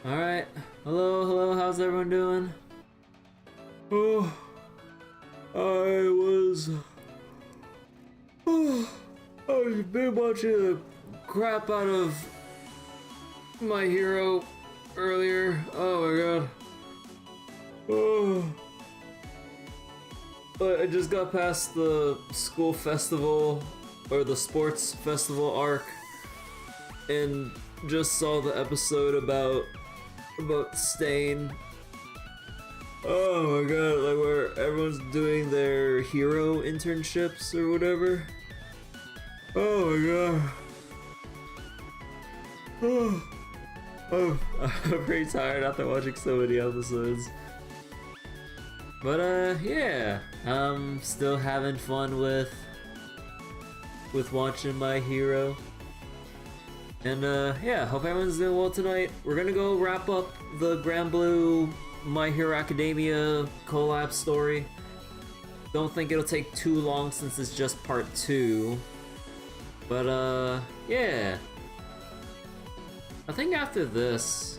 Alright. Hello, how's everyone doing? Oh, I was... Oh, I've been watching the crap out of My Hero earlier. Oh my god. Oh. But I just got past the school festival, or the sports festival arc, and just saw the episode about Stain. Oh my god, like where everyone's doing their hero internships or whatever. Oh my god. Oh, I'm pretty tired after watching so many episodes. But yeah, I'm still having fun with watching My Hero. And yeah, hope everyone's doing well tonight. We're gonna go wrap up the Granblue My Hero Academia collab story. Don't think it'll take too long since it's just part 2. But yeah. I think after this,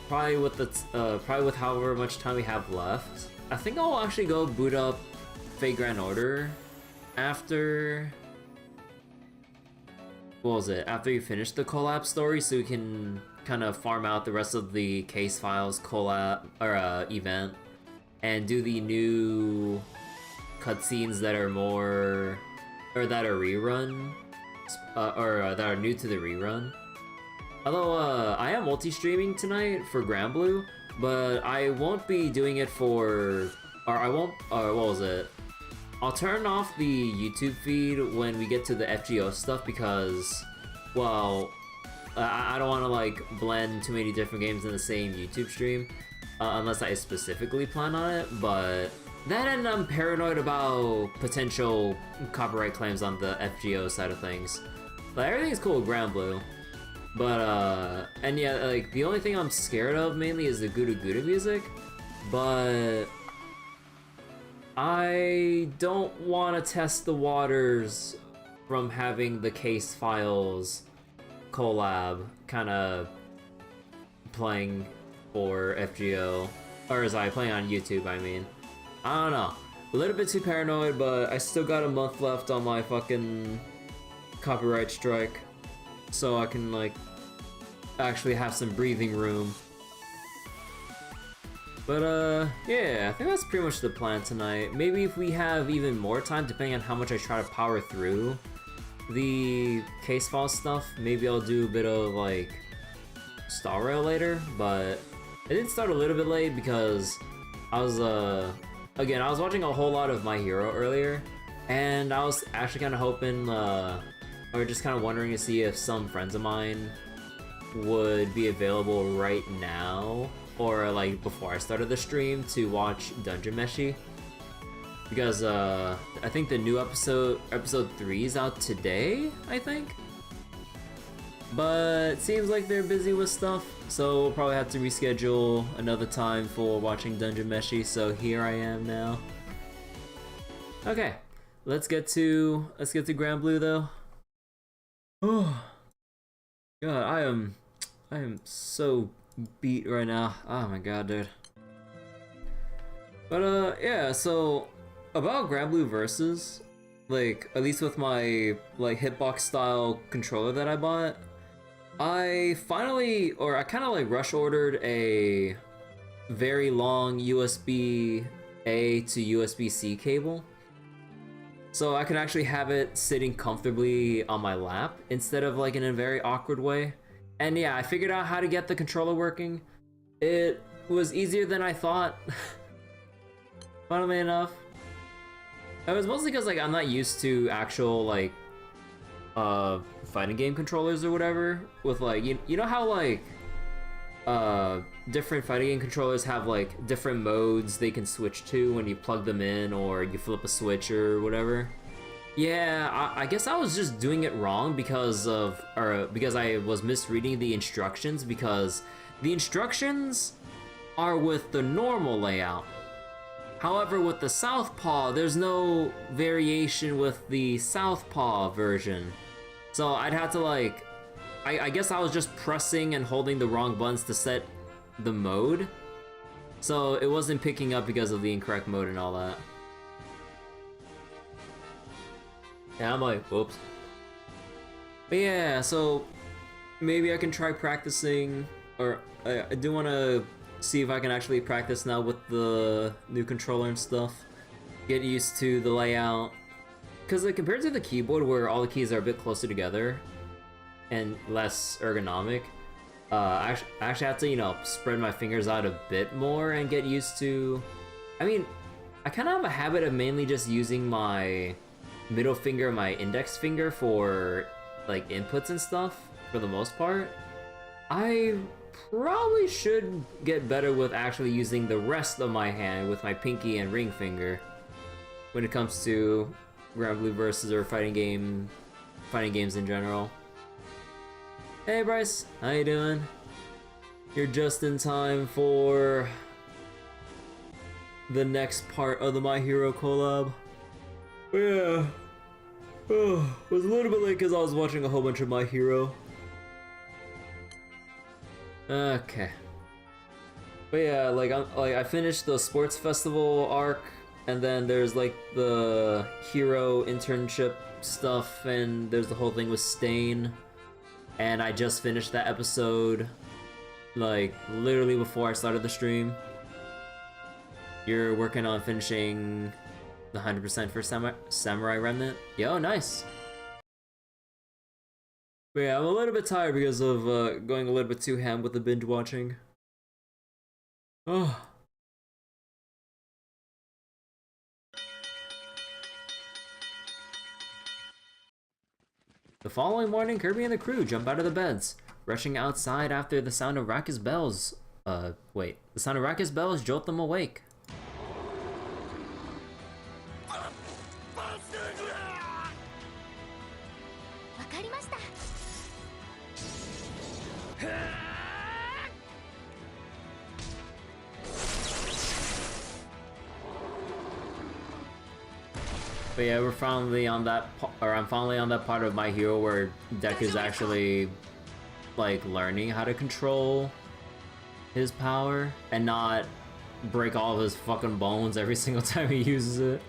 probably with however much time we have left, I think I'll actually go boot up Fate Grand Order after... What was it? After you finish the collab story, so you can kind of farm out the rest of the case files collab or event, and do the new cutscenes that are more, or that are rerun, that are new to the rerun. Although I am multi-streaming tonight for Granblue, but I won't be doing it for, or I won't. What was it? I'll turn off the YouTube feed when we get to the FGO stuff because, well, I don't want to like blend too many different games in the same YouTube stream, unless I specifically plan on it, but then I'm paranoid about potential copyright claims on the FGO side of things. But everything's cool with Granblue. But, and yeah, like, the only thing I'm scared of mainly is the Gudu Gudu music, but I don't want to test the waters from having the case files collab kind of playing for FGO, or as I play on YouTube, I mean. I don't know. A little bit too paranoid, but I still got a month left on my fucking copyright strike, so I can, like, actually have some breathing room. But yeah, I think that's pretty much the plan tonight. Maybe if we have even more time, depending on how much I try to power through the case file stuff, maybe I'll do a bit of like Star Rail later, but I did start a little bit late because I was again, I was watching a whole lot of My Hero earlier, and I was actually kind of hoping or just kind of wondering to see if some friends of mine would be available right now, or like before I started the stream, to watch Dungeon Meshi, because I think the new episode 3 is out today, I think, but it seems like they're busy with stuff, so we'll probably have to reschedule another time for watching Dungeon Meshi. So here I am now. Okay, let's get to Granblue though. Oh god, I am so beat right now. Oh my god, dude. But yeah, so about Granblue Versus, like, at least with my like hitbox style controller that I bought, I finally, or I kind of like rush ordered a very long USB-A to USB-C cable, so I can actually have it sitting comfortably on my lap instead of like in a very awkward way. And yeah, I figured out how to get the controller working. It was easier than I thought, funnily enough. It was mostly because like I'm not used to actual like fighting game controllers or whatever, with like you know how like different fighting game controllers have like different modes they can switch to when you plug them in or you flip a switch or whatever. Yeah, I guess I was just doing it wrong because I was misreading the instructions, because the instructions are with the normal layout. However, with the Southpaw, there's no variation with the Southpaw version. So I'd have to like, I guess I was just pressing and holding the wrong buttons to set the mode. So it wasn't picking up because of the incorrect mode and all that. Yeah, I'm like, whoops. But yeah, so maybe I can try practicing, or I do want to see if I can actually practice now with the new controller and stuff. Get used to the layout. Because like, compared to the keyboard where all the keys are a bit closer together and less ergonomic, I actually have to, you know, spread my fingers out a bit more and get used to... I mean, I kind of have a habit of mainly just using my middle finger and my index finger for like inputs and stuff for the most part. I probably should get better with actually using the rest of my hand with my pinky and ring finger when it comes to Granblue versus or fighting games in general. Hey Bryce, how you doing? You're just in time for the next part of the My Hero collab. Yeah. Oh, I was a little bit late because I was watching a whole bunch of My Hero. Okay. But yeah, like I finished the sports festival arc, and then there's like the hero internship stuff, and there's the whole thing with Stain. And I just finished that episode, like literally before I started the stream. You're working on finishing the 100% for Samurai Remnant? Yo, nice! But yeah, I'm a little bit tired because of going a little bit too ham with the binge watching. Oh. The following morning, Kirby and the crew jump out of the beds, rushing outside after the sound of raucous bells. Wait. The sound of raucous bells jolt them awake. But yeah, we're finally on that, I'm finally on that part of My Hero where Deku's actually, like, learning how to control his power and not break all of his fucking bones every single time he uses it.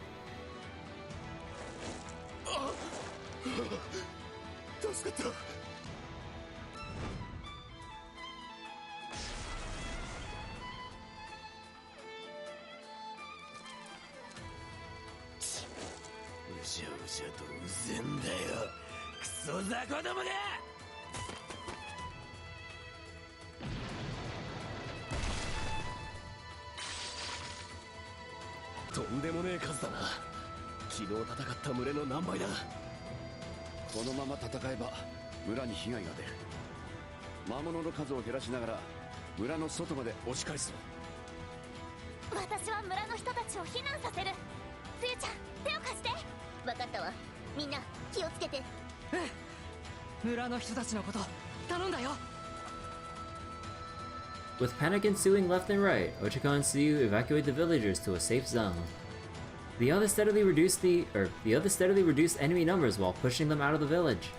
With panic ensuing left and right, Ochako and Tsuyu evacuate the villagers to a safe zone. The others steadily reduce enemy numbers while pushing them out of the village.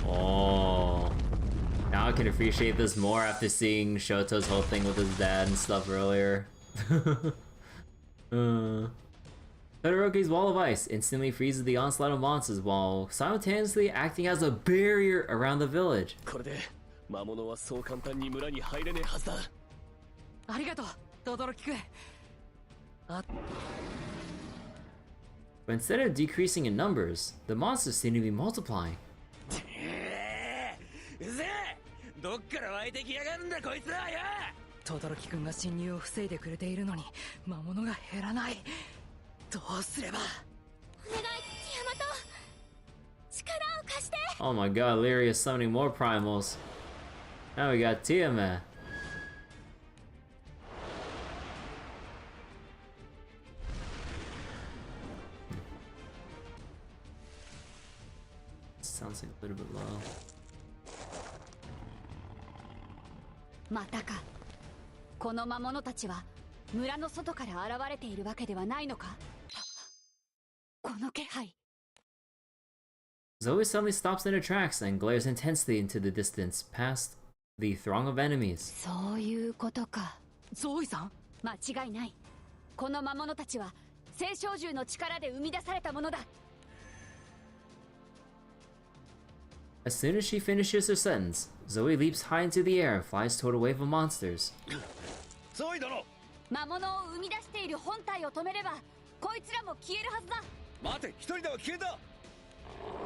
Oh, now I can appreciate this more after seeing Shoto's whole thing with his dad and stuff earlier. Todoroki's wall of ice instantly freezes the onslaught of monsters while simultaneously acting as a barrier around the village. But instead of decreasing in numbers, the monsters seem to be multiplying. Oh my god, Lyria is summoning more primals. Now we got Tiamat. Sounds like a little bit low. またか。この魔物たちは村の外から現れているわけではないのか。この気配。 Zoe suddenly stops in her tracks and glares intensely into the distance, past the throng of enemies. そういうことか。ゾイさん、間違いない。この魔物たちは青少獣の力で生み出されたものだ。 As soon as she finishes her sentence, Zoe leaps high into the air and flies toward a wave of monsters. ゾイ殿、魔物を生み出している本体を止めればこいつらも消えるはずだ。待て、一人では消えた。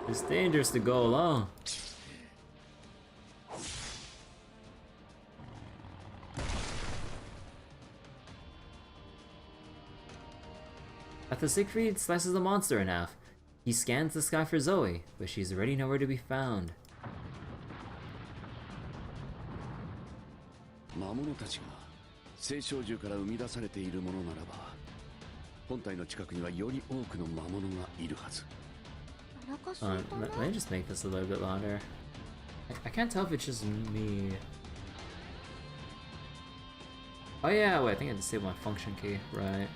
It's dangerous to go alone. After Siegfried slices the monster in half, he scans the sky for Zoe, but she's already nowhere to be found. 魔物たちが青少獣から生み出されているものならば、本体の近くにはより多くの魔物がいるはず。Let me just make this a little bit louder. I can't tell if it's just me. Oh yeah, wait, I think I disabled my function key, right.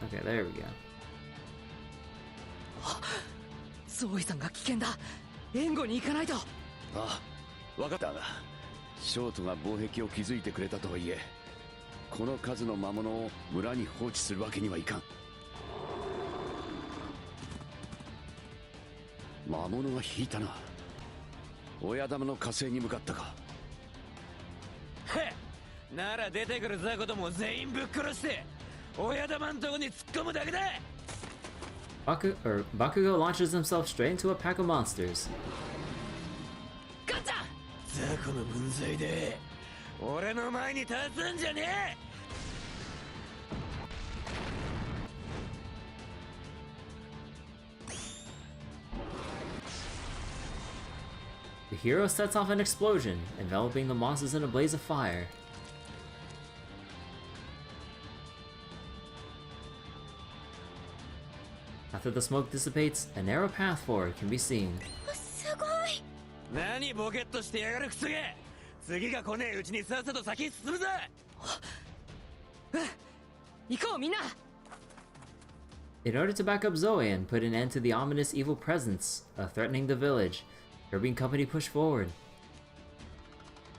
Okay, there we go. ゾイさんが危険だ。援護に行かないと。ああ、分かったが、ショートが防壁を築いてくれたとはいえ、この数の魔物を村に放置するわけにはいかん。魔物が引いたな。親玉の火星に向かったか。へっ、なら出てくる雑魚ども全員ぶっ殺して親玉んとこに突っ込むだけだ。Bakugo launches himself straight into a pack of monsters. ガチャ！雑魚の分際で俺の前に立つんじゃねえ。 The hero sets off an explosion, enveloping the monsters in a blaze of fire. After the smoke dissipates, a narrow path forward can be seen. すごい。何ボケっとしてやがるクソが。次が来ねえうちにさっさと先進むぞ。行こうみんな。 In order to back up Zoe and put an end to the ominous evil presence threatening the village, Kirby and company push forward.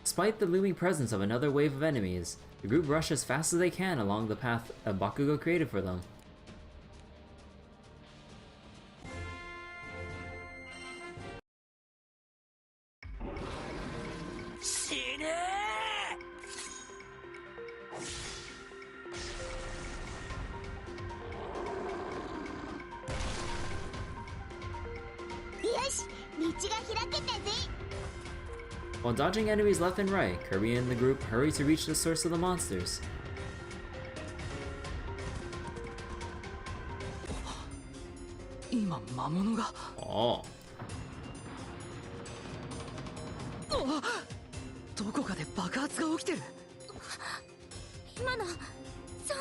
Despite the looming presence of another wave of enemies, the group rush as fast as they can along the path Bakugo created for them. While dodging enemies left and right, Kirby and the group hurry to reach the source of the monsters. 今魔物が。Oh. どこかで爆発が起きてる。今のゾ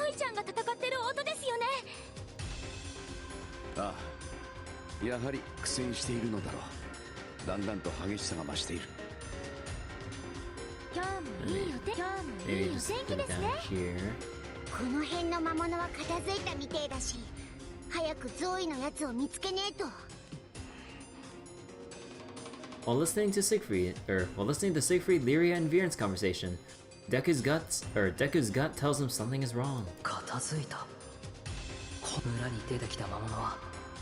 イちゃんが戦ってる音ですよね。ああ、やはり苦戦しているのだろう。だんだんと激しさが増している。 今日もいいお天気、今日もい Maybe いお just 天 put 気 it です down ね。 here. この辺の魔物は片付いたみてえだし、早くゾイのやつを見つけねえと。 While listening to Siegfried, Lyria, and Viren's conversation, Deku's gut tells him something is wrong. 片付いた。村に出てきた魔物は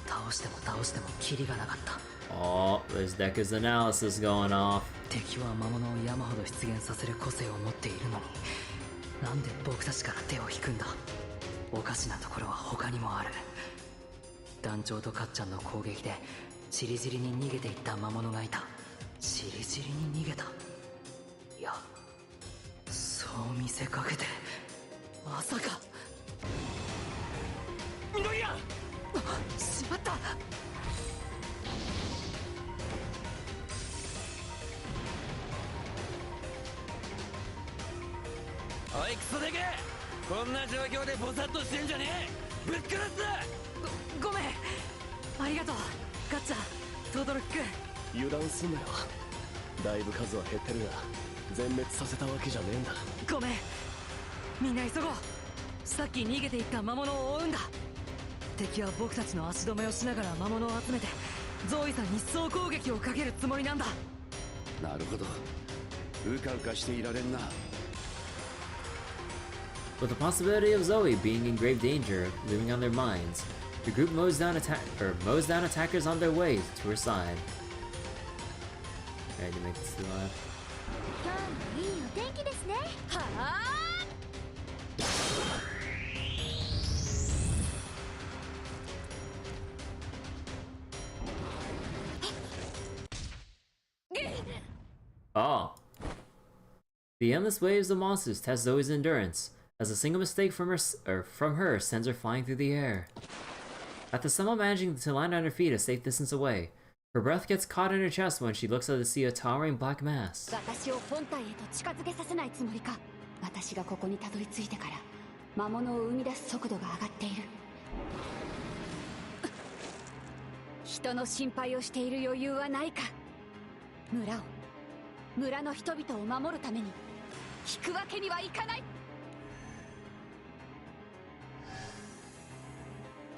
倒しても倒してもキリがなかった。 Oh, there's Deku's analysis going off. 敵は魔物を山ほど出現させる個性を持っているのに、なんで僕たちから手を引くんだ。おかしなところは他にもある。団長とかっちゃんの攻撃でチリジリに逃げていった魔物がいた。チリジリに逃げた。いや、そう見せかけて、まさか。緑や。しまった。おいクソでけえ、こんな状況でボサッとしてんじゃねえ。ぶっ殺すぞ。ごめん。ありがとうガッチャ、トドルック。油断すんなよ。だいぶ数は減ってるが全滅させたわけじゃねえんだ。ごめん、みんな急ごう。さっき逃げていった魔物を追うんだ。敵は僕たちの足止めをしながら魔物を集めてゾーイさんに総攻撃をかけるつもりなんだ。なるほど、うかうかしていられんな。 With the possibility of Zoe being in grave danger looming on their minds, the group mows down attackers on their way to her side. I had to make this live. 今日もいいお天気ですね。はあ。Oh. The endless waves of monsters test Zoe's endurance, as a single mistake from her sends her flying through the air. After somehow managing to land on her feet a safe distance away, her breath gets caught in her chest when she looks up to see a towering black mass. 私を本体へと近づけさせないつもりか。私がここにたどり着いてから魔物を生み出す速度が上がっている。人の心配をしている余裕はないか。村の人々を守るために引くわけにはいかない。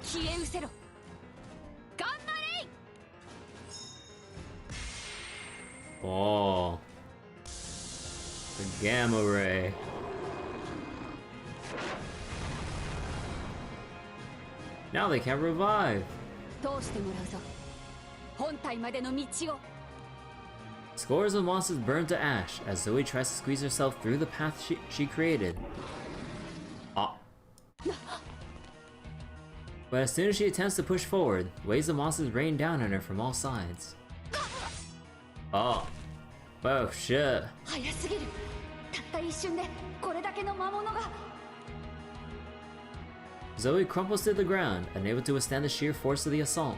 消え失せろ。頑張れ。 Oh. The gamma ray. Now they can't revive. 通してもらうぞ。本体までの道を。 Scores of monsters burn to ash as Zoe tries to squeeze herself through the path she created. Ah. But as soon as she attempts to push forward, waves of monsters rain down on her from all sides. Oh. Oh shit. 早すぎる。たった一瞬でこれだけの魔物が。 Zoe crumples to the ground, unable to withstand the sheer force of the assault.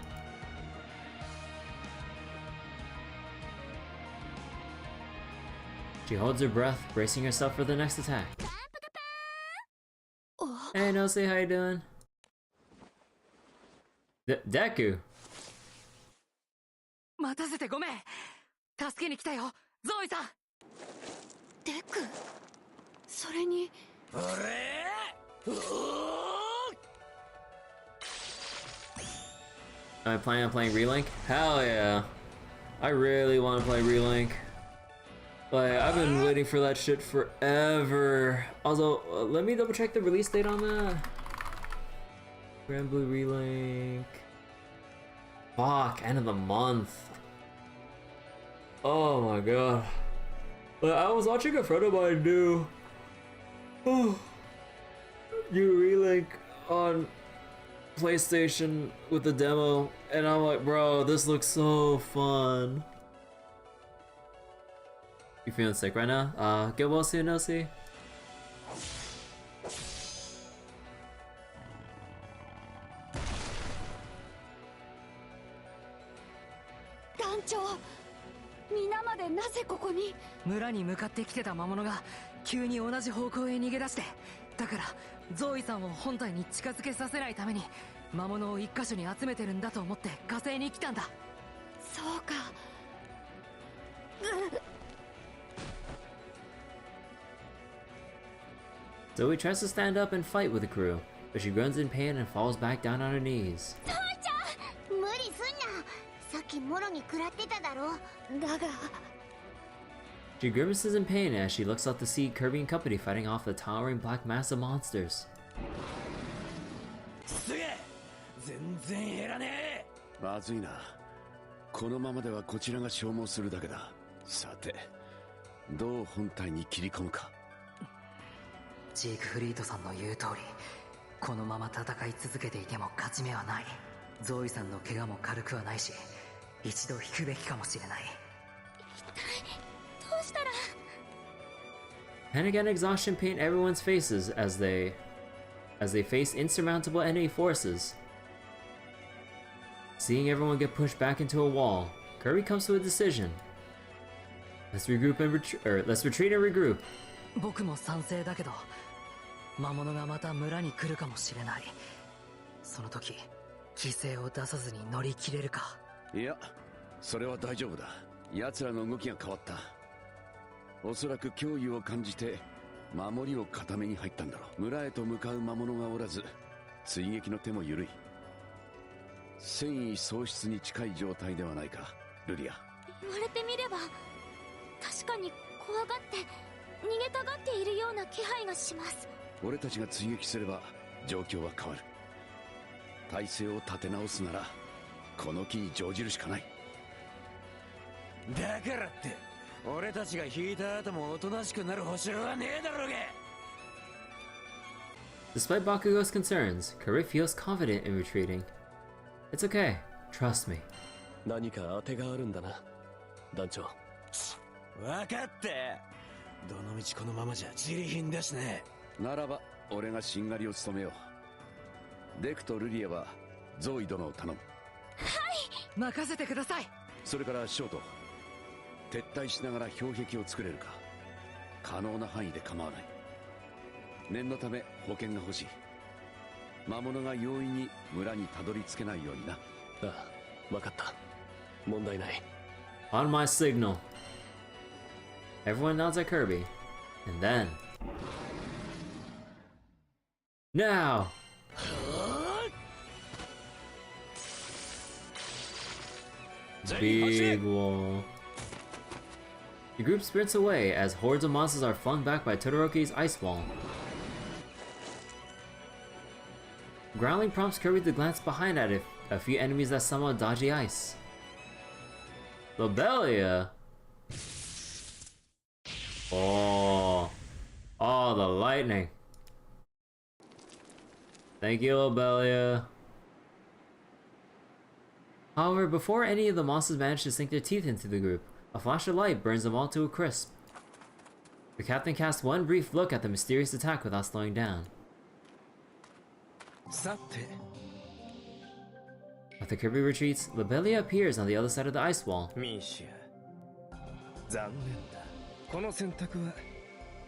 She holds her breath, bracing herself for the next attack. Hey, Nosy, how you doing? Deku! 待たせてごめん。助けに来たよ、ゾーイさん。デク、それに。Am I planning on playing Relink? Hell yeah! I really want to play Relink. Like, I've been waiting for that shit forever. Also, let me double check the release date on that. Granblue Relink. Fuck, end of the month. Oh my god. But I was watching a friend of mine do Relink on PlayStation with the demo, and I'm like, bro, this looks so fun. You feeling sick right now? Get well soon, Nosy. 団長、皆までなぜここに。村に向かってきてた魔物が急に同じ方向へ逃げ出して、だからゾーイさんを本体に近づけさせないために魔物を一箇所に集めてるんだと思って火星に来たんだ。そうか。Zoe tries to stand up and fight with the crew, but she groans in pain and falls back down on her knees. ゾイちゃん、無理すんな。さっきもろに食らってただろ。だが She grimaces in pain as she looks out to see Kirby and company fighting off the towering black mass of monsters. すげえ、全然減らねえ。まずいな。このままではこちらが消耗するだけだ。さて、どう本体に切り込むか。ジークフリートさんの言う通り、このまま戦い続けていても勝ち目はない。ゾーイさんの怪我も軽くはないし、一度引くべきかもしれない。どうしたら。 Panic and exhaustion paint everyone's faces as they face insurmountable enemy forces. Seeing everyone get pushed back into a wall, Kirby comes to a decision. Let's retreat and regroup. 僕も賛成だけど、魔物がまた村に来るかもしれない。その時、犠牲を出さずに乗り切れるか。いや、それは大丈夫だ。奴らの動きが変わった。おそらく脅威を感じて守りを固めに入ったんだろう。村へと向かう魔物がおらず、追撃の手も緩い。戦意喪失に近い状態ではないか、ルリア。言われてみれば確かに怖がって逃げたがっているような気配がします。俺たちが追撃すれば状況は変わる。体勢を立て直すならこの機に乗じるしかない。だからって俺たちが引いた後もおとなしくなる保証はねえだろうが。 Despite Bakugo's concerns, Kari feels confident in retreating. It's okay, trust me. 何か当てがあるんだな、団長。分かった。どのみちこのままじゃ自利品だしね。ならば俺がしんがりを務めよう。デクとルリエはゾーイ殿を頼む。任せてください。それからショート、撤退しながら標壁を作れるか。可能な範囲で構わない。念のため保険が欲しい。魔物が容易に村にたどり着けないようにな。ああ、分かった。問題ない。 On my signal. Everyone nods at Kirby. And then... Now! Big wall. The group sprints away as hordes of monsters are flung back by Todoroki's ice wall. Growling prompts Kirby to glance behind at a few enemies that somehow dodgy ice. Lobelia! Oh. Oh, the lightning. Thank you, Lobelia. However, before any of the monsters manage to sink their teeth into the group, a flash of light burns them all to a crisp. The captain casts one brief look at the mysterious attack without slowing down. After Kirby retreats, Lobelia appears on the other side of the ice wall. ミーシア、残念だ。この選択は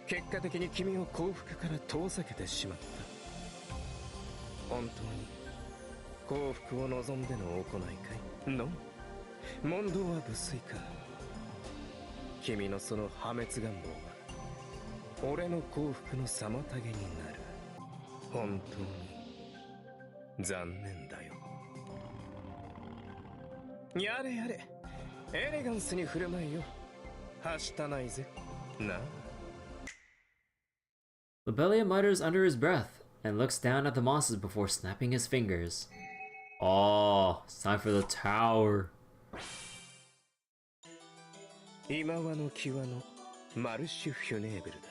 結果的に君を幸福から遠ざけてしまった。本当に幸福を望んでの行いかい？の問答は無粋か。君のその破滅願望は俺の幸福の妨げになる。本当に残念だよ。やれやれ、エレガンスに振る舞いよ。はしたないぜ。なあ。Lobelia mutters under his breath and looks down at the monsters before snapping his fingers. Oh, it's time for the tower. 今はの際のマルシュ・フュネーブルだ。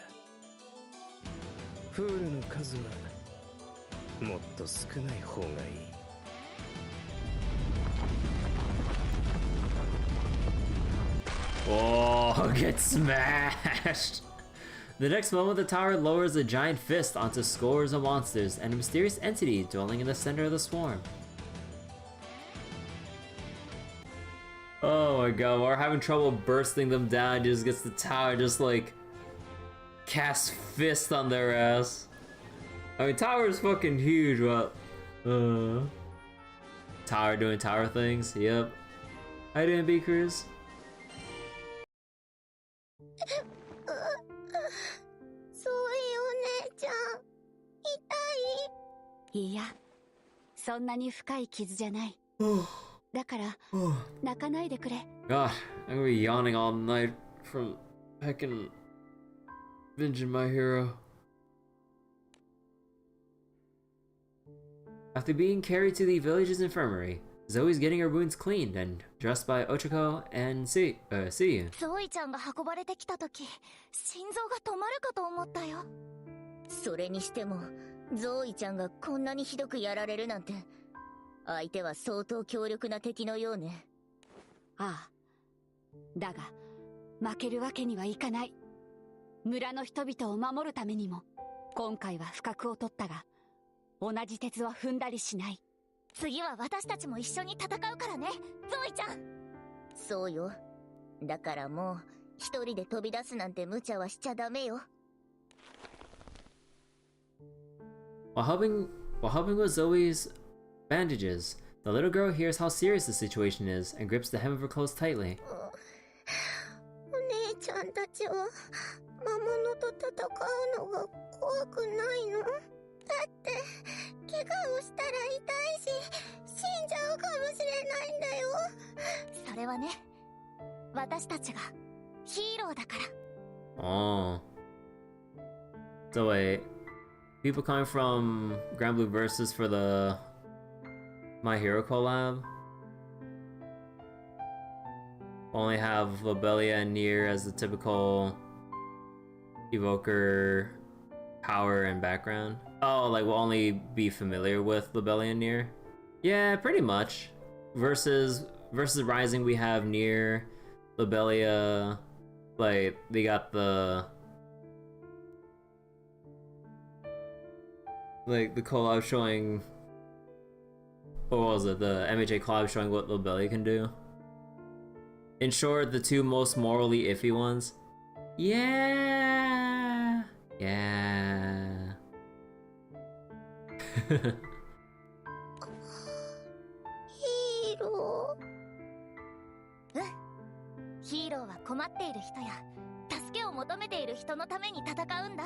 フールの数はもっと少ない方がいい。Oh, get smashed! The next moment, the tower lowers a giant fist onto scores of monsters and a mysterious entity dwelling in the center of the swarm. Oh my god, we're having trouble bursting them down. Just gets the tower, just like cast fist on their ass. I mean, tower is fucking huge, but tower doing tower things. Yep. How you doing, B Cruz? そういうお姉ちゃん痛い？いいや、そんなに深い傷じゃない。だから泣かないでくれ。 God, I'm gonna be yawning all night from heckin' binging my hero. After being carried to the village's infirmary, Zoe's getting her wounds cleaned and dressed by Ochako and Siyu. ゾイちゃんが運ばれてきた時、心臓が止まるかと思ったよ。それにしてもゾイちゃんがこんなにひどくやられるなんて、相手は相当強力な敵のようね。ああ、だが負けるわけにはいかない。村の人々を守るためにも今回は不覚を取ったが、同じ鉄は踏んだりしない。次は私たちも一緒に戦うからね、ゾイちゃん。そうよ。だからもう一人で飛び出すなんて無茶はしちゃダメよ。While helping with Zoe's bandages, the little girl hears how serious the situation is and grips the hem of her clothes tightly. ちは魔物と戦うのが怖くないの？だって怪我をしたら痛いし死んじゃうかもしれないんだよ。それはね、私たちがヒーローだから。Oh. So wait, people coming from Granblue Versus for the My Hero collab only have Lobelia and Nier as the typical evoker power and background. Oh, like we'll only be familiar with Lobelia and Nier? Yeah, pretty much. Versus Rising, we have Nier, Lobelia, like they got the collab showing, what was it, the MHA collab showing what Lobelia can do. In short, the two most morally iffy ones. Yeah.ヒーロー。ヒーローは困っている人や助けを求めている人のために戦うんだ。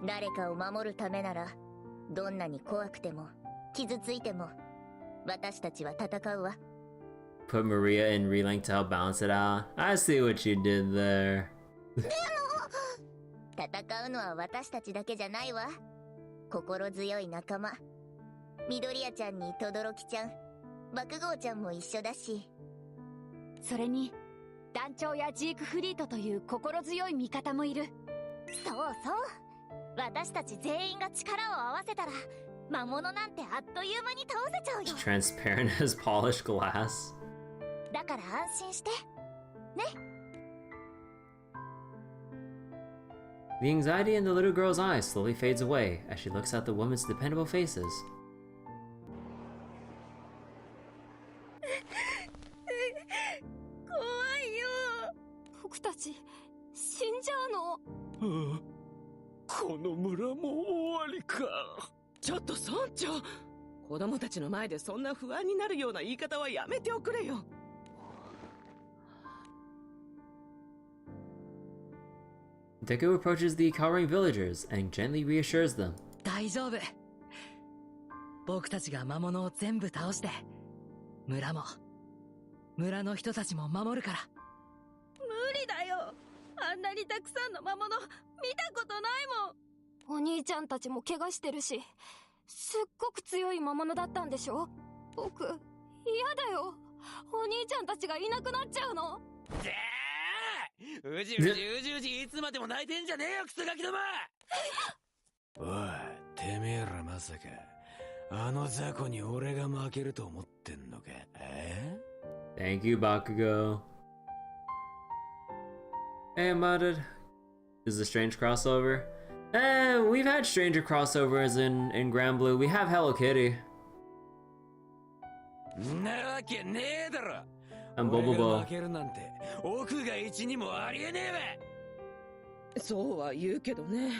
誰かを守るためならどんなに怖くても傷ついても私たちは戦うわ。Put Maria in Relink to help balance it out. I see what you did there. でも戦うのは私たちだけじゃないわ。心強い仲間、緑谷ちゃんに轟ちゃん、爆豪ちゃんも一緒だし。それに団長やジークフリートという心強い味方もいる。そうそう、私たち全員が力を合わせたら魔物なんてあっという間に倒せちゃうよ。Transparent as polished glass. だから安心してね。The anxiety in the little girl's eyes slowly fades away as she looks at the woman's dependable faces. 怖いよ。僕たち死んじゃうの？この村も終わりか。ちょっと村長、子供たちの前でそんな不安になるような言い方はやめておくれよ。Deku approaches the cowering villagers and gently reassures them. 大丈夫。僕たちが魔物を全部倒して村の人たちも守るから。無理だよ。あんなにたくさんの魔物見たことないもん。お兄ちゃんたちも怪我してるし、すっごく強い魔物だったんでしょ？僕嫌だよ。お兄ちゃんたちがいなくなっちゃうの。うじいつまでも泣いてんじゃねえよ、クソガキども。おい、てめえらまさかあの雑魚に俺が負けると思ってんのか？Thank you, Bakugo. Hey, Mudded. This is a strange crossover. We've had stranger crossovers in Granblue. We have Hello Kitty. なわけねえだろ。And Bobobo. 負けるなんて奥が一にもありえねえわ。そうは言うけどね。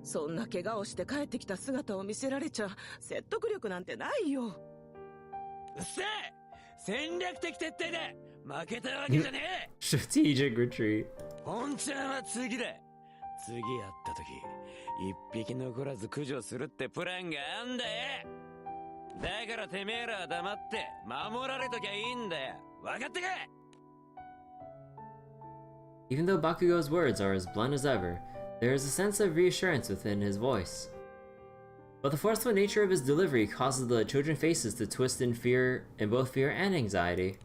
そんな怪我をして帰ってきた姿を見せられちゃ説得力なんてないよ。うっせえ、戦略的撤退だ。負けたわけじゃねえ。Strategic retreat. 本ちゃんは次だ。次やった時一匹残らず駆除するってプランがあんだよ。だからてめえらは黙って守られときゃいいんだよ。分かったか？ Even though Bakugo's words are as blunt as ever, there is a sense of reassurance within his voice. But the forceful nature of his delivery causes the children's faces to twist in both fear and anxiety.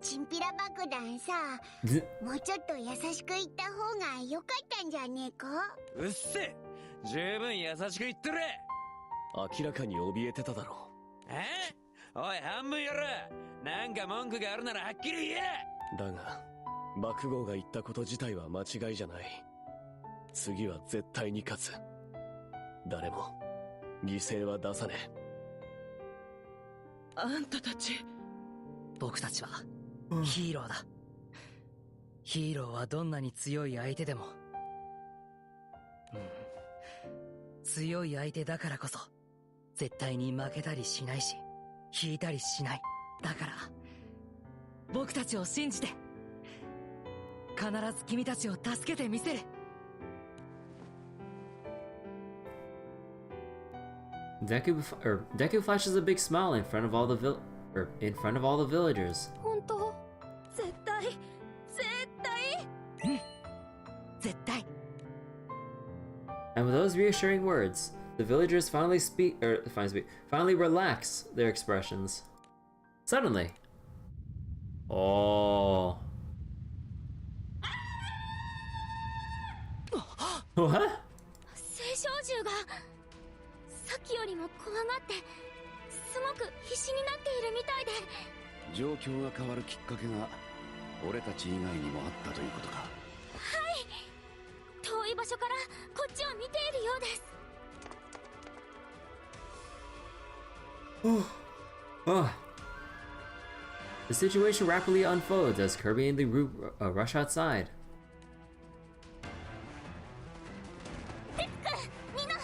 チンピラ爆弾さ、もうちょっと優しく言った方が良かったんじゃねえか？うっせ、十分優しく言ってる。明らかに怯えてただろ。おい半分やろ。なんか文句があるならはっきり言え。だが爆豪が言ったこと自体は間違いじゃない。次は絶対に勝つ。誰も犠牲は出さねえ。あんたたち、僕たちはヒーローだ。ヒーローはどんなに強い相手でも、強い相手だからこそ絶対に負けたりしないし引いたりしない。だから僕たちを信じて。必ず君たちを助けてみせる。Deku flashes a big smile in front of all the villagers. 本当？絶対絶対。絶対。 And with those reassuring words, the villagers finally relax their expressions. Suddenly. Oh. What? 青少獣がさっきよりも怖がってすごく必死になっているみたいで。状況が変わるきっかけが俺たち以外にもあったということか。はい、遠い場所からこっちを見ているようです。The situation rapidly unfolds as Kirby and the group rush outside. デク君、みんな、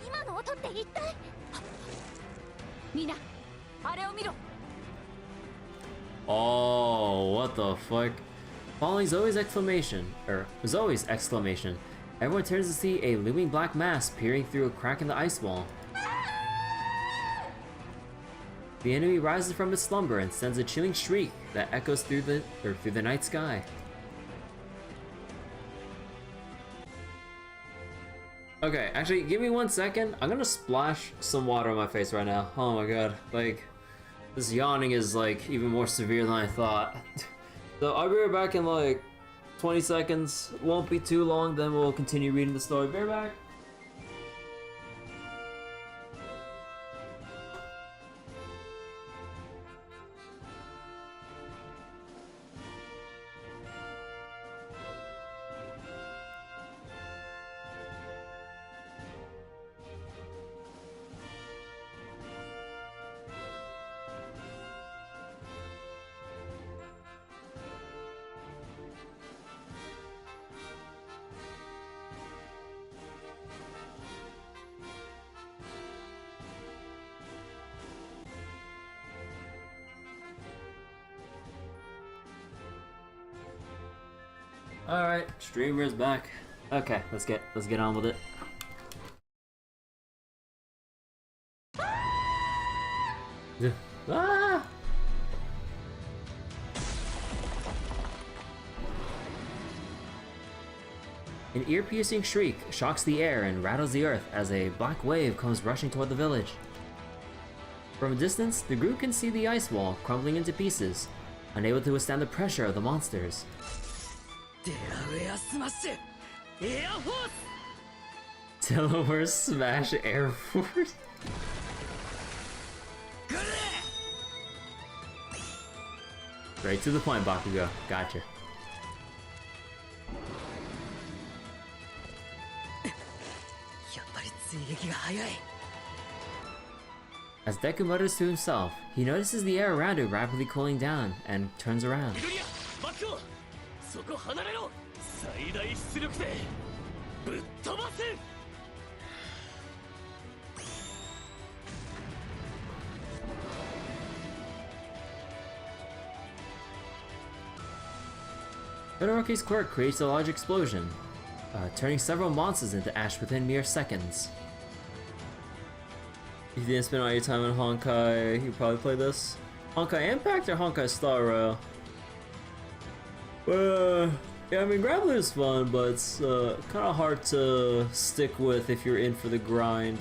今の音って一体。みんな、あれを見ろ。Oh, what the fuck? Following Zoe's exclamation, everyone turns to see a looming black mass peering through a crack in the ice wall. The enemy rises from its slumber and sends a chilling shriek that echoes through the night sky. Okay, actually, give me 1 second. I'm gonna splash some water on my face right now. Oh my god, like, this yawning is like even more severe than I thought. So I'll be right back in like 20 seconds. Won't be too long, then we'll continue reading the story. Be right back. Alright, streamer's back. Okay, let's get on with it. Ah! An ear-piercing shriek shocks the air and rattles the earth as a black wave comes rushing toward the village. From a distance, the group can see the ice wall crumbling into pieces, unable to withstand the pressure of the monsters. Delaware Smash Air Force? Straight to the point, Bakugo. Gotcha. As Deku mutters to himself, he notices the air around him rapidly cooling down and turns around. Todoroki's quirk creates a large explosion, turning several monsters into ash within mere seconds. If you didn't spend all your time in Honkai, you probably play this. Honkai Impact or Honkai Star Rail? Yeah, I mean, Granblue is fun, but it's kind of hard to stick with if you're in for the grind.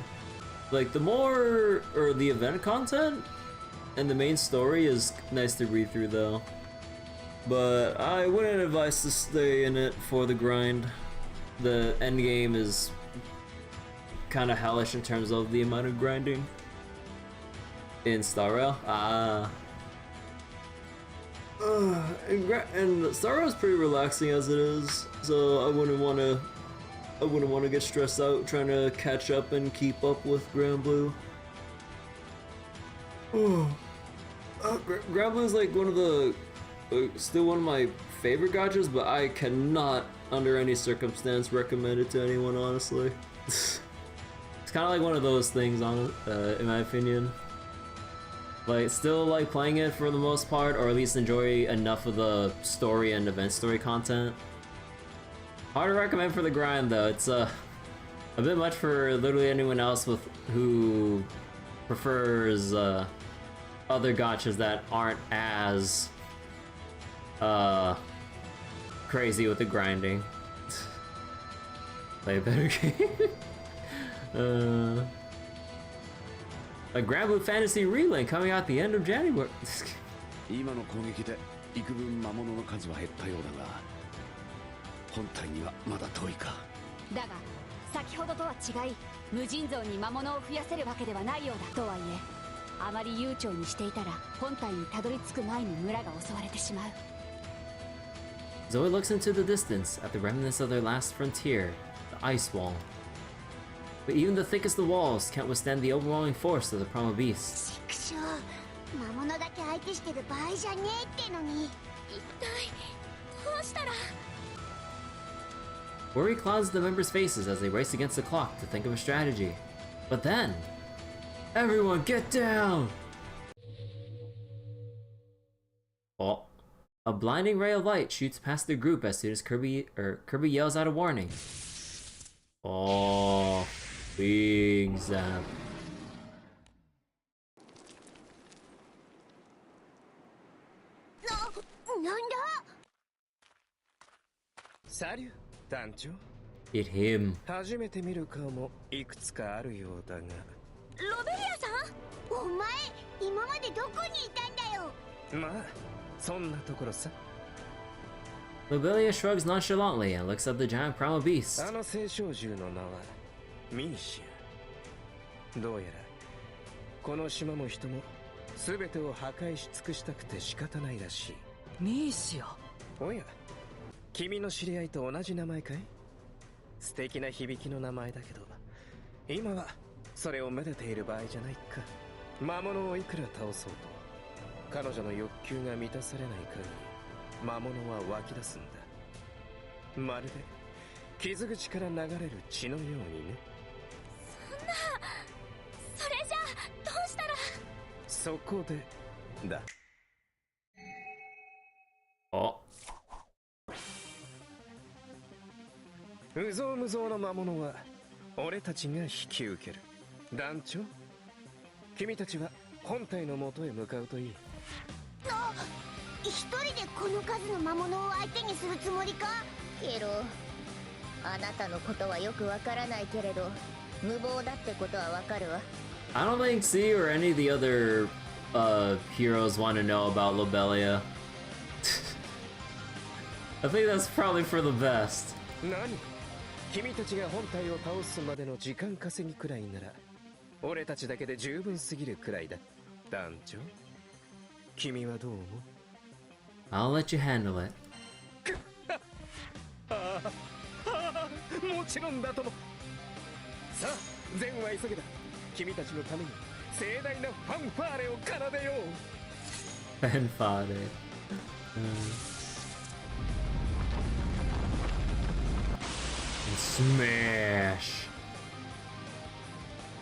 Like, the event content and the main story is nice to read through, though. But I wouldn't advise to stay in it for the grind. The end game is kind of hellish in terms of the amount of grinding in Star Rail. And Star Rail is pretty relaxing as it is, so I wouldn't want to get stressed out trying to catch up and keep up with Granblue. Granblue is like still one of my favorite gachas, but I cannot under any circumstance recommend it to anyone, honestly. It's kind of like one of those things, in my opinion. Like, still like playing it for the most part, or at least enjoy enough of the story and event story content. Hard to recommend for the grind though. It's a bit much for literally anyone else who prefers other gachas that aren't as crazy with the grinding. Play a better game. A Granblue Fantasy Relink coming out the end of January. 今の攻撃で幾分魔物の数は減ったようだが、本体にはまだ遠いか。だが先ほどとは違い、無尽蔵に魔物を増やせるわけではないようだ。とはいえ、あまり悠長にしていたら本体にたどり着く前に村が襲われてしまう。Zoe looks into the distance at the remnants of their last frontier, the ice wall. But even the thickest of walls can't withstand the overwhelming force of the primal beasts. 畜生、魔物だけ相手してる場合じゃねえってのに。一体どうしたら。 Worry clouds the members' faces as they race against the clock to think of a strategy. But then, everyone get down! Oh. A blinding ray of light shoots past the group as soon as Kirby yells out a warning. Oh, big zap. なんだ。サリュ団長。 Hit him. 初めて見る顔もいくつかあるようだが。ロベリアさん、お前今までどこにいたんだよ。まあそんなところさ。 Lobelia shrugs nonchalantly and looks at the giant primal beast. あの青少獣の名はミーシア。どうやらこの島も人も全てを破壊し尽くしたくて仕方ないらしい。ミーシア。おや、君の知り合いと同じ名前かい？素敵な響きの名前だけど、今はそれをめでている場合じゃないか。魔物をいくら倒そうと彼女の欲求が満たされない限り魔物は湧き出すんだ。まるで傷口から流れる血のようにね。そんな、それじゃあどうしたら。そこでだ。Oh. うぞうむぞうの魔物は俺たちが引き受ける。団長、君たちは本体の元へ向かうといい。あ、一人でこの数の魔物を相手にするつもりか。ケロ、あなたのことはよくわからないけれど無謀だってことはわかるわ。 I don't think C or any of the other heroes want to know about Lobelia. I think that's probably for the best. 何？君たちが本体を倒すまでの時間稼ぎくらいなら俺たちだけで十分すぎるくらいだ。団長、君はどう思う？ I'll let you handle it. もちろんだとも。さあ、善は急げだ。君たちのために盛大なファンファーレを奏でよう。Fanfare. And smash.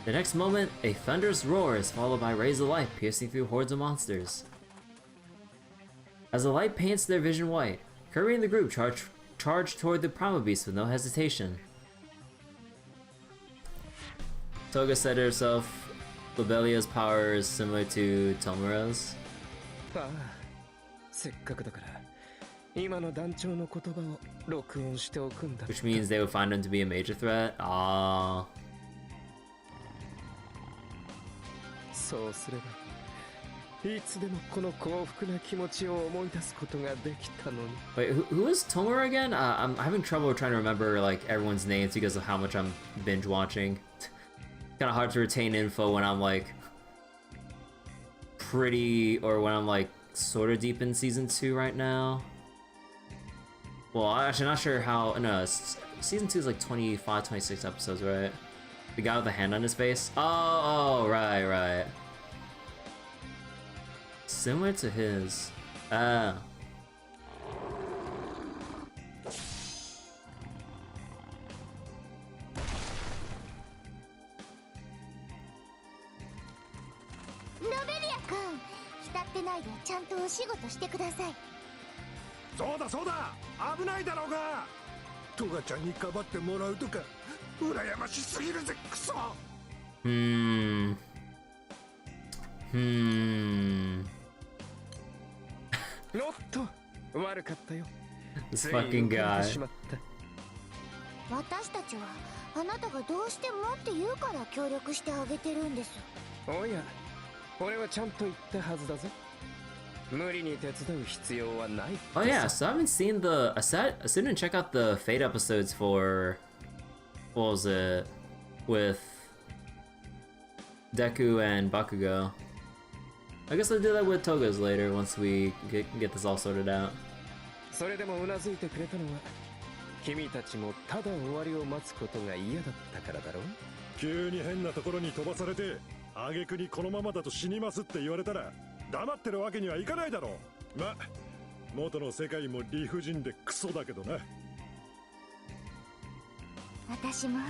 The next moment, a thunderous roar is followed by rays of light piercing through hordes of monsters. As the light paints their vision white, Kirby and the group charge toward the primal beast with no hesitation. Toga said herself, Lobelia's power is similar to Tomura's. ああ、せっかくだから今の団長の言葉を録音しておくんだ。 Which means they would find him to be a major threat? Ah. そうすればいつでもこの幸福な気持ちを思い出すことができたのに。 Wait, who is Tomura again? I'm having trouble trying to remember like everyone's names because of how much I'm binge watching. Kind of hard to retain info when I'm like pretty, or when I'm like sort of deep in season 2 right now. Well, I'm actually not sure how. No, season 2 is like 25, 26 episodes, right? The guy with the hand on his face. Oh, right. Similar to his. Ah. くん、浸ってないでちゃんとお仕事してください。そうだそうだ、危ないだろうが。トガちゃんにかばってもらうとか羨ましすぎるぜ、クソ。おっと、悪かったよ。 This fucking guy. 私たちはあなたがどうしてもって言うから協力してあげてるんです。おや、俺はちゃんと言ったはずだぜ。無理に手伝う必要はない。 Oh yeah, so I haven't seen the I didn't check out the Fate episodes for what was it with Deku and Bakugo. I guess I'll do that with Togas later once we get this all sorted out. それでもうなずいてくれたのは君たちもただ終わりを待つことが嫌だったからだろう。急に変なところに飛ばされて挙句にこのままだと死にますって言われたら黙ってるわけにはいかないだろう。ま、元の世界も理不尽でクソだけどな。私も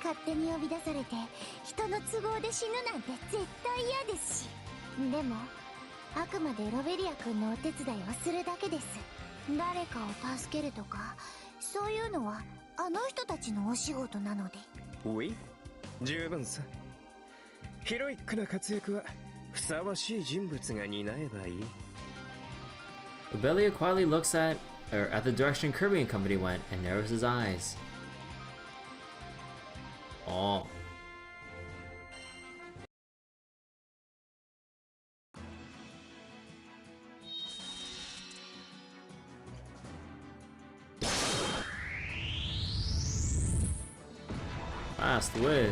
勝手に呼び出されて人の都合で死ぬなんて絶対嫌ですし、でもあくまでロベリア君のお手伝いをするだけです。誰かを助けるとかそういうのはあの人たちのお仕事なので。おい、十分さ。ヒロイックな活躍はふさわしい人物が担えばいい。Belia quietly looks at the direction Kirby and company went and narrows his eyes. Oh. Last wish.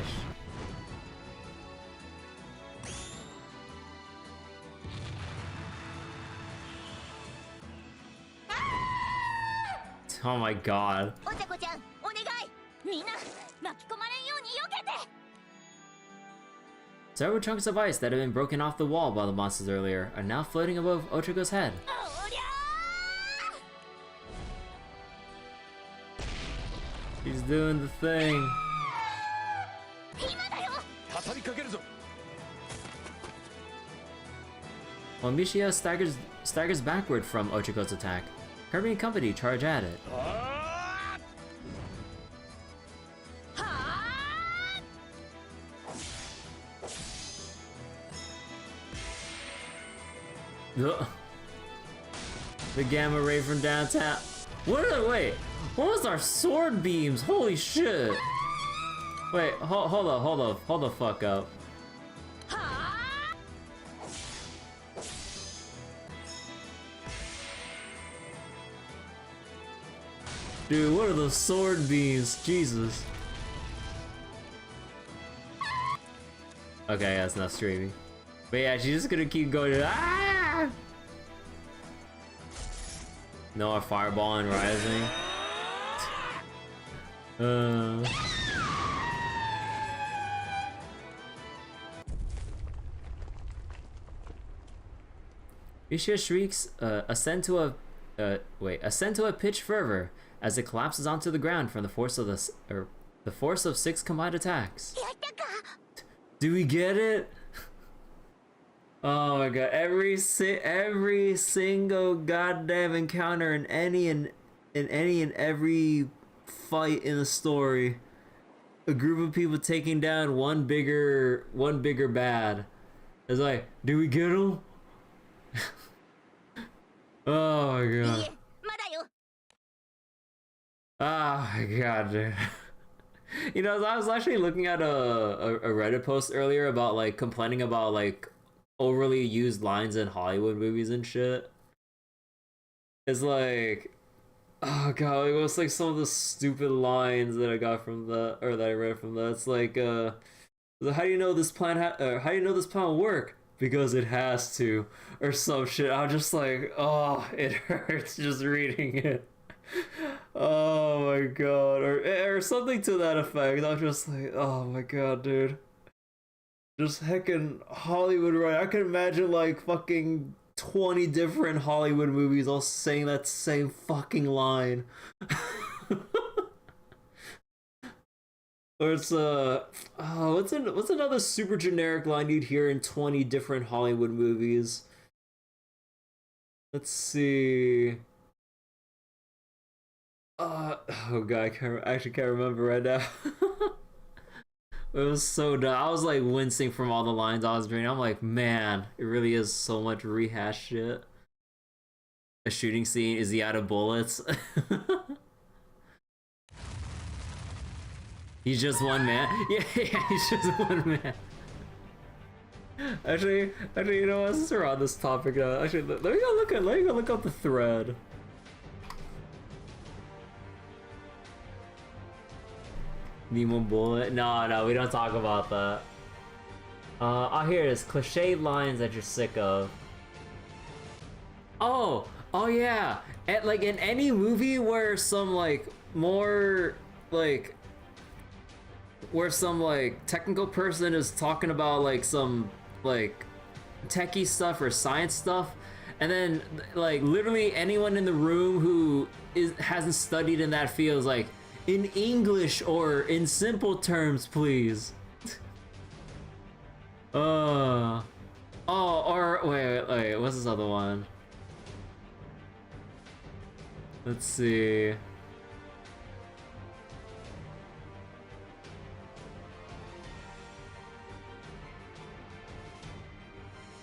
Oh my god. お茶子ちゃん、お願い。みんな巻き込まれんように避けて。 Several chunks of ice that had been broken off the wall by the monsters earlier are now floating above Ochako's head. おりゃ He's doing the thing. ー、今だよ。畳みかけるぞ。 While Michio staggers backward from Ochako's attack, Kirby and company charge at it. Ugh. The gamma ray from downtown. Wait, what was our sword beams? Holy shit! Wait, hold the fuck up. Dude, what are those sword beams? Jesus. Okay, that's not streaming. But yeah, she's just gonna keep going. Ah! No, our fireball and rising. Ishia shrieks, ascend to a pitch fervor as it collapses onto the ground from the force of the force of 6 combined attacks. やったか。 Do we get it? Oh my god, every single goddamn encounter in any and every fight in the story, a group of people taking down one bigger bad. It's like, do we get him? Oh my いい god. え、まだよ。 Oh my god, dude. You know, I was actually looking at a Reddit post earlier about like complaining about like overly used lines in Hollywood movies and shit. It's like, oh god, it was like some of the stupid lines that I got from that, or that I read from that. It's like, how do you know this plan? How do you know this plan will work? Because it has to, or some shit. I'm just like, oh, it hurts just reading it. Oh my god, or something to that effect. I'm just like, oh my god, dude. Just heckin' Hollywood, right? I can imagine like fucking 20 different Hollywood movies all saying that same fucking line. Or it's what's another super generic line you'd hear in 20 different Hollywood movies? Let's see. Oh god, I actually can't remember right now. It was so dumb. I was like wincing from all the lines I was reading. I'm like, man, it really is so much rehash shit. A shooting scene, is he out of bullets? He's just one man. Yeah, he's just one man. Actually, you know what? Since we're on this topic, actually, let me go look up the thread. Need one bullet? No, we don't talk about that. Here it is. Cliche lines that you're sick of. Oh yeah. Like in any movie where some like more like where some like technical person is talking about like some like techie stuff or science stuff, and then like literally anyone in the room who hasn't studied in that field is like, in English or in simple terms, please. Oh, or wait, what's this other one? Let's see.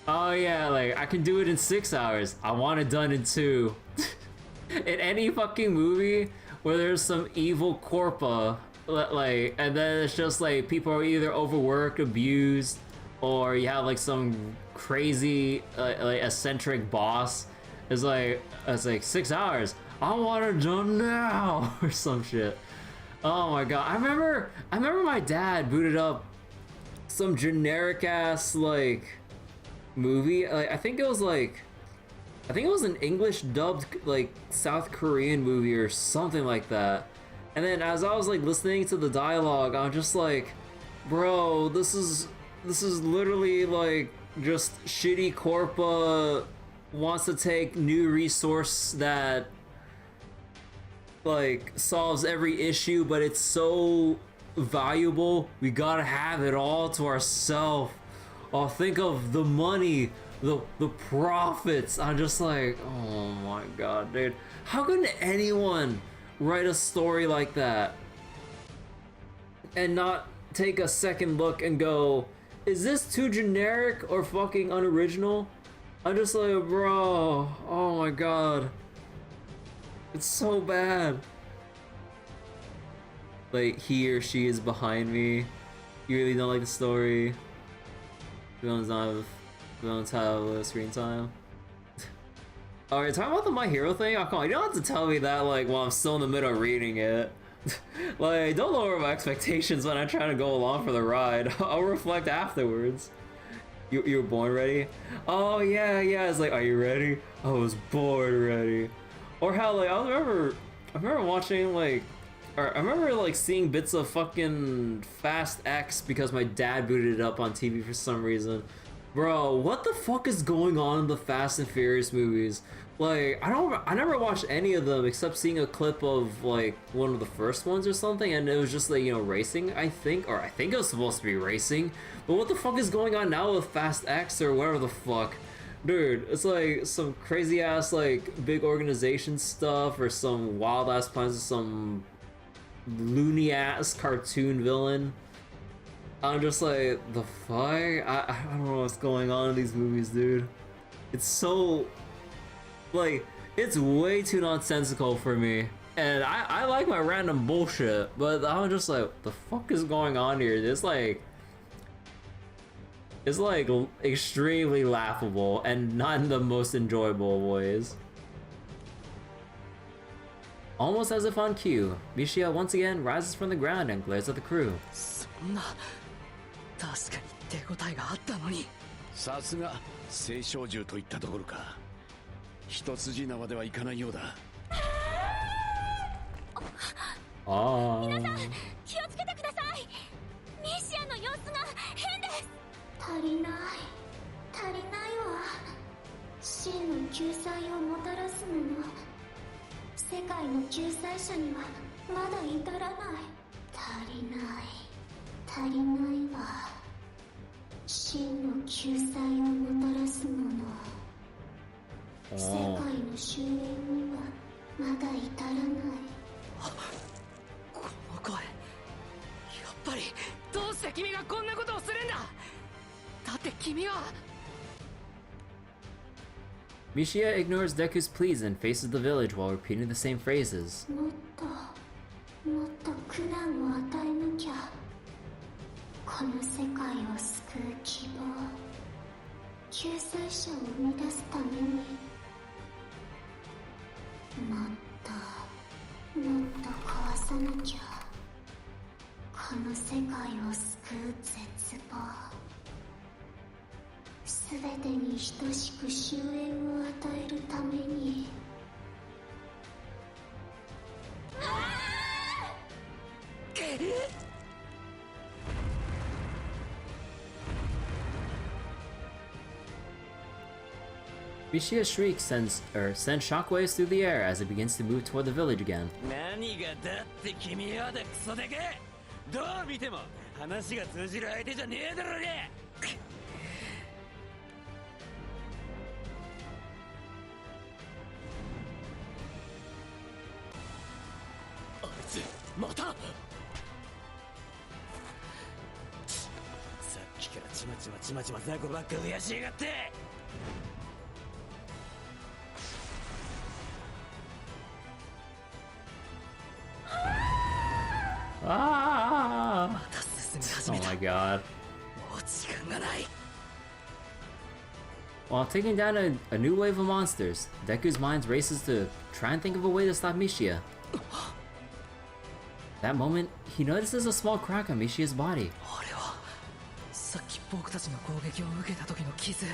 Oh yeah, like I can do it in 6 hours. I want it done in 2. In any fucking movie where there's some evil corpa, like, and then it's just like people are either overworked, abused, or you have like some crazy, like eccentric boss. It's like 6 hours. I want it done now, or some shit. Oh my god, I remember my dad booted up some generic ass like movie. Like I think it was an English dubbed like South Korean movie or something like that. And then as I was like listening to the dialogue, I'm just like, bro, this is literally like just shitty corpa wants to take new resource that like solves every issue, but it's so valuable, we gotta have it all to ourselves. Oh, think of the money, the profits. I'm just like, oh my god, dude. How can anyone write a story like that and not take a second look and go, is this too generic or fucking unoriginal? I'm just like, bro, oh my god. It's so bad. Like, he or she is behind me. You really don't like the story. Villains don't have screen time. Alright, talking about the My Hero thing? Oh, come on, you don't have to tell me that like while I'm still in the middle of reading it. Like, don't lower my expectations when I'm trying to go along for the ride. I'll reflect afterwards. You were born ready? Oh yeah, it's like, are you ready? I was born ready. Or how like I remember watching like, or I remember like seeing bits of fucking Fast X because my dad booted it up on TV for some reason. Bro, what the fuck is going on in the Fast and Furious movies? Like, I never watched any of them except seeing a clip of like one of the first ones or something, and it was just like, you know, racing, I think it was supposed to be racing. But what the fuck is going on now with Fast X or whatever the fuck? Dude, it's like some crazy ass like big organization stuff or some wild ass plans of some loony ass cartoon villain. I'm just like, the fuck? I don't know what's going on in these movies, dude. It's so like, it's way too nonsensical for me. And I like my random bullshit, but I'm just like, what the fuck is going on here? It's like extremely laughable and not in the most enjoyable ways. Almost as if on cue, Mishia once again rises from the ground and glares at the crew. 確かに手応えがあったのに。さすが青少獣といったところか。一筋縄ではいかないようだ。皆さん気をつけてください。ミシアの様子が変です。足りないわ。真の救済をもたらすもの、世界の救済者にはまだ至らない。足りない。足りないわ。真の救済をもたらすもの。世界の終焉にはまだ至らない。この声、やっぱりどうして君がこんなことをするんだ。だって君は。 Mishia ignores Deku's pleas and faces the village while repeating the same phrases. もっと苦難を与えなきゃ。この世界を救う希望、救済者を生み出すために。もっと壊さなきゃ。この世界を救う絶望、すべてに等しく終焉を与えるために。Mishia's shriek sends shockwaves through the air as it begins to move toward the village again. 何がだって君はだクソでけえ。どう見ても話が通じる相手じゃねえだろうが。あいつまた。さっきからちまちま雑魚ばっか増やしやがって。Ah! また進み始 Oh めた。 my god. もう時間がない。 While taking down a new wave of monsters, Deku's mind races to try and think of a way to stop Mishia. That moment, he notices a small crack on Mishia's body. あれはさっき僕たちの攻撃を受けた時の傷。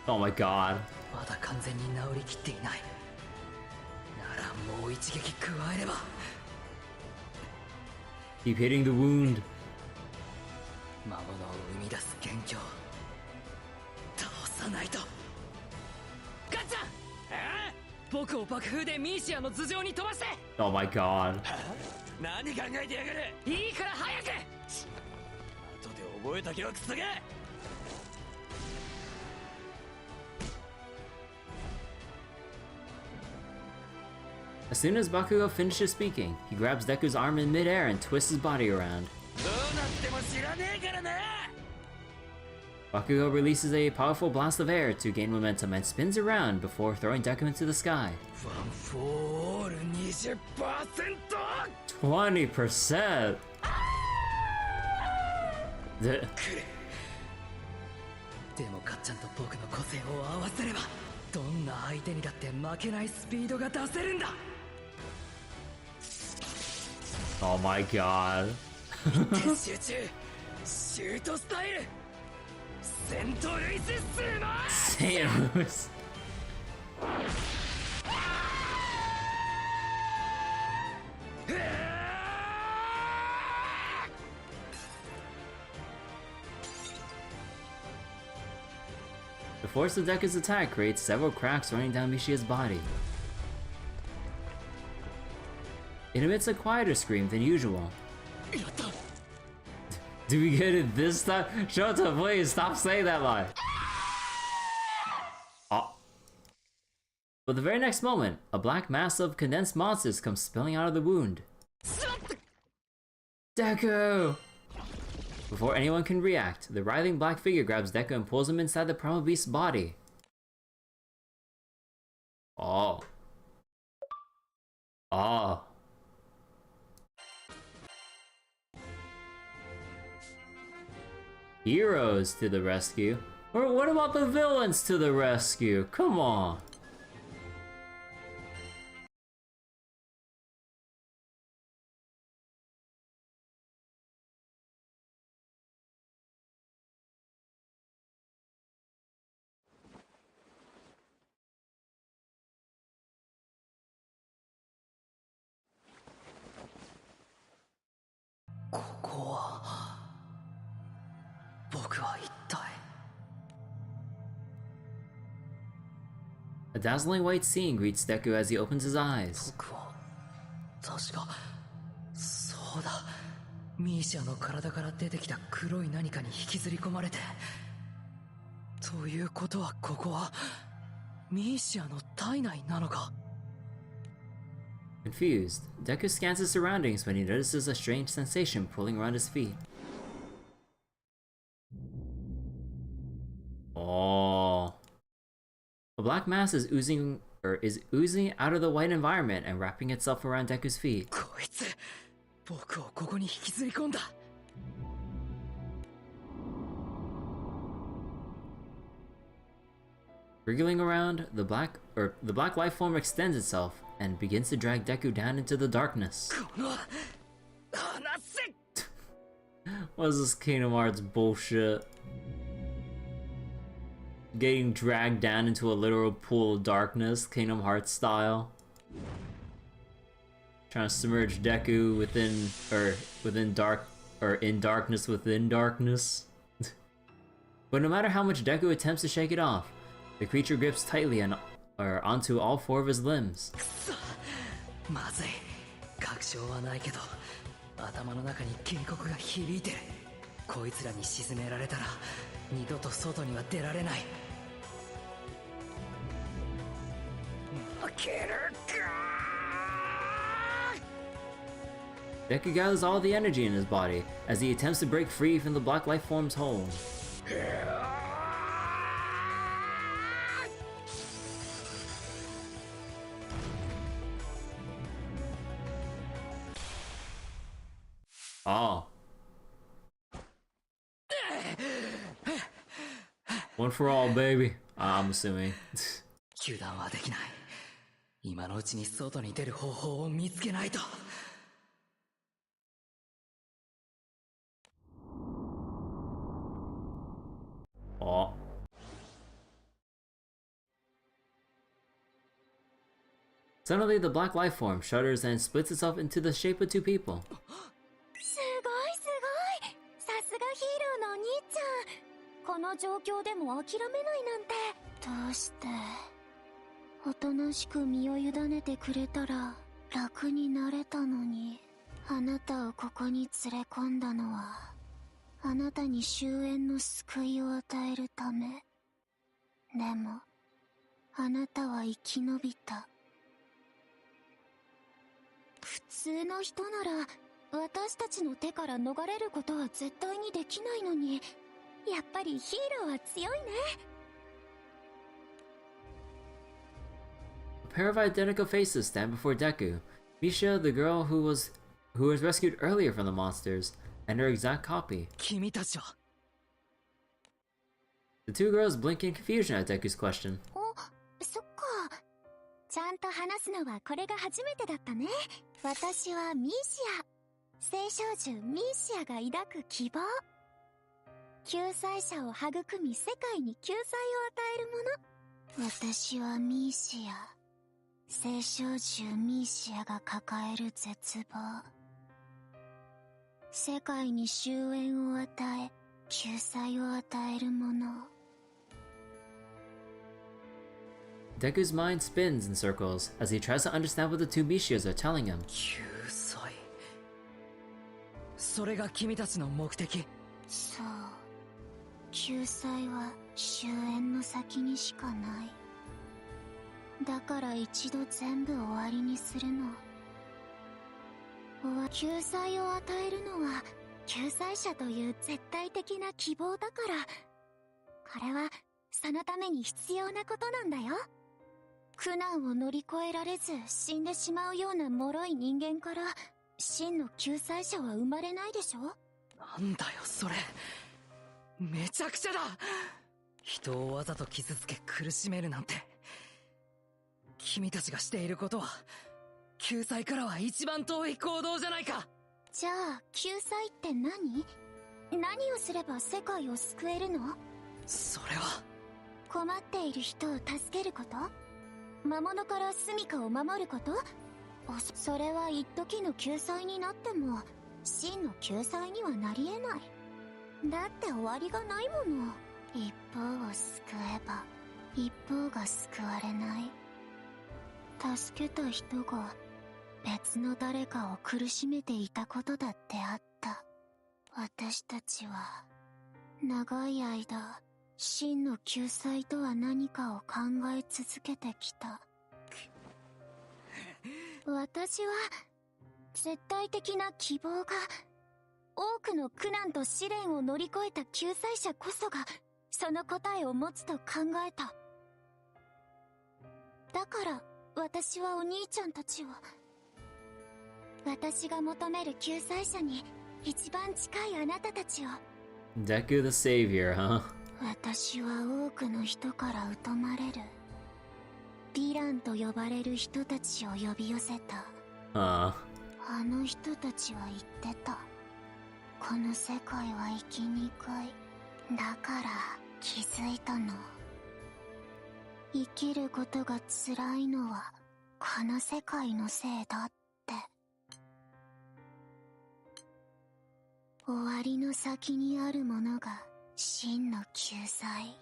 Oh my god. まだ完全に治りきっていない。ならもう一撃加えれば。 Keep hitting the wound. 魔物を生み出す元凶、倒さないと。ガッチャン、僕を爆風でミーシアの頭上に飛ばして。 Oh my god. 何考えてやがる。いいから早く。後で覚えたけよクソが。 As soon as Bakugo finishes speaking, he grabs Deku's arm in midair and twists his body around. どうなっても知らねえからな。 Bakugo releases a powerful blast of air to gain momentum and spins around before throwing Deku into the sky. ワン・フォー・オール 20%。 20%! The- でもかっちゃんと僕の個性を合わせればどんな相手にだって負けないスピードが出せるんだ。 Oh my god. 集中、シュートスタイル、セントルイススマッシュ。 St. Louis. The force of Deku's attack creates several cracks running down Mishia's body. It emits a quieter scream than usual. やった。 Do we get it this time? Shota, please stop saying that line. Oh. But the very next moment, a black mass of condensed monsters comes spilling out of the wound. Deku! Before anyone can react, the writhing black figure grabs Deku and pulls him inside the Primal Beast's body. Oh. Oh. Heroes to the rescue? Or what about the villains to the rescue? Come on. A dazzling white scene greets Deku as he opens his eyes. 僕は確かそうだ、ミーシャの体から出てきた黒い何かに引きずり込まれて。ということはここはミーシャの体内なのか。 Confused, Deku scans his surroundings when he notices a strange sensation pulling around his feet. Oh. A black mass is oozing out of the white environment and wrapping itself around Deku's feet. こいつ僕をここに引きずり込んだ。Wriggling around, the black life form extends itself and begins to drag Deku down into the darkness. What is this Kingdom Hearts bullshit? Getting dragged down into a literal pool of darkness, Kingdom Hearts style. Trying to submerge Deku in darkness within darkness. But no matter how much Deku attempts to shake it off, the creature grips tightly onto all four of his limbs. まずい。確証はないけど、頭の中に警告が響いてる。こいつらに沈められたら、二度と外には出られない。負けるか。Deku gathers all the energy in his body as he attempts to break free from the black life form's hold. Oh. One for all, baby. I'm assuming. 油断はできない。今のうちに外に出る方法を見つけないと。Oh. Suddenly, the black life form shudders and splits itself into the shape of two people. すごいすごい。さすがヒーローのお兄ちゃん。この状況でも諦めないなんて。どうしておとなしく身を委ねてくれたら楽になれたのに。あなたをここに連れ込んだのはあなたに終焉の救いを与えるため。でもあなたは生き延びた。普通の人なら私たちの手から逃れることは絶対にできないのに、やっぱりヒーローは強いね。A pair of identical faces stand before Deku. Misha, the girl who was rescued earlier from the monsters, and her exact copy. 君たちは。 The two girls blink in confusion at Deku's question. お、そっか。ちゃんと話すのはこれが初めてだったね。私はミーシア。聖少女ミーシアが抱く希望。救済者を育み世界に救済を与えるもの。私はミーシア。聖少女ミーシアが抱える絶望。世界に終焉を与え、救済を与えるもの。Deku's mind spins in circles as he tries to understand what the two Mishias are telling him. 救済。それが君たちの目的。そう。救済は終焉の先にしかない。だから一度全部終わりにするの。救済を与えるのは救済者という絶対的な希望だから。これはそのために必要なことなんだよ。苦難を乗り越えられず死んでしまうような脆い人間から真の救済者は生まれないでしょ。なんだよそれ。めちゃくちゃだ。人をわざと傷つけ苦しめるなんて。君たちがしていることは救済からは一番遠い行動じゃないか。じゃあ救済って何？何をすれば世界を救えるの？それは困っている人を助けること？魔物から住処を守ること？それは一時の救済になっても真の救済にはなり得ない。だって終わりがないもの。一方を救えば一方が救われない。助けた人が別の誰かを苦しめていたことだってあった。私たちは長い間真の救済とは何かを考え続けてきた。私は絶対的な希望が、多くの苦難と試練を乗り越えた救済者こそがその答えを持つと考えた。だから私はお兄ちゃんたちを、私が求める救済者に一番近いあなたたちを。 Deku the Savior, huh? 私は多くの人から疎まれるヴィランと呼ばれる人たちを呼び寄せた。あの人たちは言ってた。この世界は生きにくい。だから気づいたの。生きることが辛いのはこの世界のせいだって。終わりの先にあるものが真の救済。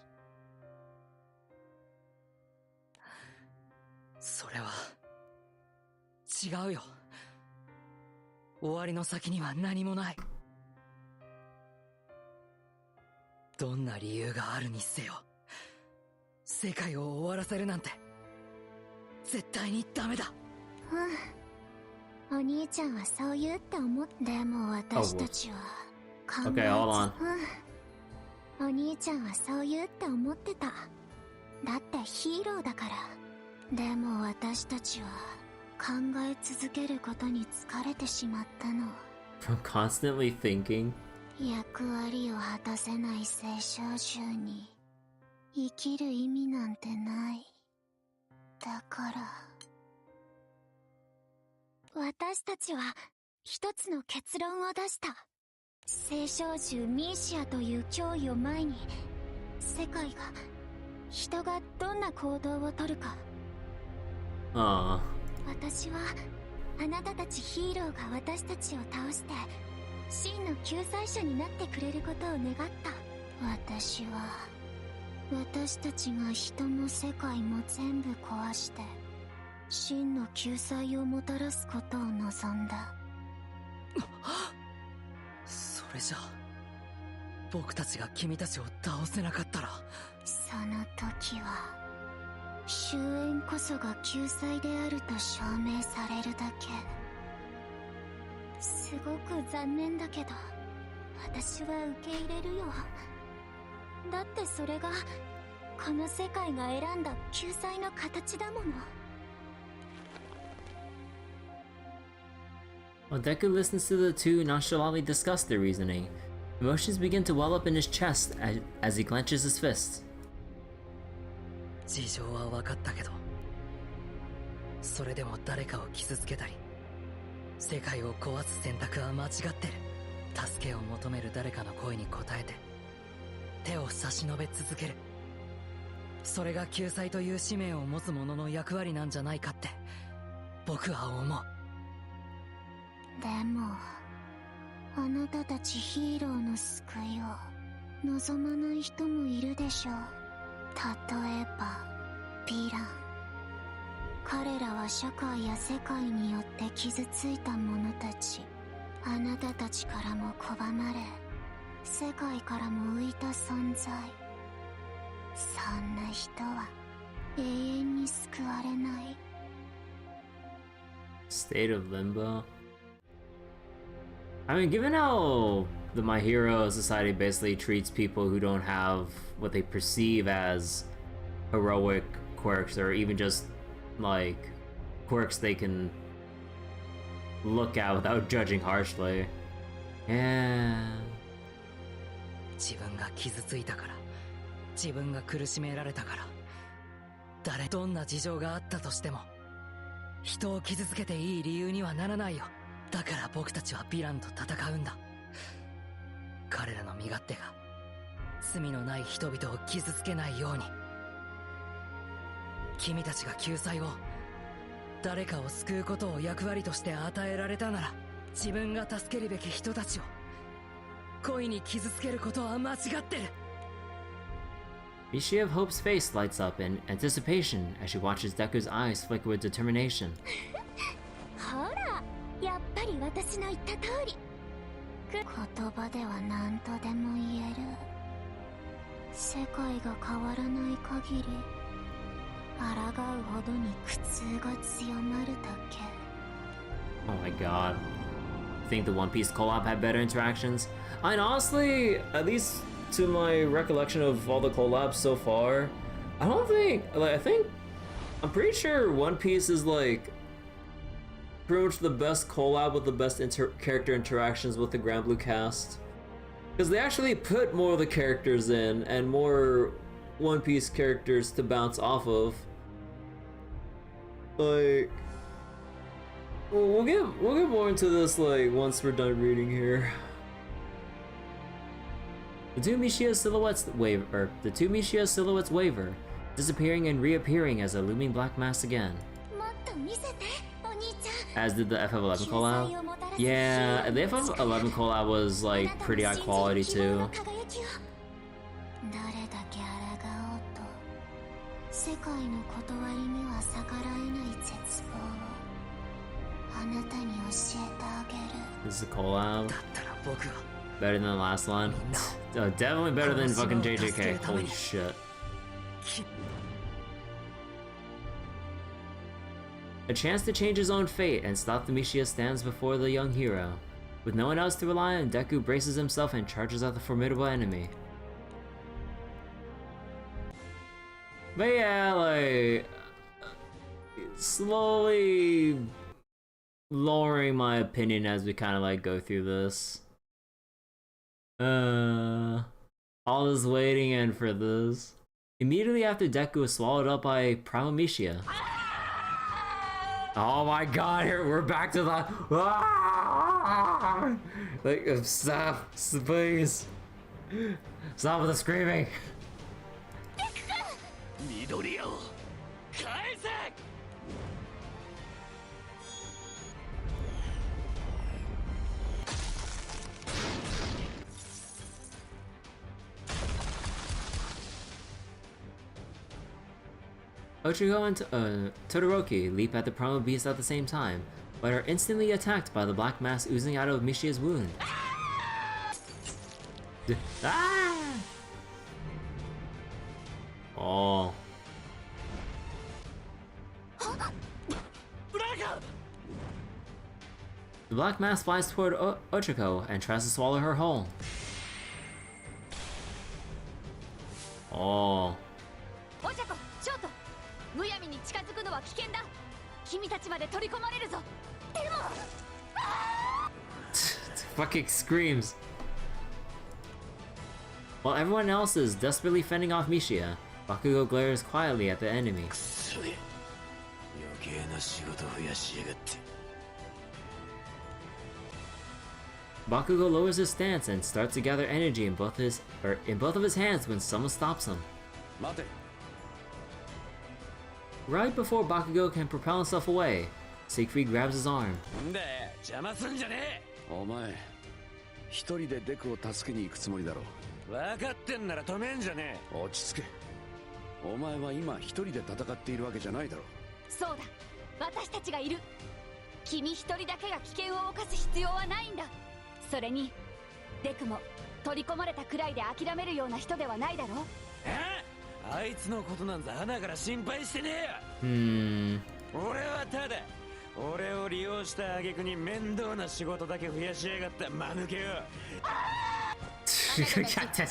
それは違うよ。終わりの先には何もない。どんな理由があるにせよ、世界を終わらせるなんて絶対にダメだ。お兄ちゃんはそう言うって思って。でも私たちは考えず、Okay, hold on. お兄ちゃんはそう言うって思ってた。だってヒーローだから。でも私たちは考え続けることに疲れてしまったの。 From constantly thinking? 役割を果たせない青少獣に生きる意味なんてない。だから私たちは一つの結論を出した。青少獣ミーシアという脅威を前に、世界が、人がどんな行動をとるか。私はあなたたちヒーローが私たちを倒して真の救済者になってくれることを願った。私は私たちが人も世界も全部壊して真の救済をもたらすことを望んだ。それじゃあ僕たちが君たちを倒せなかったら。その時は終焉こそが救済であると証明されるだけ。すごく残念だけど私は受け入れるよ。だってそれがこの世界が選んだ救済の形だもの。While Deku listens to the two nonchalantly discuss their reasoning, emotions begin to well up in his chest as he clenches his fists. 事情は分かったけど、それでも誰かを傷つけたり世界を壊す選択は間違ってる。助けを求める誰かの声に応えて手を差し伸べ続ける、それが救済という使命を持つ者の役割なんじゃないかって僕は思う。でもあなたたちヒーローの救いを望まない人もいるでしょう。例えばヴィラン。彼らは社会や世界によって傷ついた者たち。あなたたちからも拒まれ世界からも浮いた存在。そんな人は永遠に救われない。 State of limbo. I mean, given how the My Hero Society basically treats people who don't have what they perceive as heroic quirks, or even just like quirks they can look at without judging harshly. Yeah. 自分が傷ついたから、自分が苦しめられたから、どんな事情があったとしても人を傷つけていい理由にはならないよ。だから僕たちはヴィランと戦うんだ。彼らの身勝手が罪のない人々を傷つけないように。君たちが救済を、誰かを救うことを役割として与えられたなら、自分が助けるべき人たちを恋に傷つけることは間違ってる。Michi of Hope's face lights up in anticipation as she watches Deku's eyes flicker with determination. ほら、やっぱり私の言った通り。言葉では何とでも言える。世界が変わらない限り抗うほどに苦痛が強まるだけ。 Oh my god. I think the One Piece collab had better interactions. And honestly, at least to my recollection of all the collabs so far, I don't think, like, I'm pretty sure One Piece is like pretty much the best collab with the best character interactions with the Granblue cast. Because they actually put more of the characters in and more One Piece characters to bounce off of. Like, we'll get more into this like once we're done reading here. The two Mishia silhouettes waver, disappearing and reappearing as a looming black mass again. As did the FF11 collab. Yeah, the FF11 collab was like pretty high quality too. This is a collab. Better than the last one. Definitely better than fucking JJK. Holy shit. A chance to change his own fate and stop the Mishia stands before the young hero. With no one else to rely on, Deku braces himself and charges at the formidable enemy. But yeah, like, slowly lowering my opinion as we kind of like go through this. All this waiting and for this. Immediately after Deku was swallowed up by Primal Mishia. Oh my god, here we're back to the like stop, please. Stop with the screaming. Ochigo and Todoroki leap at the Primal Beast at the same time, but are instantly attacked by the black mass oozing out of Mishia's wound. Ah! Oh. The black mass flies toward Ochako and tries to swallow her whole. Oh. Fucking screams. While everyone else is desperately fending off Mishia, Bakugo glares quietly at the enemy. Bakugo lowers his stance and starts to gather energy in both of his hands when someone stops him. Right before Bakugo can propel himself away, Siegfried grabs his arm. That's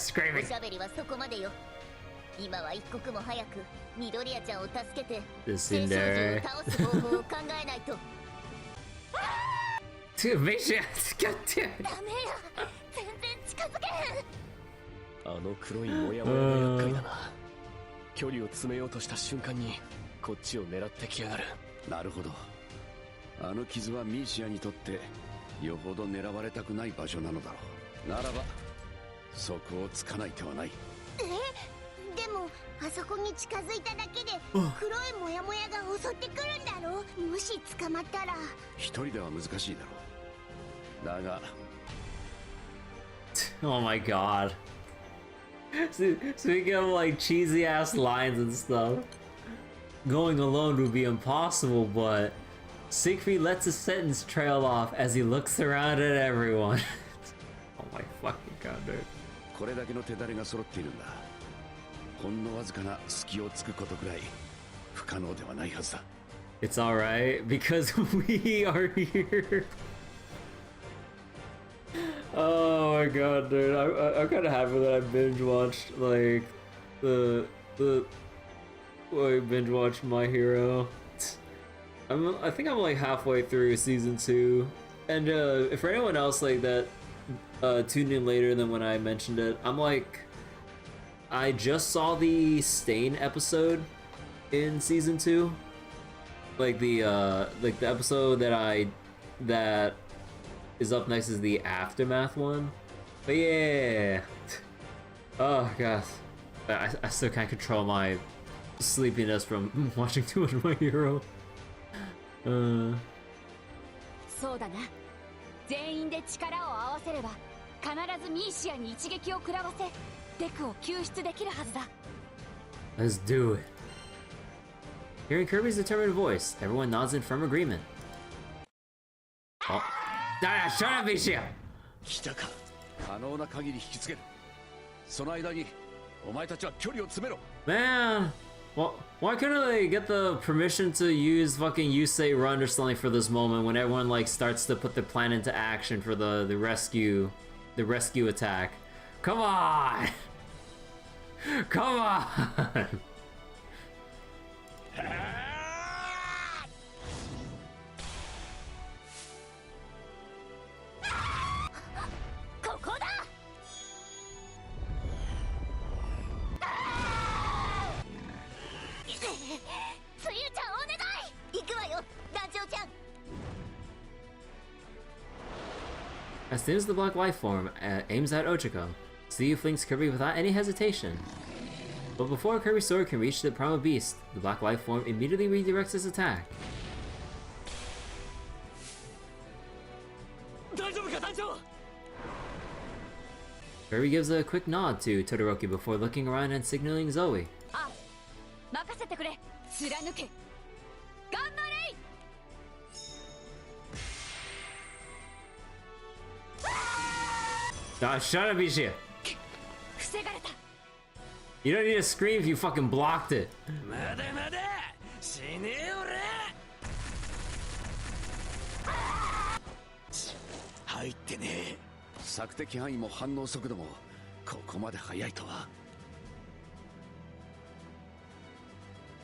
screaming. This in there. Dude, Misha, God damn it. あの黒いモヤモヤが厄介だな。距離を詰めようとした瞬間にこっちを狙ってきやがる。なるほど。あの傷はミーシアにとってよほど狙われたくない場所なのだろう。ならばそこをつかない手はない。でもあそこに近づいただけで黒いモヤモヤが襲ってくるんだろう。もし捕まったら一人では難しいだろう。だが Oh my god. Speaking of like cheesy ass lines and stuff, going alone would be impossible, but Siegfried lets his sentence trail off as he looks around at everyone. god, dude. これだけの手だれが揃っているんだ。ほんのわずかな隙をつくことくらい不可能ではないはずだ。 It's alright, because we are here. Oh my god, dude. I'm kind of happy that I binge watched, like, I binge watched My Hero. I think I'm like halfway through season 2. And if for anyone else like that tuned in later than when I mentioned it, I'm like, I just saw the Stain episode in season 2. Like the episode that is up next is the Aftermath one. But yeah. Oh gosh. I still can't control my sleepiness from watching too much My Hero. そうだな。全員で力を合わせれば必ずミーシアに一撃を食らわせデクを救出できるはずだ。 Let's do it. Hearing Kirby's determined voice, everyone nods in firm agreement. Oh. Shut up, Misha! 来たか。可能な限り引きつける。その間にお前たちは距離を詰めろ。 Man! Well, why couldn't they get the permission to use fucking Yusei Run or something for this moment when everyone like starts to put their plan into action for the rescue attack? Come on! Come on! ここだ。つゆちゃんお願い。行くわよ、団長ちゃん。 As soon as the black life form aims at Ochako, Tsuyu flings Kirby without any hesitation. But before Kirby's sword can reach the primal beast, the black life form immediately redirects its attack. 大丈夫か団長。 Kirby gives a quick nod to Todoroki before looking around and signaling Zoe. あ、任せてくれ。貫け。頑張れ。 Shut up, Ishia! 防がれた。 You don't need to scream if you fucking blocked it. まだまだ死ねえ俺。入ってねえ。索敵範囲も反応速度もここまで速いとは。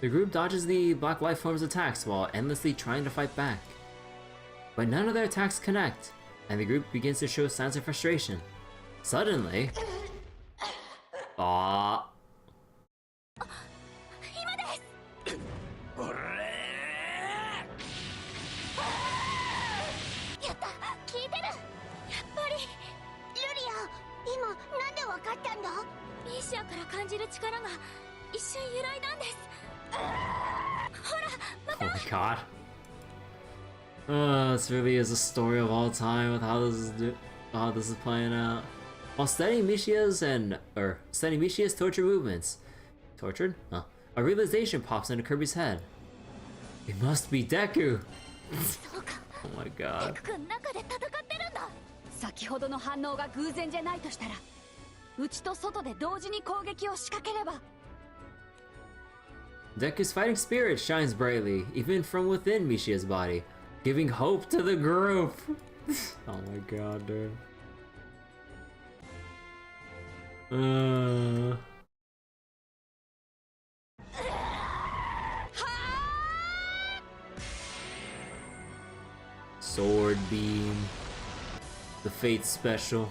The group dodges the black life form's attacks while endlessly trying to fight back. But none of their attacks connect, and the group begins to show signs of frustration. Suddenly... Aww. 今です。俺。やった、聞いてる。やっぱりルリア、今なんでわかったんだ。ミーシアから感じる力が一瞬揺らいだんです。ほら、また。 Oh my god. This really is a story of all time with how this is playing out. While studying Mishia's torture movements, tortured? Huh. A realization pops into Kirby's head. It must be Deku. そうか。 Oh my god. デク君中で戦ってるんだ。先ほどの反応が偶然じゃないとしたら、内と外で同時に攻撃を仕掛ければ。 Deku's fighting spirit shines brightly, even from within Mishia's body, giving hope to the group. Oh my god, dude. Sword beam. The Fate Special.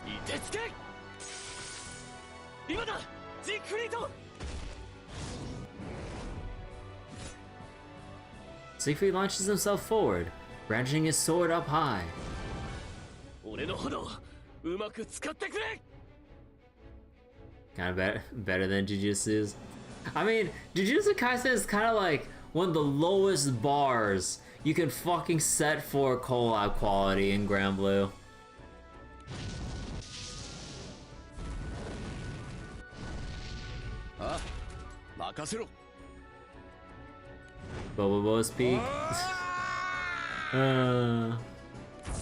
いてつけ。今だ。ジークリート。 Siegfried launches himself forward, brandishing his sword up high. 俺の炎うまく使ってくれ。 Kind of better than Jujutsu's. I mean, Jujutsu Kaisen is kind of like one of the lowest bars you can fucking set for collab quality in Granblue. Ah, 任せろ。 Bobo's peak.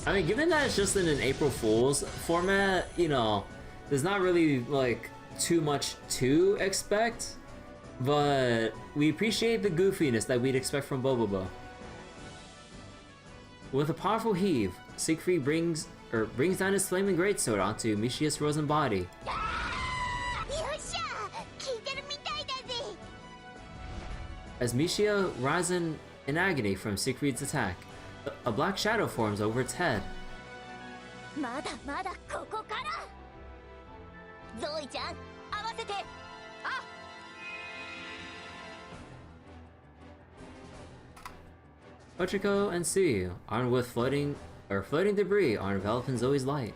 I mean, given that it's just in an April Fool's format, you know, there's not really, like, too much to expect, but we appreciate the goofiness that we'd expect from Bobobo. With a powerful heave, Siegfried brings down his flaming greatsword onto Mishia's frozen body. As Mishia rises in agony from Siegfried's attack, a black shadow forms over its head. Ochiko and Suyu, armed with floating debris, are enveloped in Zoe's light.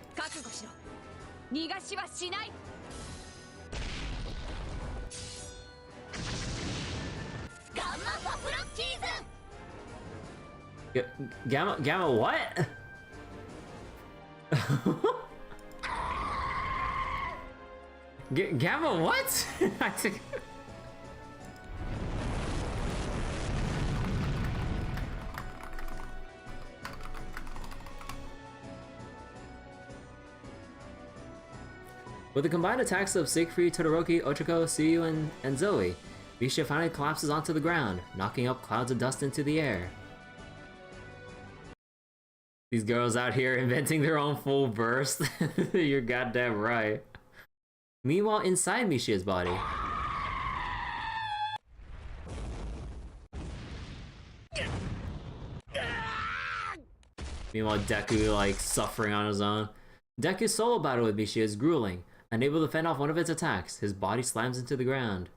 Gamma what? Gamma what? I think... With the combined attacks of Siegfried, Todoroki, Ochiko, Suyu, and Zoe, Misha finally collapses onto the ground, knocking up clouds of dust into the air. These girls out here inventing their own full burst. You're goddamn right. Meanwhile, inside Mishia's body, Deku, like, suffering on his own. Deku's solo battle with Mishia is grueling. Unable to fend off one of its attacks, his body slams into the ground.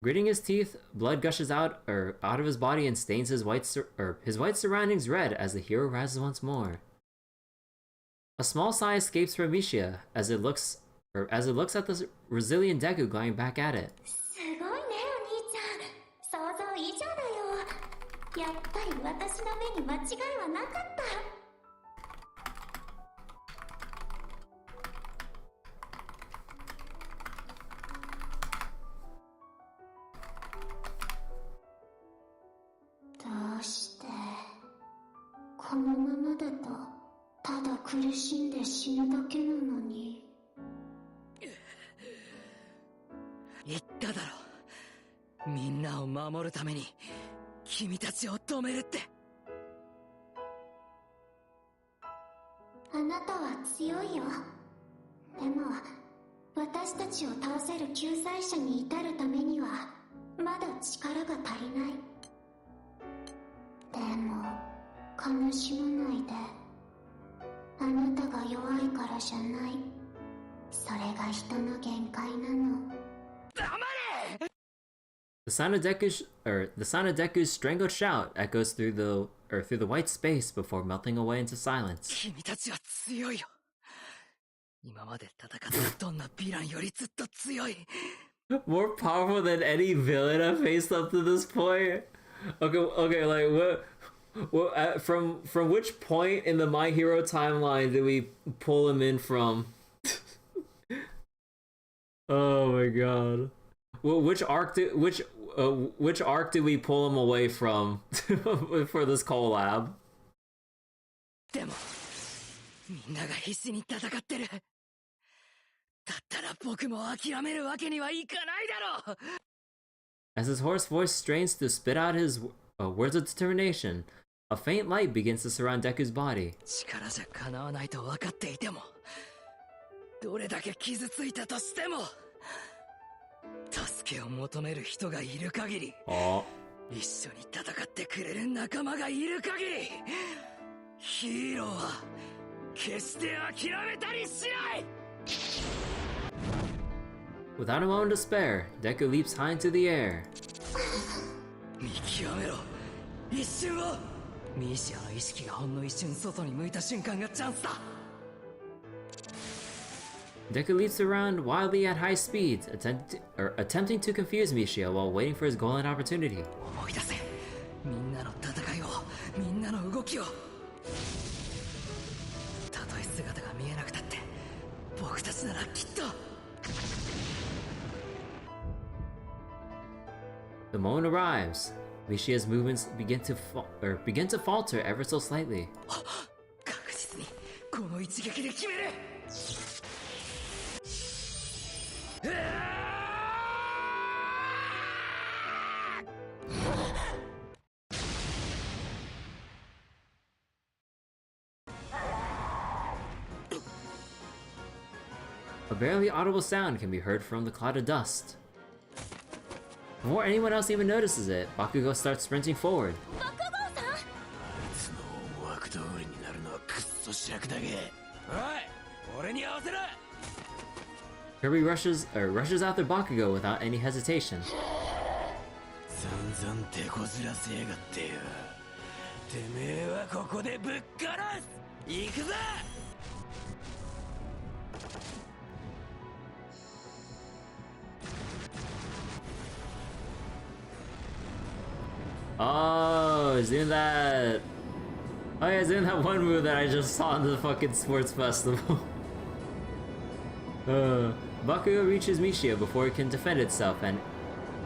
Gritting his teeth, blood gushes out of his body and stains his white surroundings red as the hero rises once more. A small sigh escapes from Mishia as it looks at the resilient Deku going back at it. The sound of Deku's strangled shout echoes through the white space before melting away into silence. More powerful than any villain I've faced up to this point. Okay, like what? From which point in the My Hero timeline did we pull him in from? Oh my god. Well, which arc did we pull him away from for this collab? As his hoarse voice strains to spit out his words of determination, a faint light begins to surround Deku's body. Oh. Without a moment to spare, Deku leaps high into the air. Deku leaps around wildly at high speeds, attempting to confuse Mishia while waiting for his golden opportunity. The moment arrives. Mishia's movements begin to falter ever so slightly. 確実にこの一撃で決める。 A barely audible sound can be heard from the cloud of dust. Before anyone else even notices it, Bakugo starts sprinting forward. その思惑通りになるのはクッソしらくだげ。おい、俺に合わせろ。 Kirby rushes after Bakugo without any hesitation. 散々手こずらせやがってよ。てめえはここでぶっ殺す。行くぞ。 Oh, he's doing that. Oh yeah, he's doing that one move that I just saw in the fucking sports festival. Bakugo reaches Mishia before it can defend itself and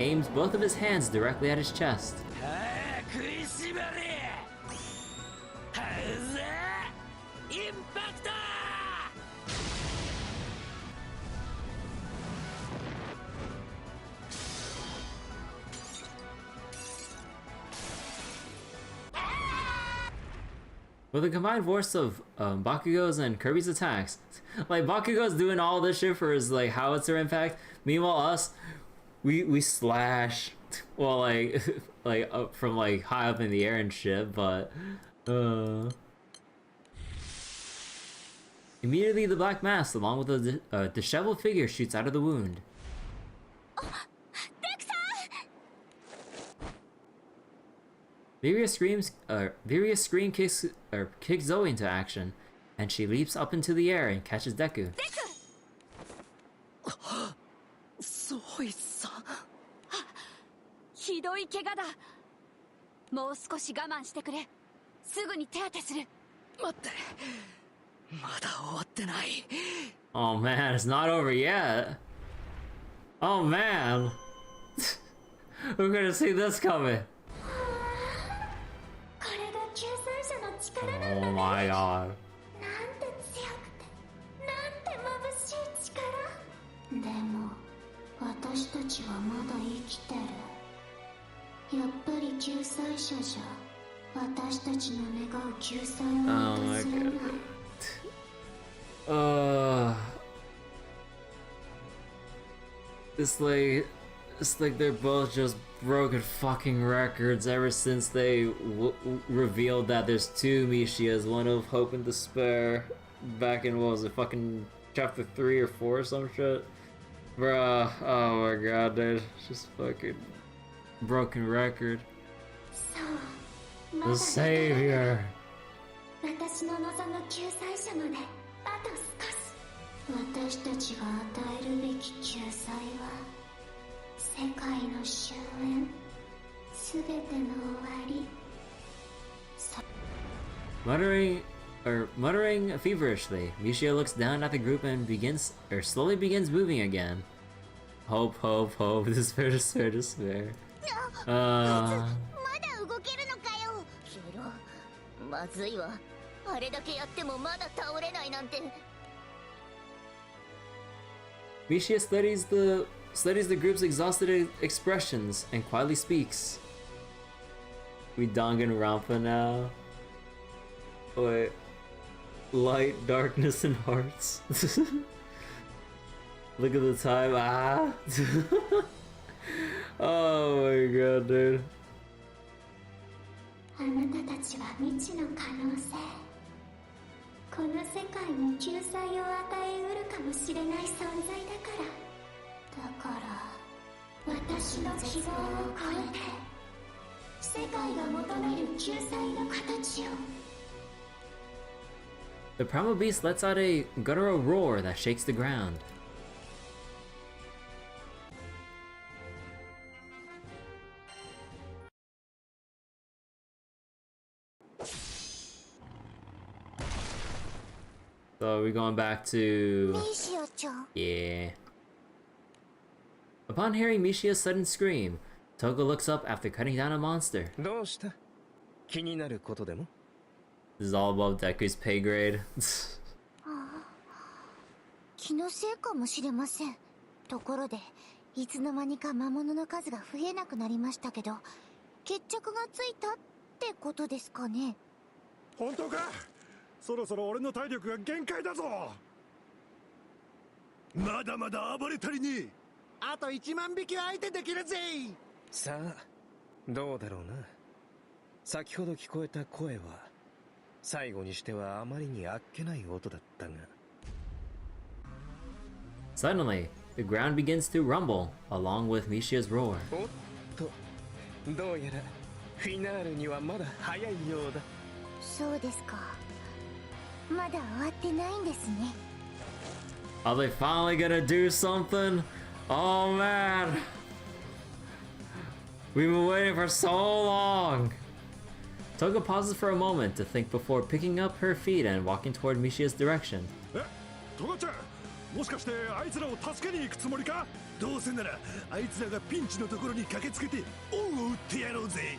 aims both of his hands directly at his chest. With the combined force of Bakugo's and Kirby's attacks, like Bakugo's doing all this shit for his like howitzer impact. Meanwhile, us, we slash, well like up from like high up in the air and shit. But immediately the black mass, along with a disheveled figure, shoots out of the wound. Viria's scream kicks Zoe into action, and she leaps up into the air and catches Deku. ゾイさん。ひどい怪我だ。もう少し我慢してくれ。すぐに手当てする。待って。まだ終わってない。 Oh man, it's not over yet. Oh man. Who could have seen this coming? Oh my god. でも私たちはまだ生きてる。やっぱり救済者じゃ私たちの願う救済を渡せない。It's like they're both just broken fucking records ever since they revealed that there's two Mishias, one of Hope and Despair, back in, what was it, fucking chapter 3 or 4 or some shit? Bruh, oh my god, dude, it's just fucking broken record. The savior. 私の望む救済者まであと少し。私たちが与えるべき救済は世界の終焉、すべての終わり。Muttering feverishly, Mishia looks down at the group and slowly begins moving again. Hope, hope, hope, despair, despair, despair. まだ動けるのかよ。ケロ、まずいわ。あれだけやってもまだ倒れないなんて。Mishia studies the group's exhausted expressions and quietly speaks. We Danganronpa now. Wait. Light, darkness, and hearts. Look at the time. Ah! Oh my god, dude. あなたたちは未知の可能性。この世界に救済を与えうるかもしれない存在だから。だから私の希望を超えて世界が求める救済の形を。 The primal beast lets out a guttural roar that shakes the ground. So we're going back to... Yeah. Upon hearing Mishia's sudden scream, Toga looks up after cutting down a monster. どうした？気になることでも？ This is all above Deku's pay grade. 気のせいかもしれません。ところで、いつの間にか魔物の数が増えなくなりましたけど、決着がついたってことですかね。本当か？そろそろ俺の体力が限界だぞ。まだまだ暴れ足りねえ。あと1万匹は相手できるぜ。さあ、どうだろうな。先ほど聞こえた声は、最後にしてはあまりにあっけない音だったが。Suddenly, the ground begins to rumble, along with Mishia's roar. おっと、どうやらフィナーレにはまだ早いようだ。そうですか。まだ終わってないんですね。Are they finally gonna do something? Oh man! We've been waiting for so long! Toga pauses for a moment to think before picking up her feet and walking toward Mishia's direction. トガちゃん、もしかしてあいつらを助けに行くつもりか？どうせならあいつらがピンチのところに駆けつけて恩を売ってやろうぜ。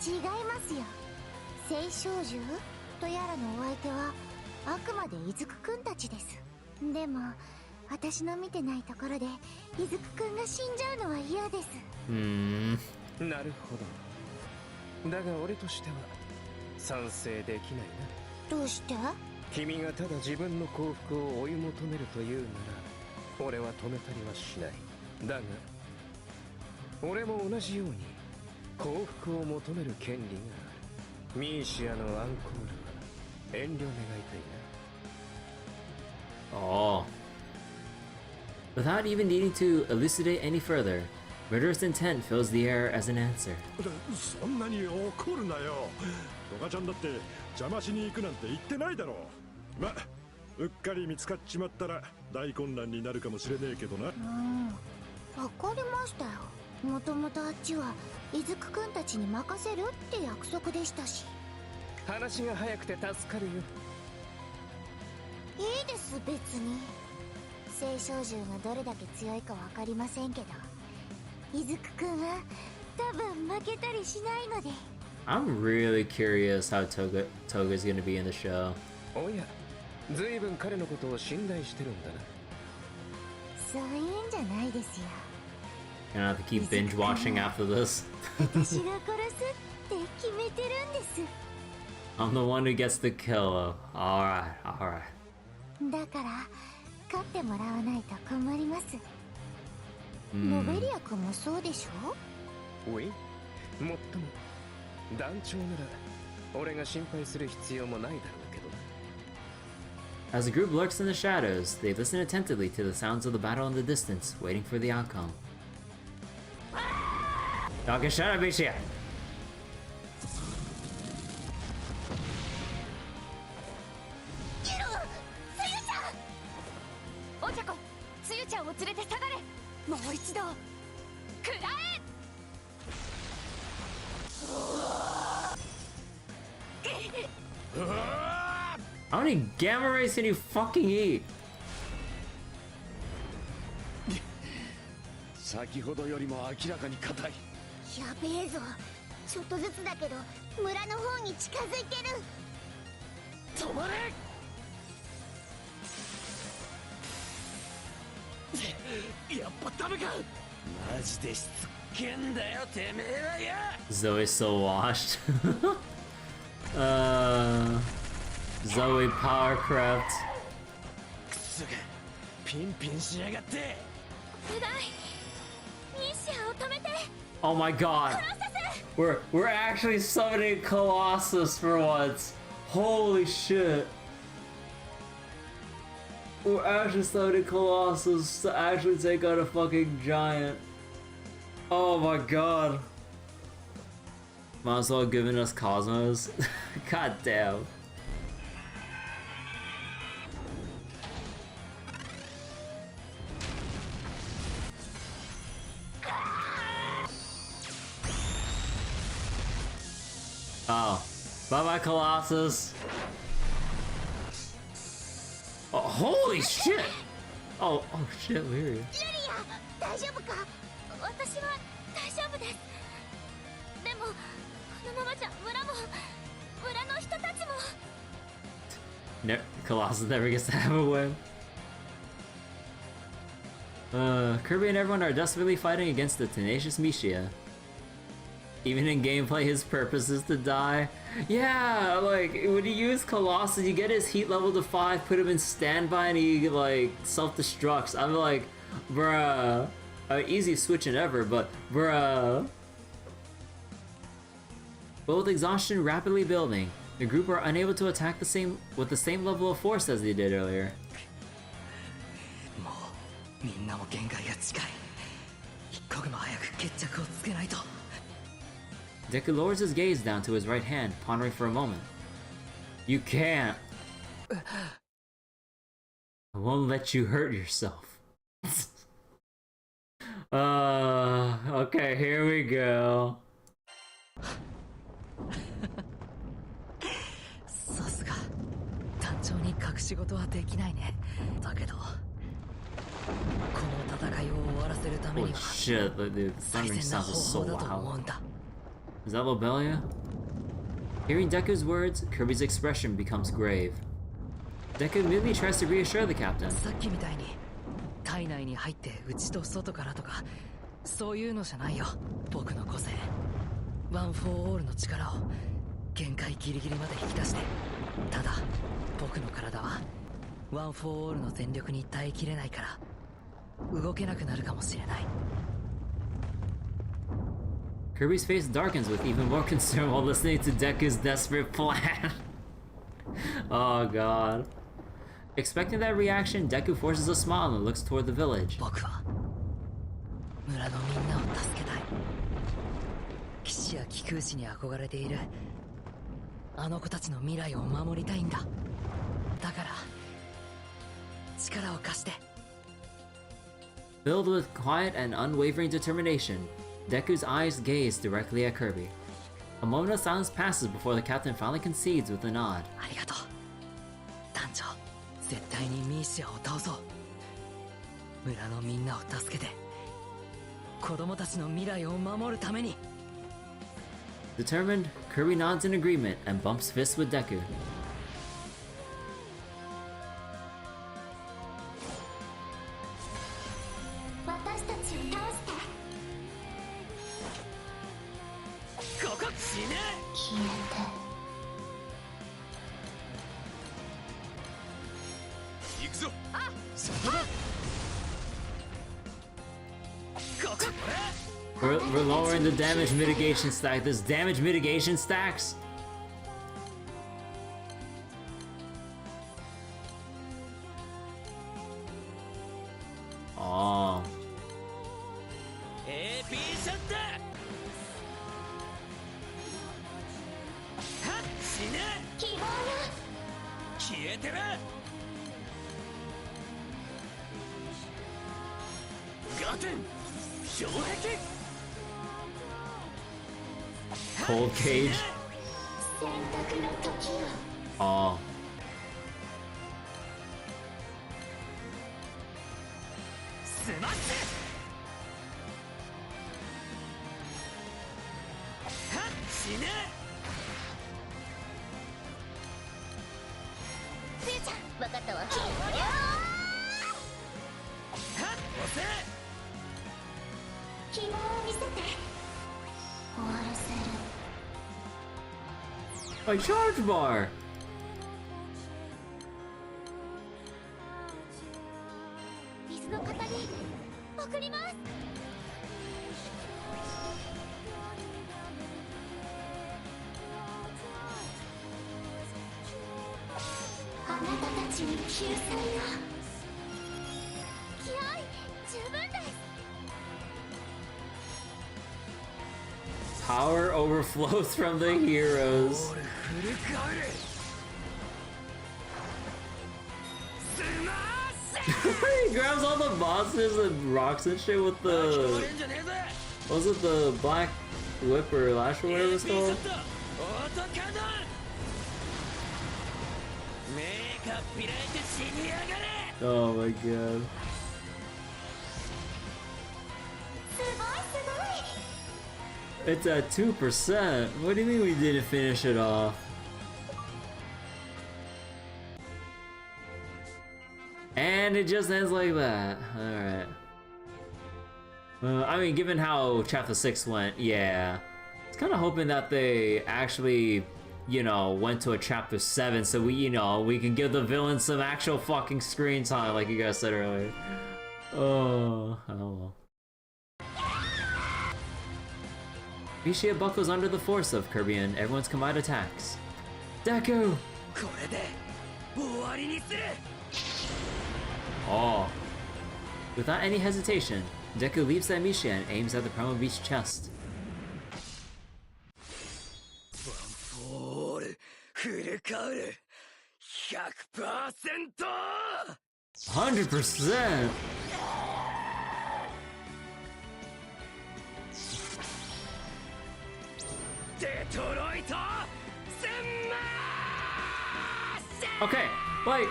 違いますよ。聖少獣とやらのお相手はあくまでイズクくんたちです。でも私の見てないところでイズクくんが死んじゃうのは嫌です。なるほど。だが俺としては賛成できないな。どうして？君がただ自分の幸福を追い求めるというなら俺は止めたりはしない。だが俺も同じように幸福を求める権利がある。ミーシアのアンコールは遠慮願いたいな。Oh. Without even needing to elucidate any further, murderous intent fills the air as an answer. そんなに怒るなよ。トガちゃんだって邪魔しに行くなんて言ってないだろう。ま、うっかり見つかっちまったら大混乱になるかもしれねえけどな。わかりましたよ。もともとあっちはイズクくんたちに任せるって約束でしたし。話が早くて助かるよ。いいです別に。聖少獣がどれだけ強いかわかりませんけど、イズクくんは多分負けたりしないので。I'm really curious how Toga's gonna be in the show. おや、ずいぶん彼のことを信頼してるんだな。そういうんじゃないですよ。Gonna have to keep binge watching after this. 私が殺すって決めてるんです。I'm the one who gets the kill. Alright, alright. だから勝ってもらわないと困ります。ノベリア君もそうでしょ？おい、もっとも団長なら俺が心配する必要もないだろうけどな。As the group lurks in the shadows, they listen attentively to the sounds of the battle in the distance, waiting for the outcome. Dog, shut up, Misha! おじゃこ、つゆちゃんを連れて下がれ。もう一度食らえ。How many gamma rays can you fucking eat? 先ほどよりも明らかに硬い。やべえぞ。ちょっとずつだけど村の方に近づいてる。止まれ。やっぱダメか。マジでしつっけんだよてめえはや。 Zoe's so washed. Zoe power corrupt. くすがピンピンしやがって。うだい。ミシアを止めて。 Oh my god. We're actually summoning Colossus for once. Holy shit. We're actually summoning Colossus to actually take out a fucking giant. Oh my god. Might as well have given us Cosmos. God damn. Oh. Bye-bye, Colossus. Oh, holy shit! Oh shit, Lyria. リリア、大丈夫か？私は勝負です。でもこのままじゃ村の人たちも。Colossus never gets to have a win. Kirby and everyone are desperately fighting against the tenacious Mishia. Even in gameplay, his purpose is to die. Yeah, like, when you use Colossus, you get his heat level to 5, put him in standby, and he, like, self-destructs. I'm like, bruh. Easy switching ever, but bruh. But with exhaustion rapidly building, the group are unable to attack with the same level of force as they did earlier. Deku lowers his gaze down to his right hand, pondering for a moment. You can't! I won't let you hurt yourself. Okay, here we go. さすが団長に隠し事はできないね。だけどこの戦いを終わらせるためには shit, the thundering sounds is so loud. Is that Lobelia? Hearing Deku's words, Kirby's expression becomes grave. Deku immediately tries to reassure the captain. さっきみたいに体内に入って内と外からとかそういうのじゃないよ。僕の個性ワン・フォー・オールの力を限界ギリギリまで引き出して、ただ僕の体はワン・フォー・オールの全力に耐えきれないから動けなくなるかもしれない。 Kirby's face darkens with even more concern while listening to Deku's desperate plan. Oh god. Expecting that reaction, Deku forces a smile and looks toward the village. 僕は村のみんなを助けたい。騎士や騎空士に憧れているあの子たちの未来を守りたいんだ。だから力を貸して。 Filled with quiet and unwavering determination, Deku's eyes gaze directly at Kirby. A moment of silence passes before the captain finally concedes with a nod. ありがとう団長。絶対にミーシアを倒そう。村のみんなを助けて子供たちの未来を守るために。 Determined, Kirby nods in agreement and bumps fists with Deku. 私たちを倒して。ここ死ね。消えて。行くぞ。あ、そこだ。ここ。We're lowering the damage mitigation stack. There's damage mitigation stacks? Oh. AP ショット。はっ、死ね。希望よ。消えてる。ガテン。衝撃。 Cold cage. Oh. A charge bar! 水の方に送ります。あなたたちに救済を。気合い十分です。 Power overflows from the heroes. He grabs all the bosses and rocks and shit with the... Was it the black whip or lash or whatever it's called? Oh my god. It's at 2%. What do you mean we didn't finish it off? And it just ends like that. Alright. I mean, given how Chapter 6 went, yeah. I was kind of hoping that they actually, you know, went to a Chapter 7 so we, you know, we can give the villain some actual fucking screen time like you guys said earlier. Oh well. Mishia buckles under the force of Kirby and everyone's combined attacks. Deku! Oh. Without any hesitation, Deku leaps at Mishia and aims at the Primal Beast's chest. 100%! Okay, like,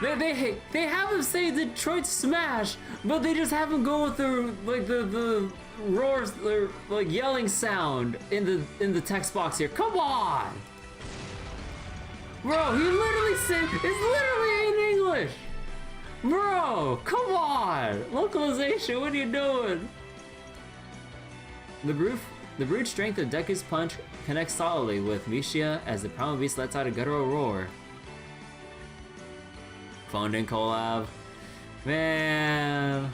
they have him say Detroit Smash, but they just have him go with the roars, the like yelling sound in the text box here. Come on, bro! He literally said it's literally in English, bro. Come on, localization. What are you doing? The brute strength of Deku's punch connects solidly with Mishia as the Primal Beast lets out a guttural roar. Phoned in collab. Man.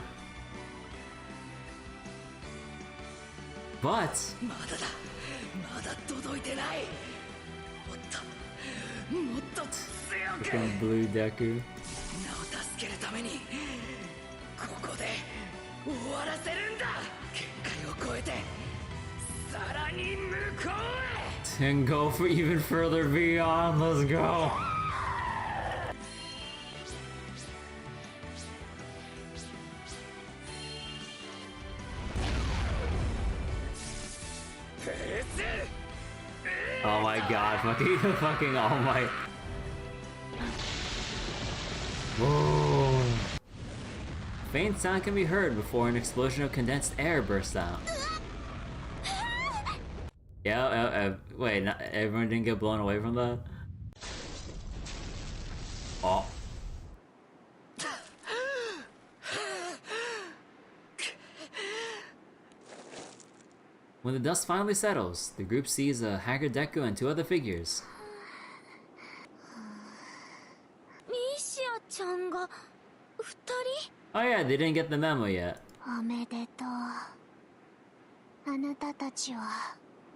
But fucking blue Deku. And go for even further beyond. Let's go. Oh my god, fucking oh my. Whoa. Faint sound can be heard before an explosion of condensed air bursts out. Yeah, wait, not, everyone didn't get blown away from that? Oh. When the dust finally settles, the group sees a haggard Deku and two other figures. Oh yeah, they didn't get the memo yet.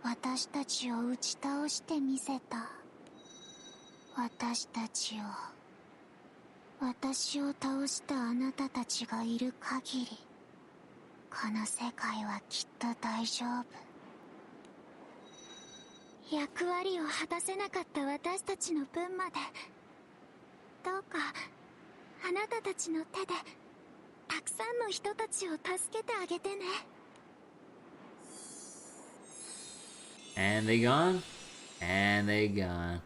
私たちを打ち倒してみせた。私を倒したあなたたちがいる限り、この世界はきっと大丈夫。役割を果たせなかった私たちの分まで、どうかあなたたちの手でたくさんの人たちを助けてあげてね。And they gone, and they gone.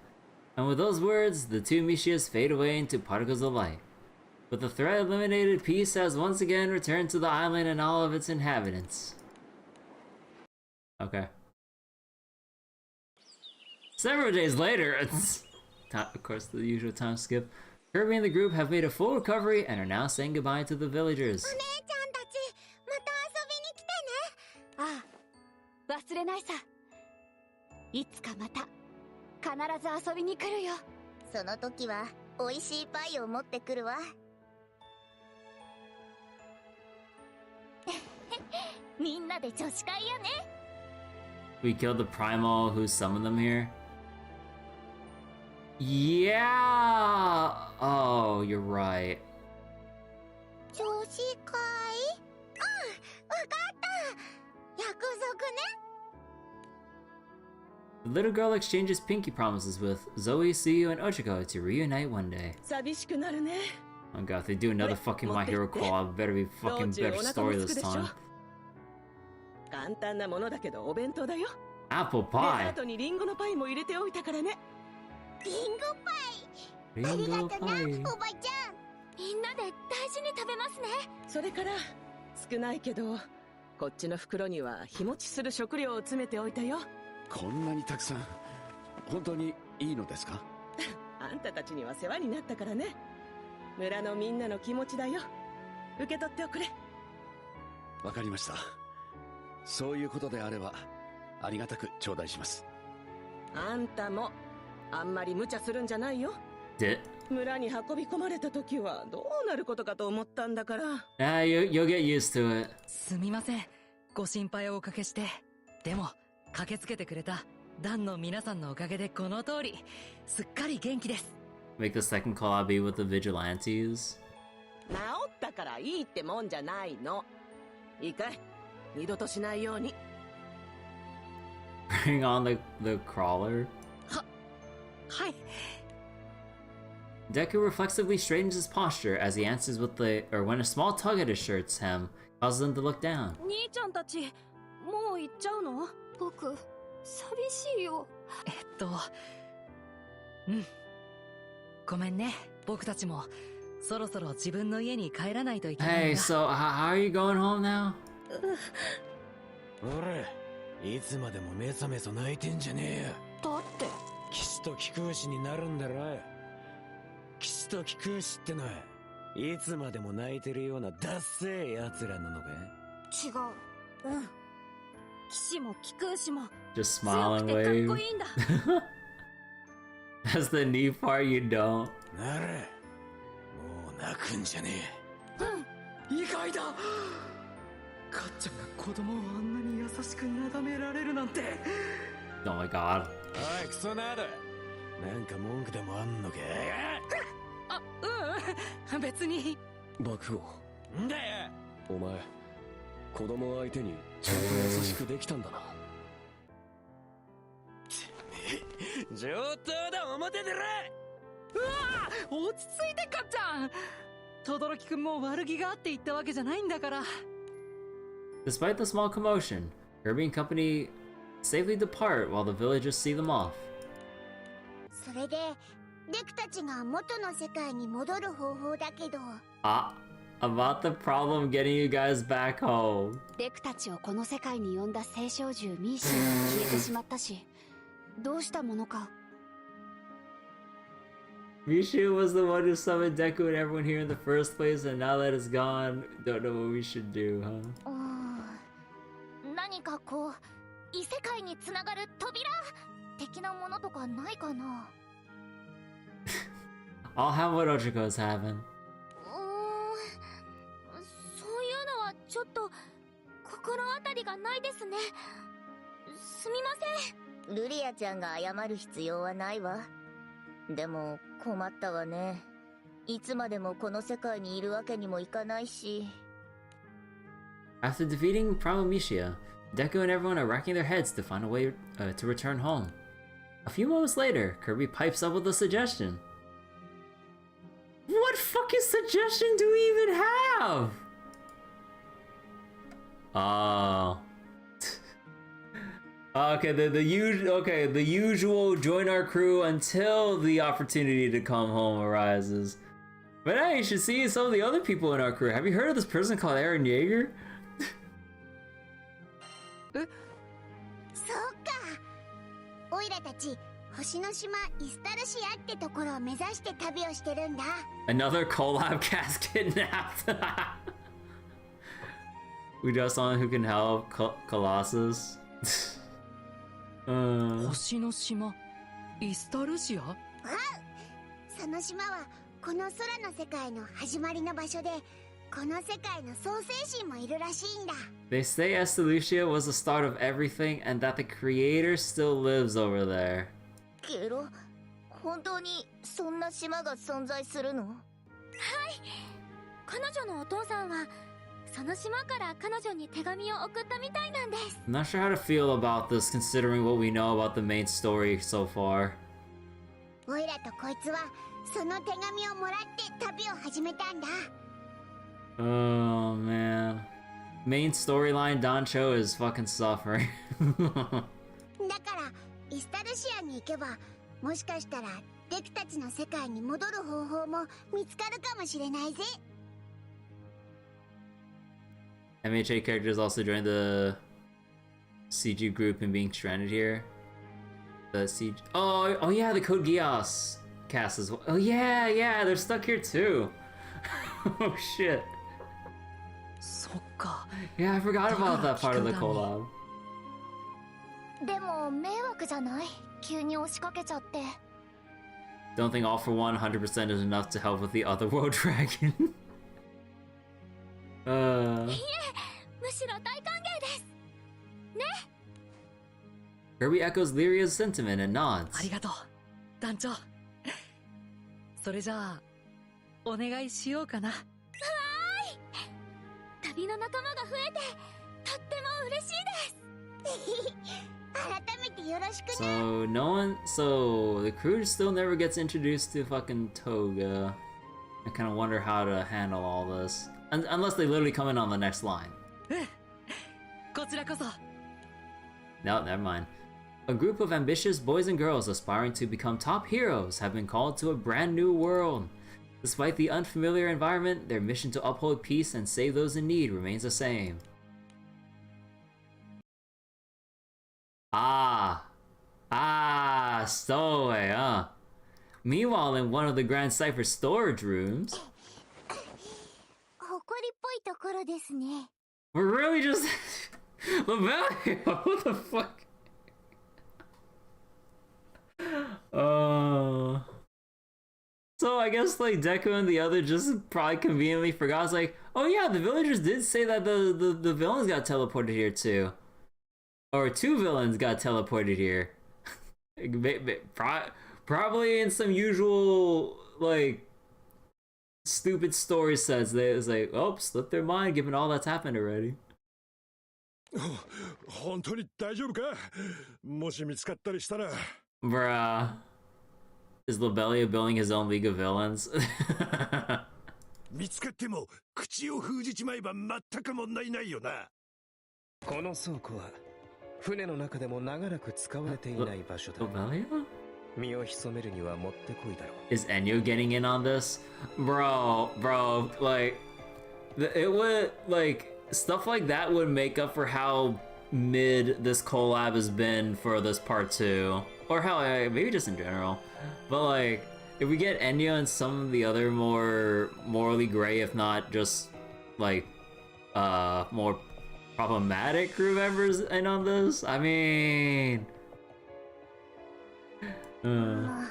And with those words, the two Mishias fade away into particles of light. With the threat eliminated, peace has once again returned to the island and all of its inhabitants. Okay. Several days later, it's of course the usual time skip. Kirby and the group have made a full recovery and are now saying goodbye to the villagers. いつかまた必ず遊びに来るよ。その時は美味しいパイを持ってくるわ。みんなで女子会やね。We killed the primal who summoned them here. Yeah. Oh, you're right. 女子会？わかった。約束ね。The little girl exchanges pinky promises with Zoe, Suyu, and Ochiko to reunite one day. Oh god, if they do another fucking My Hero collab, better be fucking better story this time. Apple pie! Ringo pie! ありがとな、おばちゃん。みんなで大事に食べますね。それから少ないけどこっちの袋には日持ちする食料を詰めておいたよ。こんなにたくさん、本当にいいのですか？あんたたちには世話になったからね。村のみんなの気持ちだよ。受け取っておくれ。わかりました。そういうことであればありがたく頂戴します。あんたもあんまり無茶するんじゃないよ。で、村に運び込まれた時はどうなることかと思ったんだから。you'll get used to it. すみません、ご心配をおかけして。でも駆けつけてくれた団の皆さんのおかげでこの通りすっかり元気です。 Make the second collab be with the vigilantes. 治ったからいいってもんじゃないの。いいかい、二度としないように。Bring on the crawler. はい。Deku reflexively straightens his posture as he answers when a small tug at his shirt's hem causes him to look down. 兄ちゃんたちもう行っちゃうの？僕寂しいよ。ごめんね、僕たちもそろそろ自分の家に帰らないといけないん Hey, だ。 so how are you going home now? 俺、いつまでもメソメソ泣いてんじゃねえよ。だって騎士と貴公子になるんだろ。騎士と貴公子ってのはいつまでも泣いてるようなダッセー奴らなのか？違う。うん。騎士も貴公子も Just 強 smile く and てかっ wave. こいいんだ。That's the neat part you don't. なら、もう泣くんじゃね意外だ。かっちゃんが子供をあんなに優しくなだめられるなんて。 Oh my god. え。おい、クソナード。なんか文句でもあんのか？別に。爆豪、んだよ。お前子供相手にちゃんと優しくできたんだな。上等だ、表出ろ。落ち着いて、かっちゃん。轟くんも悪気があって言ったわけじゃないんだから。 Despite the small commotion, Kirby and company safely depart while the villagers see them off. それでデクたちが元の世界に戻る方法だけど。About the problem getting you guys back home. デクたちをこの世界に呼んだ聖少獣ミーシーが消えてしまったし、どうしたものか。Mishu was the one who summoned Deku and everyone here in the first place, and now that it's gone, don't know what we should do, huh? 何かこう異世界につながる扉的なものとかないかな。I'll have what Ochiko's having. そういうのはちょっと心当たりがないですね。すみません。ルリアちゃんが謝る必要はないわ。でも困ったわね。いつまでもこの世界にいるわけにもいかないし。After defeating Primal Mishia, Deku and everyone are racking their heads to find a way to return home. A few moments later, Kirby pipes up with a suggestion. What fucking suggestion do we even have? Oh. Okay, the usual join our crew until the opportunity to come home arises. But hey, you should see some of the other people in our crew. Have you heard of this person called Eren Yeager? そうか。オイラたち星の島イスタルシアってところを目指して旅をしてるんだ。Another collab cast kidnapped. We got someone who can help Colossus. 星の島イスタルシア？その島はこの空の世界の始まりの場所で、この世界の創世神もいるらしいんだ。They say Estelucia was the start of everything and that the creator still lives over there. けど、本当にそんな島が存在するの？はい。彼女のお父さんはその島から彼女に手紙を送ったみたいなんです。I'm not sure how to feel about this considering what we know about the main story so far. オイラとこいつはその手紙をもらって旅を始めたんだ。Oh man. Main storyline Dancho is fucking suffering. だからイスタルシアに行けば、もしかしたらデクたちの世界に戻る方法も見つかるかもしれないぜ。MHA characters also joined the CG group and being stranded here. The CG. Oh yeah, the Code Geass cast as well. Oh yeah, they're stuck here too. Oh shit. Yeah, I forgot about that part of the collab. でも迷惑じゃない？急に押しかけちゃって。Don't think all for one 100% is enough to help with the Otherworld Dragon. いえ、むしろ大歓迎です。ね。Kirby echoes Lyria's sentiment and nods. ありがとう、団長。それじゃあ、お願いしようかな。はーい。旅の仲間が増えて、とっても嬉しいです。改めてよろしくね。So the crew still never gets introduced to fucking Toga. I kind of wonder how to handle all this. Unless they literally come in on the next line. こちらこそ。No, never mind. A group of ambitious boys and girls aspiring to become top heroes have been called to a brand new world. Despite the unfamiliar environment, their mission to uphold peace and save those in need remains the same. Stowaway, huh? Meanwhile, in one of the Grand Cypher's storage rooms... 誇りっぽいところですね。 We're really just... Levelia, what the fuck? So I guess like Deku and the other just probably conveniently forgot. It's like, oh yeah, the villagers did say that the villains got teleported here too. Or two villains got teleported here. Probably in some usual like stupid story sets. They was like, oh, slipped their mind given all that's happened already. 本当に大丈夫か？もし見つかったりしたら。Bruh. Is Lobelia building his own League of Villains? 見つかっても口を封じちまえば全く問題ないよな。この倉庫は船の中でも長らく使われていない場所だ。Lobelia? 身を潜めるにはもってこいだろう。Is Enyo getting in on this? Bro, like, it would, like, stuff like that would make up for how mid this collab has been for this part 2. Or how, maybe just in general. But like, if we get Enyo and some of the other more morally gray, if not just, like, more problematic crew members in on this, I mean... 本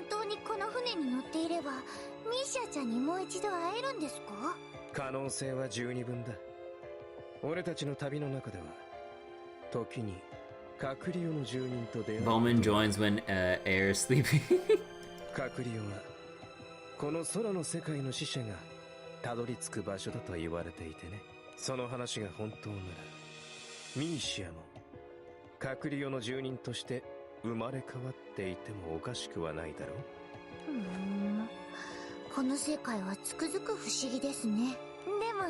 当にこの船に乗っていればミシャちゃんにもう一度会えるんですか？可能性は十二分だ。俺たちの旅の中では時に隔離用の住人と出会う。 Bowman joins when Air is sleeping. 隔離用はこの空の世界の死者がたどり着く場所だと言われていてね。その話が本当ならミーシアも隔離用の住人として生まれ変わっていてもおかしくはないだろう。この世界はつくづく不思議ですね。でも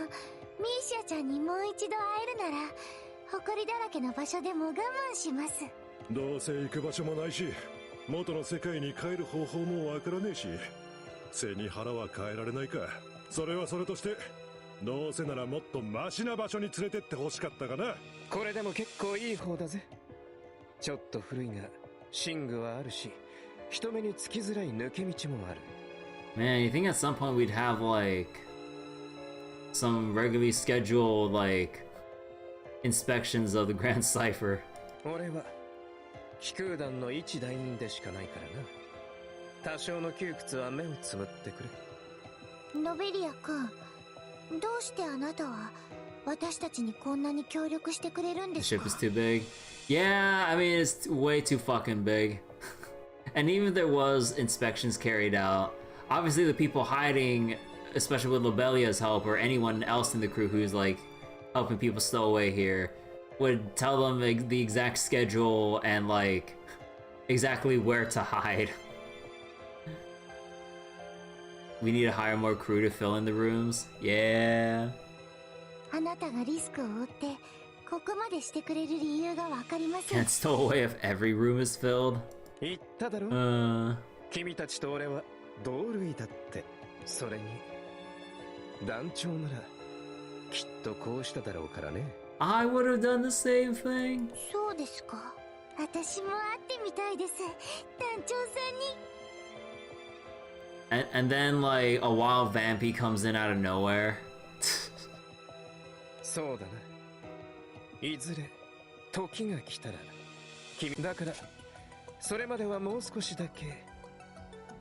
ミーシャちゃんにもう一度会えるなら誇りだらけの場所でも我慢します。どうせ行く場所もないし元の世界に帰る方法もわからねえし背に腹は変えられないか。それはそれとしてどうせならもっとマシな場所に連れてってほしかったかな。これでも結構いい方だぜ。ちょっと古いが寝具はあるし人目につきづらい抜け道もある。 Man, you think at some point we'd have like some regularly scheduled like inspections of the Grand Cypher? 俺は飛空団の一団員でしかないからな。多少の窮屈は目をつむってくれ。ノベリア君、どうしてあなたは私たちにこんなに協力してくれるんで The す ship か？ is too big. Yeah, I mean it's way too fucking big. And even if there was inspections carried out, obviously the people hiding, especially with Lobelia's help or anyone else in the crew who's like helping people stow away here, would tell them the exact schedule and like exactly where to hide. We need to hire more crew to fill in the rooms. Yeah. あなたがリスクを負ってここまでしてくれる理由がわかりません。 Can't stow away if every room is filled. 言っただろ。君たちと俺は同類だって。それに団長ならきっとこうしただろうからね。 I would have done the same thing. そうですか。私も会ってみたいです、団長さんに。And then like a wild vampy comes in out of nowhere. そうだな。いずれ時が来たら君だから、それまではもう少しだけ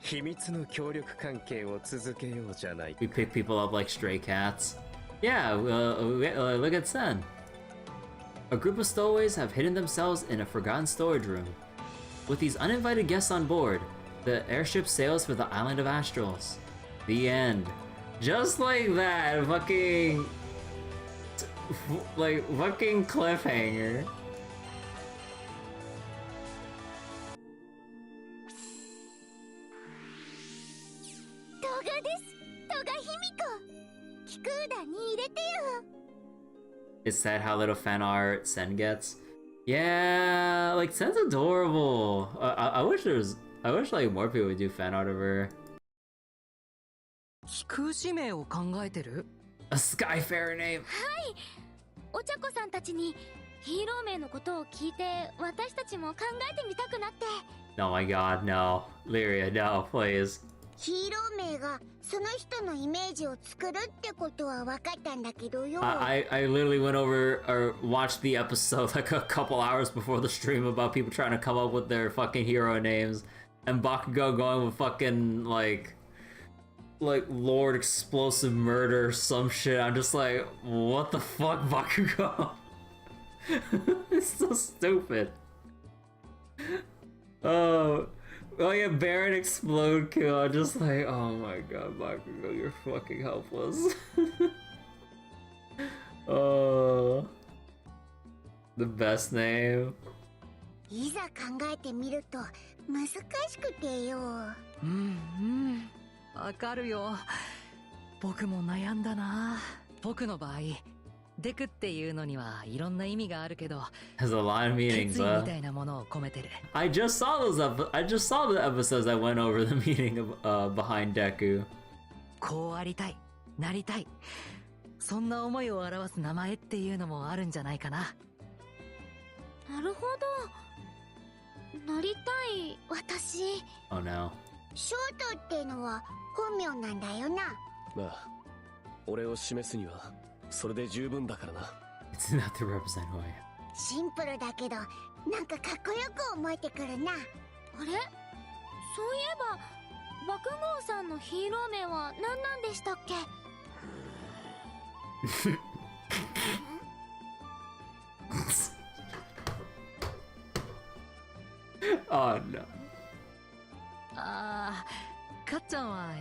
秘密の協力関係を続けようじゃないか。 We pick people up like stray cats. Yeah, look at Sen. A group of stowaways have hidden themselves in a forgotten storage room. With these uninvited guests on board, the airship sails for the island of Astrals. The end. Just like that, fucking cliffhanger. 動画です。動画卑弥呼。キクーダに入れてよ。It's sad how little fan art Sen gets. Yeah, like Sen's adorable. I wish like more people would do fan art of her. 飛空使命を考えてる？ A Skyfarer name. お茶子さんたちにヒーロー名のことを聞いて、私たちも考えてみたくなって。 Oh my god, no. Lyria, no, please. ヒーロー名がその人のイメージを作るってことは分かったんだけどよ。I literally went over or watched the episode like a couple hours before the stream about people trying to come up with their fucking hero names, and Bakugo going with fucking like Lord Explosive Murder or some shit. I'm just like, what the fuck, Bakugo? It's so stupid. Oh yeah, Baron Explode Kill. I'm just like, oh my god, Bakugo, you're fucking helpless. Oh, the best name. いざ考えてみると難しくてよ。わかるよ。僕も悩んだな。僕の場合、デクっていうのにはいろんな意味があるけど、 Has a lot of 決 meanings, 意み huh? たいなものを込めてる。I just saw the episodes that went over the meaning of behind Deku. こうありたい、なりたい。そんな思いを表す名前っていうのもあるんじゃないかな。なるほど。なりたい私。 Oh no. ショートってのは本名なんだよな。まあ俺を示すにはそれで十分だからな。 It's enough to represent who I am. シンプルだけどなんかかっこよく思えてくるな。あれ、そういえば爆豪さんのヒーロー名は何なんでしたっけ？ Oh no. あー、かっちゃんは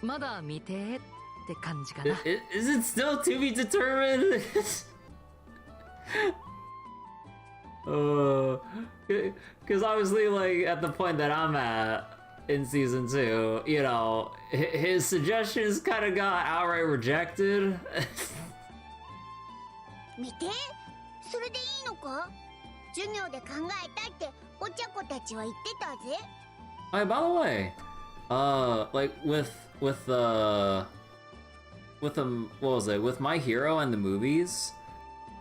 まだ未定って感じかな。 Is it still to be determined? Because obviously, like, at the point that I'm at in season 2, you know, his suggestions kind of got outright rejected. 見て、それでいいのか？授業で考えたってお茶子たちは言ってたぜ。By the way, like with what was it? With My Hero and the movies,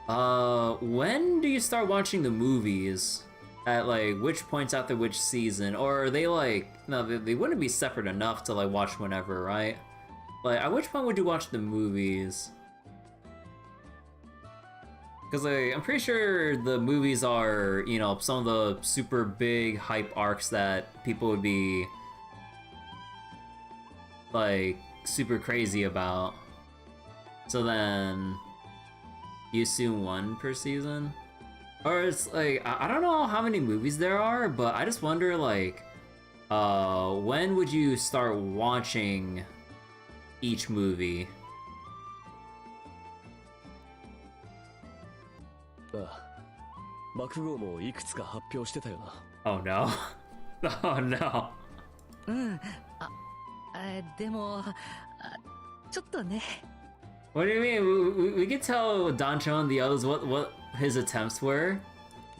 when do you start watching the movies? At like which points after which season? Or are they like, no, they wouldn't be separate enough to like watch whenever, right? Like at which point would you watch the movies? Because like, I'm pretty sure the movies are, you know, some of the super big hype arcs that people would be like super crazy about. So then you assume one per season? Or it's like, I don't know how many movies there are, but I just wonder like, when would you start watching each movie? ああ、爆豪もいくつか発表してたよな。 Oh no. Oh no. うん。でも、ちょっとね。 What do you mean? We could tell Dancho and the others what his attempts were.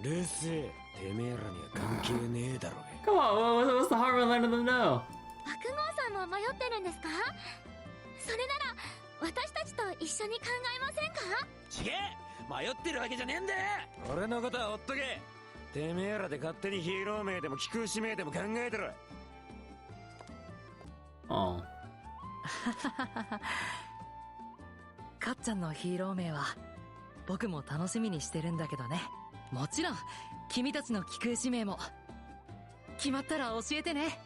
ルス、てめえらには関係ねえだろ。 Come on, what's the harm in letting them know? 爆豪さんも迷ってるんですか？それなら私たちと一緒に考えませんか？ちげえ、迷ってるわけじゃねえんだよ。俺のことはほっとけ。てめえらで勝手にヒーロー名でも貴空使命でも考えてろ。Oh. かっちゃんのヒーロー名は僕も楽しみにしてるんだけどね。もちろん君たちの貴空使命も決まったら教えてね。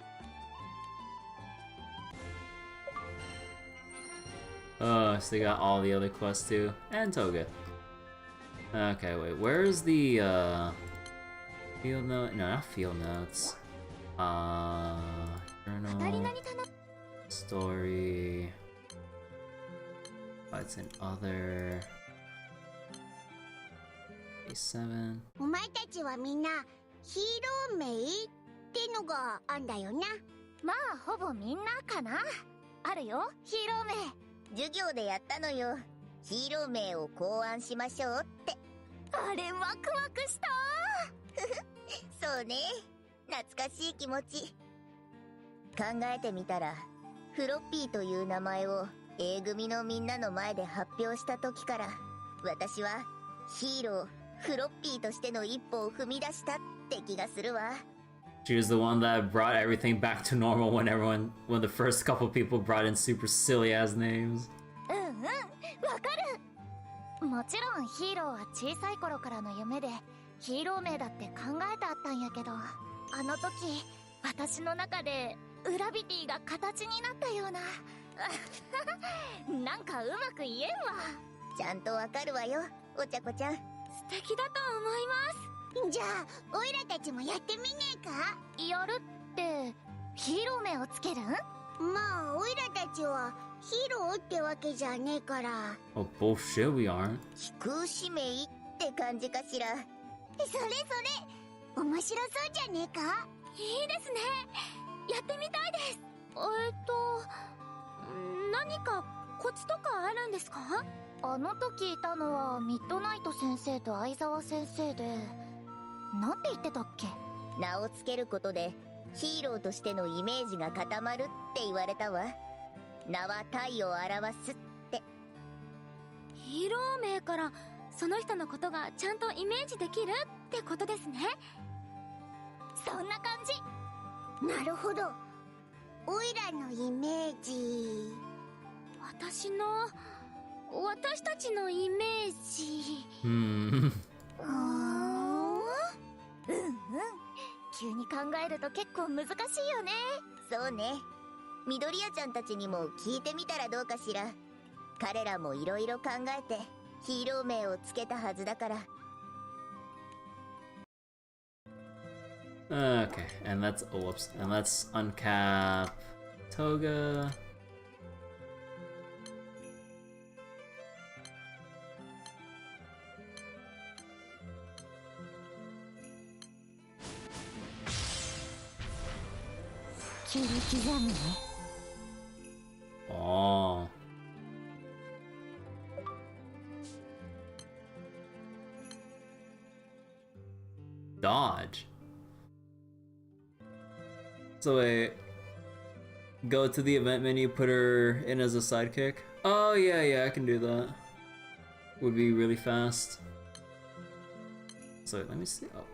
Oh, so they got all the other quests too. And Toga. Okay, wait, where's the, field note? No, not field notes. Journal. Story. Oh, it's an other. A7. お前たちはみんなヒーロー名ってのがあんだよな。まあほぼみんなかな。あるよ、ヒーロー名。授業でやったのよ。ヒーロー名を考案しましょうって。あれワクワクした。そうね、懐かしい気持ち。考えてみたらフロッピーという名前を A 組のみんなの前で発表した時から、私はヒーローフロッピーとしての一歩を踏み出したって気がするわ。 She was the one that brought everything back to normal when the first couple people brought in super silly ass names. うんうん、わかる。もちろんヒーローは小さい頃からの夢でヒーロー名だって考えてあったんやけど、あの時私の中でウラビティが形になったようななんかうまく言えんわ。ちゃんとわかるわよ、お茶子ちゃん。素敵だと思います。じゃあオイラたちもやってみねえか？やるってヒーロー名をつけるん？まあオイラたちはヒーローってわけじゃねえから。Oh, bullshit, we aren't. 貴空使命って感じかしら。それそれ、面白そうじゃねえか？いいですね。やってみたいです。何かコツとかあるんですか？あの時いたのはミッドナイト先生と相沢先生で、なんて言ってたっけ？名をつけることでヒーローとしてのイメージが固まるって言われたわ。名は体を表すって。ヒーロー名からその人のことがちゃんとイメージできるってことですね。そんな感じ。なるほど。オイラのイメージ。私たちのイメージ。Hmm. 急に考えると結構難しいよね。そうね。緑谷ちゃんたちにも聞いてみたらどうかしら。彼らもいろいろ考えてヒーロー名をつけたはずだから。 Okay, and let's whoops, and let's uncap Toga. Oh. Dodge. So wait, go to the event menu, put her in as a sidekick? Oh yeah, I can do that. Would be really fast. So let me see. Oh,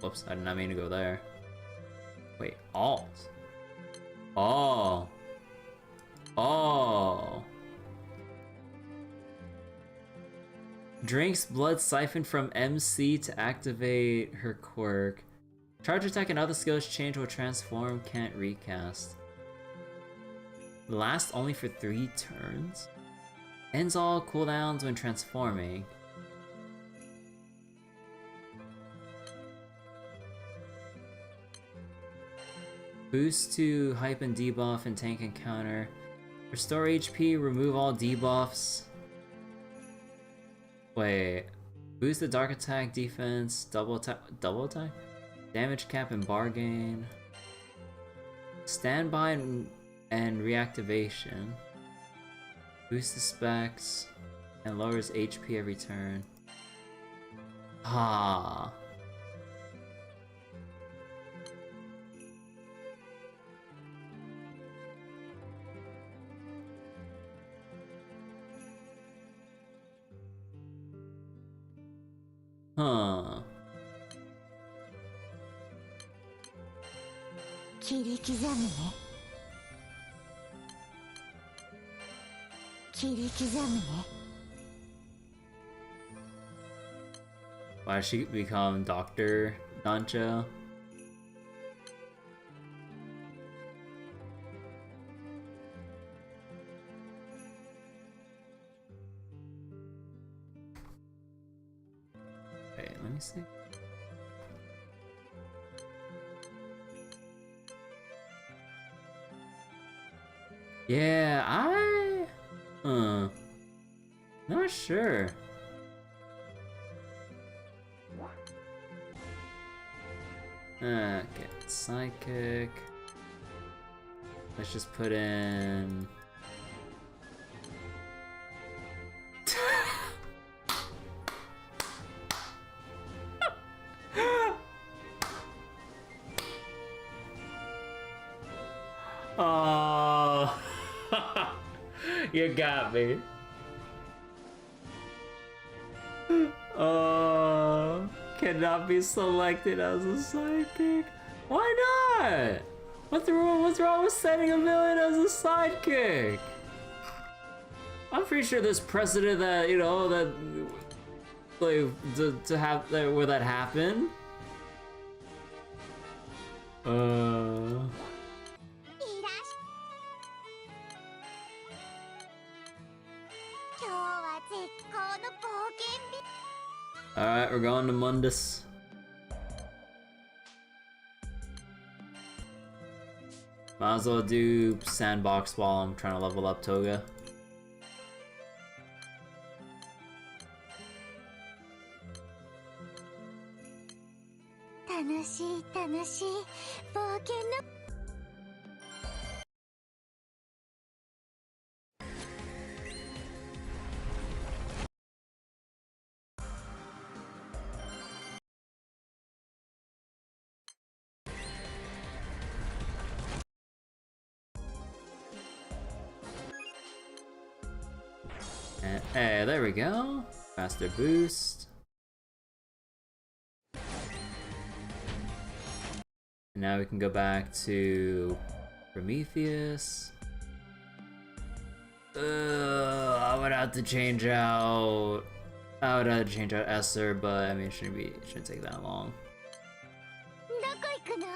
whoops, I did not mean to go there. Wait, alt. Oh. Oh. Drinks blood siphoned from MC to activate her quirk. Charge attack and other skills change or transform, can't recast. Lasts only for 3 turns. Ends all cooldowns when transforming. Boost to hype and debuff and tank and counter. Restore HP, remove all debuffs. Wait. Boost the dark attack, defense, double attack? Damage cap and bargain. Standby and reactivation. Boost the specs and lowers HP every turn. Ah. Huh. 切り刻むね。切り刻むね。 Why did she become Dr. Dancho? Wait, let me see. Yeah, not sure. Okay, psychic. Let's just put in. Oh, you got me. Oh, cannot be selected as a sidekick. Why not? What's wrong with setting a villain as a sidekick? I'm pretty sure there's precedent that, you know, that like to have that where that happen. 今日は絶好の冒険日。 Alright, we're going to Mundus. Might as well do sandbox while I'm trying to level up Toga. Hey, there we go. Faster boost. And now we can go back to Prometheus. I would have to change out. I would have to change out Esther, but I mean, it shouldn't take that long. どこ行くの？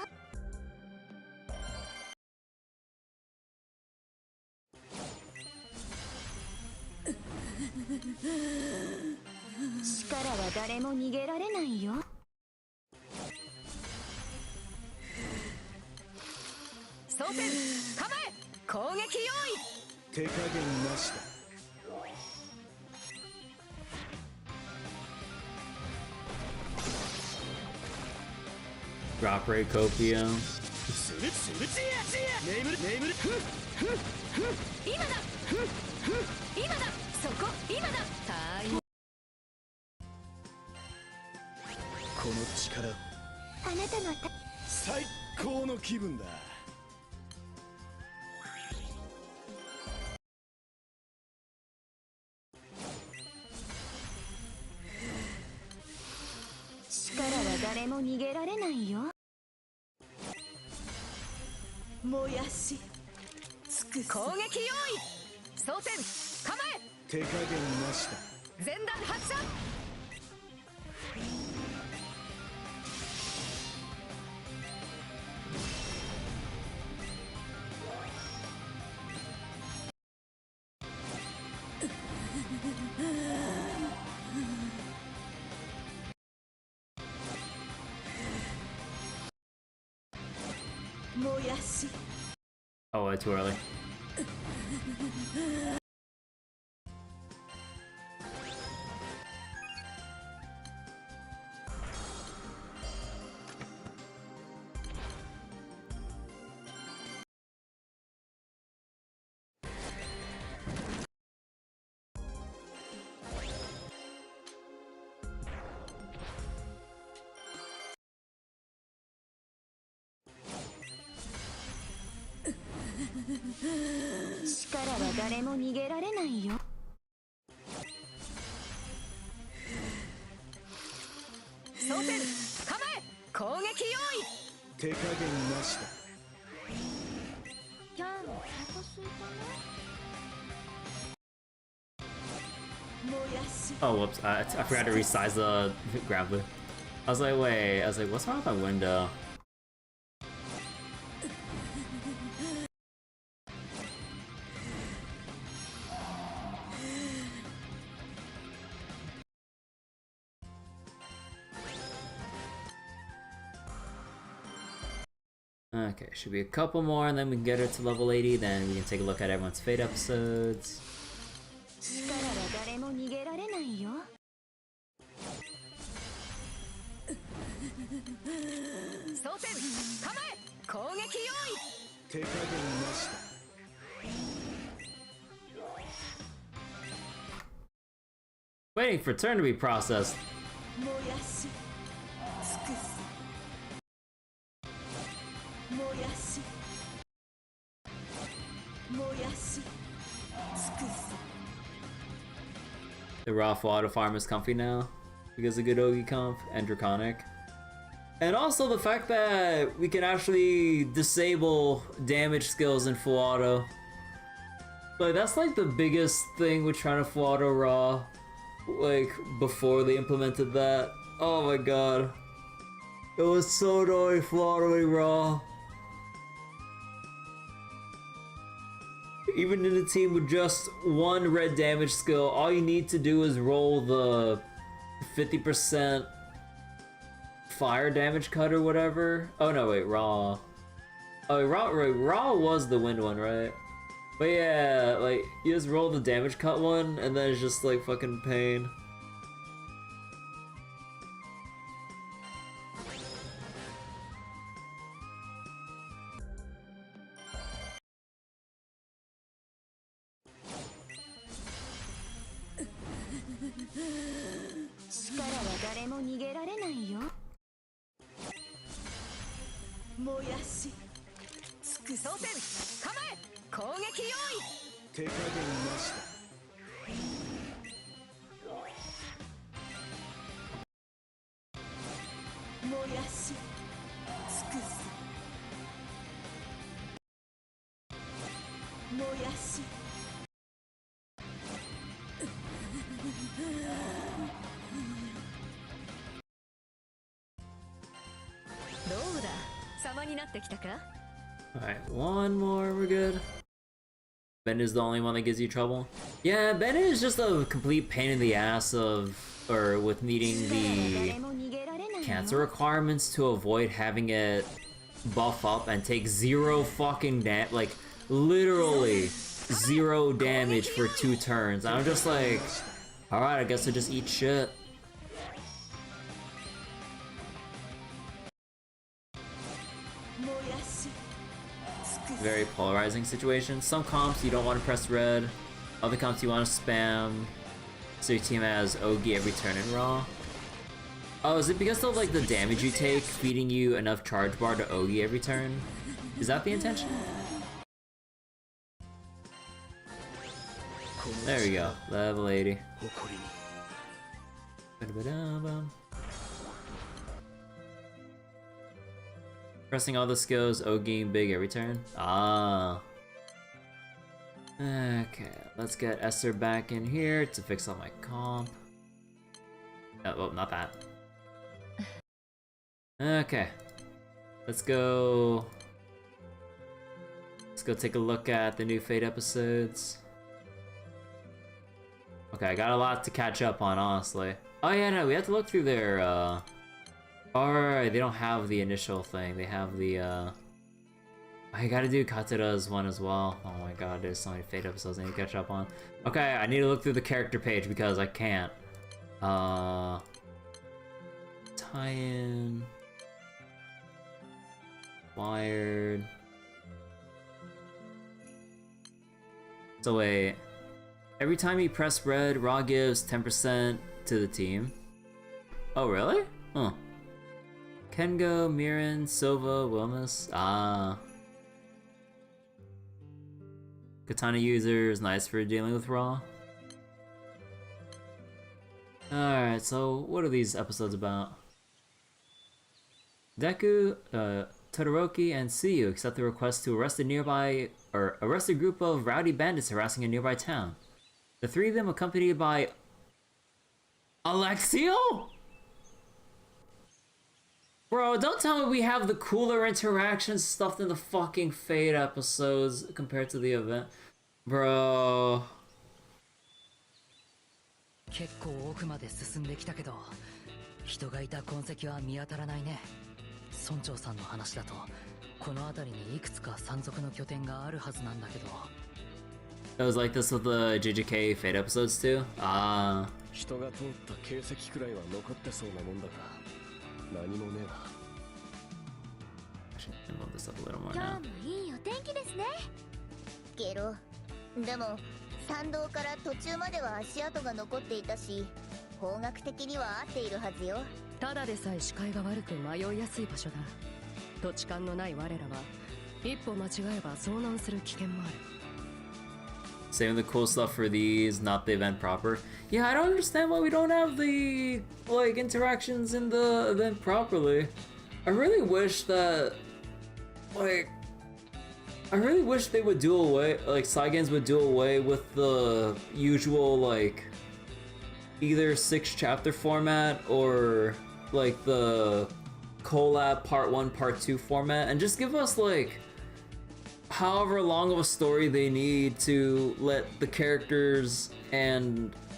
力は誰も逃げられないよ。装填、構え、攻撃用意。手加減なしだ。Drop rate Copium. 今だ。今だ。そこ、今だ。この力、あなたの最高の気分だ。力は誰も逃げられないよ。燃やし、つく攻撃用意。装填、構え。手加減なしだ。前段発射。燃やし。 Oh, way too early.「力は誰も逃げられないよ」手加減なしだ。キャン、お腹すいたね。 Oh, whoops. I forgot to resize the Granblue. I was like, wait. I was like, what's wrong with my window? Okay, should be a couple more and then we can get her to level 80. Then we can take a look at everyone's Fate episodes. 力は誰も逃げられないよ。装填構え攻撃用意。手加減なしだ。 Waiting for turn to be processed. 燃やし尽くす。燃やし燃やし尽くす。 The raw water farm is comfy now because of good Ogi comp and Draconic. And also the fact that we can actually disable damage skills in full auto. Like, that's like the biggest thing with trying to full auto raw. Like, before they implemented that. Oh my god. It was so annoying full autoing raw. Even in a team with just one red damage skill, all you need to do is roll the 50% fire damage cut or whatever. Oh no, wait, raw. Oh, raw was the wind one, right? But yeah, like, you just roll the damage cut one, and then it's just like fucking pain. Alright, one more, we're good. Ben is the only one that gives you trouble. Yeah, Ben is just a complete pain in the ass with needing the cancer requirements to avoid having it buff up and take zero fucking like, literally 0 damage for 2 turns. I'm just like, alright, I guess I just eat shit. Very polarizing situation. Some comps you don't want to press red, other comps you want to spam, so your team has Ogi every turn in Raw. Oh, is it because of like the damage you take, feeding you enough charge bar to Ogi every turn? Is that the intention? There we go, level 80. Pressing all the skills, Ogiing big every turn. Ah. Okay, let's get Esther back in here to fix all my comp. Oh, not that. Okay. Let's go take a look at the new Fate episodes. Okay, I got a lot to catch up on, honestly. Oh yeah, no, we have to look through their, Alright, they don't have the initial thing, they have the, I gotta do Katara's one as well. Oh my god, there's so many Fate episodes I need to catch up on. Okay, I need to look through the character page because I can't. Tie-in... Wired... So wait, every time you press red, Raw gives 10% to the team. Oh really? Huh. Kengo, Mirin, Sova, Wilmus. Ah. Katana user is nice for dealing with Raw. Alright, so what are these episodes about? Deku, Todoroki and Tsuyu accept the request to arrest a group of rowdy bandits harassing a nearby town. The three of them, accompanied by Alexio? Bro, don't tell me we have the cooler interactions stuffed in the fucking Fate episodes compared to the event. Bro. 結構奥まで進んできたけど、人がいた痕跡は見当たらないね。村長さんの話だと、この辺りにいくつか山賊の拠点があるはずなんだけど。It was like this with the JJK Fate episodes too? Ah. 人が通った形跡くらいは残ってそうなもんだが、何もねえな。Actually, I move this up a little more 今 now. 日もいいお天気ですね。ゲロ。でも山道から途中までは足跡が残っていたし、方角的には合っているはずよ。ただでさえ視界が悪く迷いやすい場所だ。土地勘のない我らは一歩間違えば遭難する危険もある。Saving the cool stuff for these, not the event proper. Yeah, I don't understand why we don't have the like interactions in the event properly. I really wish that I really wish they would do away, like Saigans would do away with the usual like either 6-chapter format or like the collab part 1 part 2 format and just give us like however long of a story they need to let the characters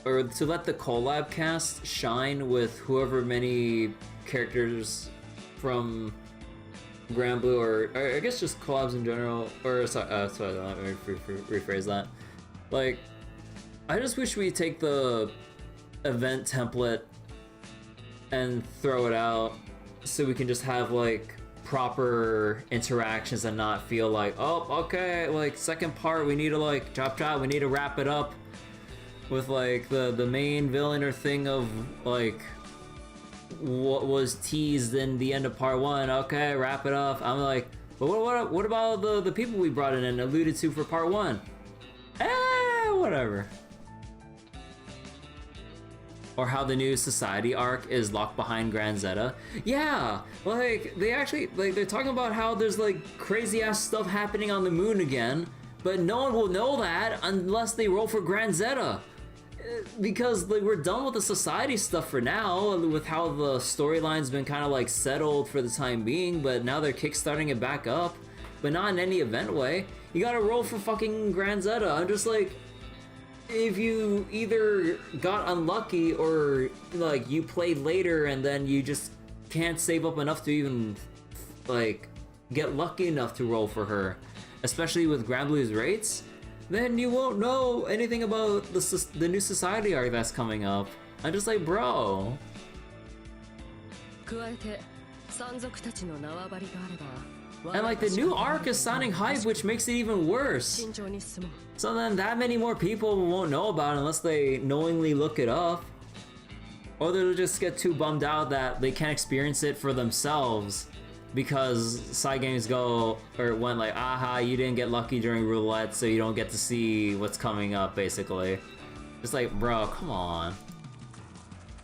or to let the collab cast shine with whoever many characters from Granblue or I guess just collabs in general, or sorry, let me rephrase that. Like, I just wish we take the event template and throw it out so we can just have like proper interactions and not feel like, oh, okay, like second part we need to like chop, we need to wrap it up with like the main villain or thing of like what was teased in the end of part 1. Okay, wrap it up. I'm like, but what about the people we brought in and alluded to for part 1? Whatever. Or how the new society arc is locked behind Grand Zeta. Yeah, like they actually like they're talking about how there's like crazy ass stuff happening on the moon again, but no one will know that unless they roll for Grand Zeta. Because like we're done with the society stuff for now, with how the storyline's been kind of like settled for the time being, but now they're kickstarting it back up, but not in any event way. You gotta roll for fucking Grand Zeta. I'm just like, if you either got unlucky or like you played later and then you just can't save up enough to even like get lucky enough to roll for her, especially with Granblue's rates, then you won't know anything about the new society arc that's coming up. I'm just like, bro. And like the new arc is sounding hype, which makes it even worse. So then that many more people won't know about it unless they knowingly look it up. Or they'll just get too bummed out that they can't experience it for themselves because side games went like, aha, you didn't get lucky during roulette, so you don't get to see what's coming up, basically. It's like, bro, come on.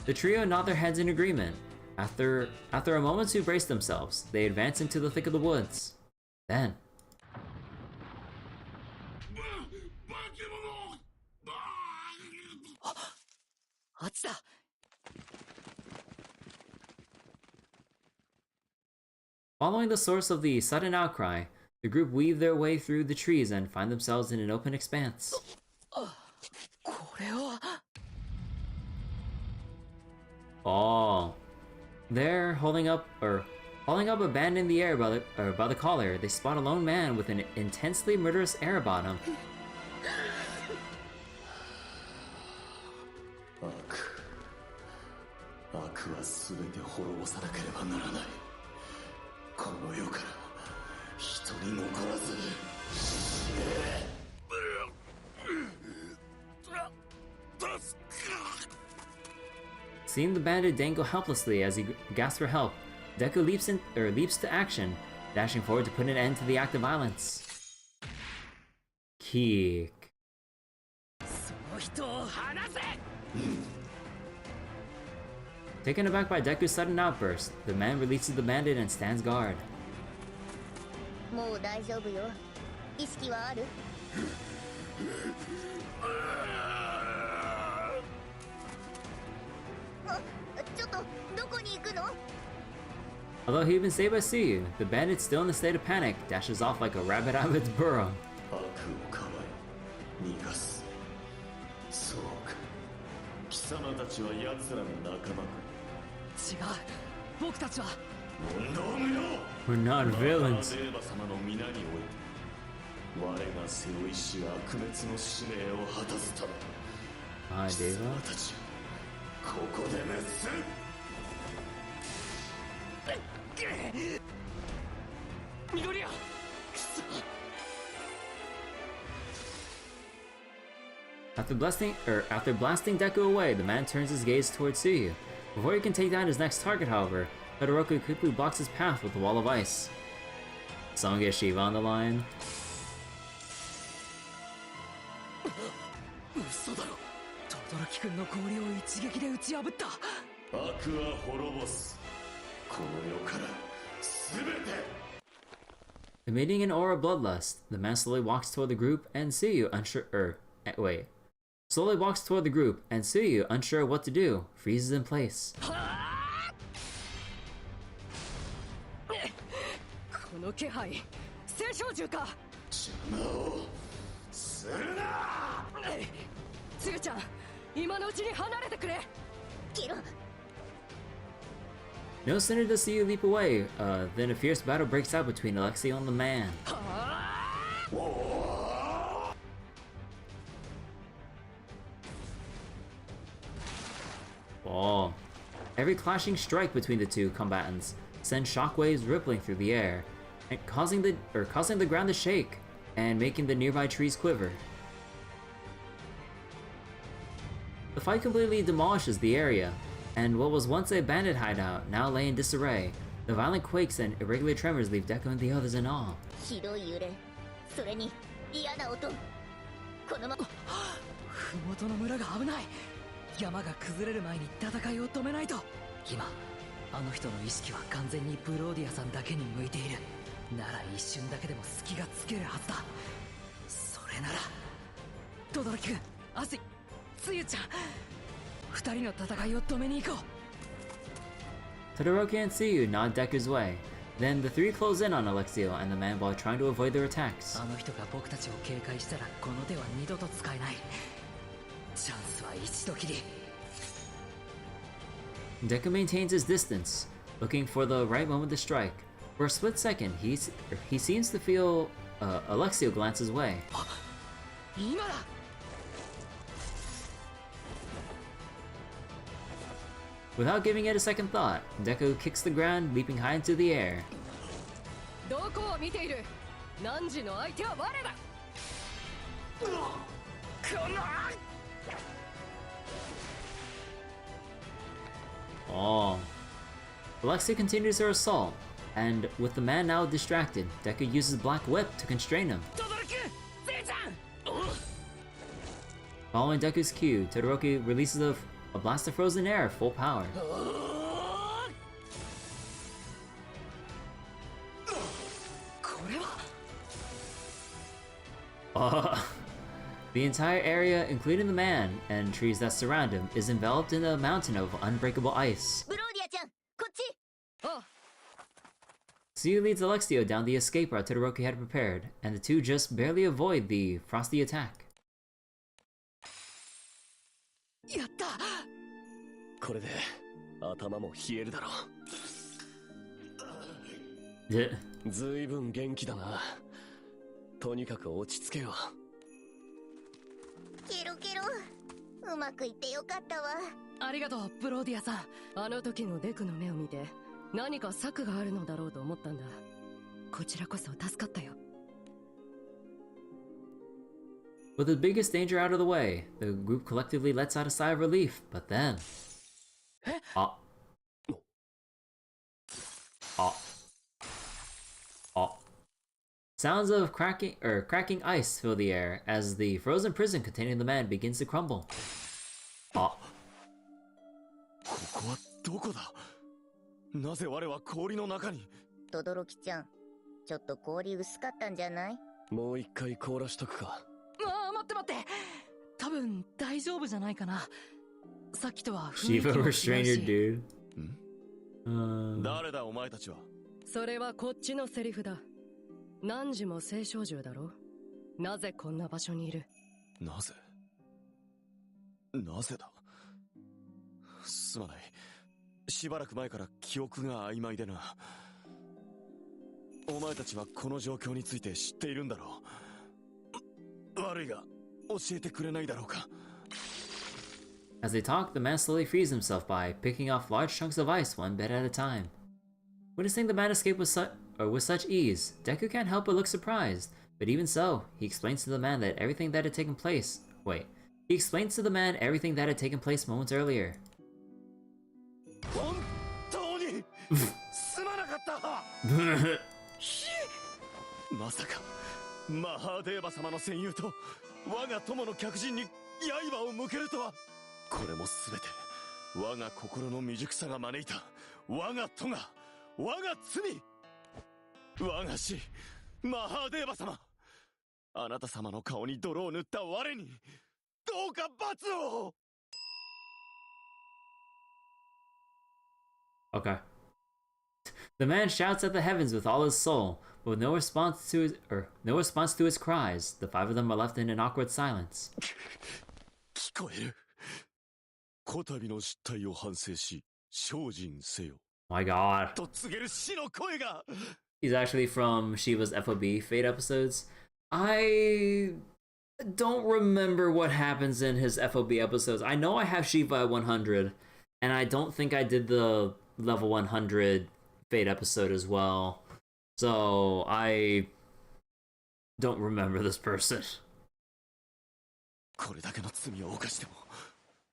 The trio nod their heads in agreement. After a moment to brace themselves, they advance into the thick of the woods. Then... Following the source of the sudden outcry, the group weave their way through the trees and find themselves in an open expanse. Oh. There, holding up a band in the air by the collar, they spot a lone man with an intensely murderous air about him. Seeing the bandit dangle helplessly as he gasps for help, Deku leaps to action, dashing forward to put an end to the act of violence. Kick. Taken aback by Deku's sudden outburst, the man releases the bandit and stands guard. もう大丈夫よ。意識はある？ちょっとどこに行くの？ Although he'd been saved by Suyu, the bandit, still in a state of panic, dashes off like a rabbit out of its burrow. 悪をかばい逃がす。そうか、貴様たちは奴らの仲間か。違う、僕たちは問答無用。 We're not マ villains. デーバ様の皆において我が背負いし悪滅の使命を果たすため Hi, 貴 Deva. 様たちをここで滅する。緑谷。 After blasting Deku away, the man turns his gaze towards Suyu. Before he can take down his next target, however, Todoroki quickly blocks his path with a wall of ice. Someone get Shiva on the line. 嘘だろ。轟君の氷を一撃で打ち破った。悪は滅ぼす。この世から全て。 Emitting an aura of bloodlust, the man slowly walks toward the group and Suyu slowly walks toward the group and Suyu, unsure of what to do, freezes in place. この気配、青少獣か。邪魔をするな。つゆちゃん、今のうちに離れてくれ。キロ。 No sooner does Suyu leap away, than a fierce battle breaks out between Alexio and the man. Oh. Every clashing strike between the two combatants sends shockwaves rippling through the air, and causing the ground to shake, and making the nearby trees quiver. The fight completely demolishes the area, and what was once a bandit hideout now lay in disarray. The violent quakes and irregular tremors leave Deku and the others in awe. ひどい揺れ、それに嫌な音。このまま麓の村が危ない。山が崩れる前に戦いを止めないと。今あの人の意識は完全にブローディアさんだけに向いている。なら一瞬だけでも隙がつけるはずだ。それなら轟君、アスイ、つゆちゃん、二人の戦いを止めに行こう。 Todoroki and Tsuyu nod Deku's way. Then the three close in on Alexio and the man while trying to avoid their attacks. あの人が僕たちを警戒したらこの手は二度と使えない。チャンスは一度きり。 Deku maintains his distance, looking for the right moment to strike. For a split second, he seems to feel Alexio glance his way. 今だ。 Without giving it a second thought, Deku kicks the ground, leaping high into the air. どこを見ている。汝の相手は我だ。Oh. Alexio continues her assault, and with the man now distracted, Deku uses Black Whip to constrain him. Following Deku's cue, Todoroki releases a blast of frozen air at full power. The entire area, including the man and trees that surround him, is enveloped in a mountain of unbreakable ice. ブローディアちゃん、こっち。 Tsuyu leads Alexio down the escape route Todoroki had prepared, and the two just barely avoid the frosty attack. やった。これで頭も冷えるだろう。ずいぶん元気だな。とにかく落ち着けよ。ケロケロ、うまくいってよかったわ。ありがとう、ブローディアさん。あの時のデクの目を見て、何か策があるのだろうと思ったんだ。こちらこそ助かったよ。With the biggest danger out of the way, the group collectively lets out a sigh of relief, but then... Sounds of cracking ice fill the air as the frozen prison containing the man begins to crumble. ここはどこだ。なぜ我は氷の中に。轟ちゃん、ちょっと氷薄かったんじゃない？もう一回凍らしとくか。待って。多分大丈夫じゃないかな。さっきとは雰囲 Shiva 気も違う restrained your し。dude. 誰だお前たちは。それはこっちのセリフだ。汝も青少獣だろ。なぜこんな場所にいる？なぜだ。すまない。しばらく前から記憶が曖昧でな。お前たちはこの状況について知っているんだろう。悪いが教えてくれないだろうか。 As they talk, the man slowly frees himself by picking off large chunks of ice one bit at a time. Witnessing the man escape with such ease, Deku can't help but look surprised. But even so, he explains to the man everything that had taken place moments earlier. 本当にすまなかった。まさかマハーデーバ様の戦友と我が友の客人に刃を向けるとは。これも全て我が心の未熟さが招いた我が咎、我が罪、我が死。マハーデーバ様、あなた様の顔に泥を塗った我にどうか罰を。 Okay. The man shouts at the heavens with all his soul, but with no response to his cries. The five of them are left in an awkward silence. 聞こえる。こたびの失態を反省し精進せよ。 My god. と告げる死の声が。 He's actually from Shiva's FOB Fate episodes. I don't remember what happens in his FOB episodes. I know I have Shiva at 100, and I don't think I did the level 100 Fate episode as well. So I don't remember this person. これだけの罪を犯しても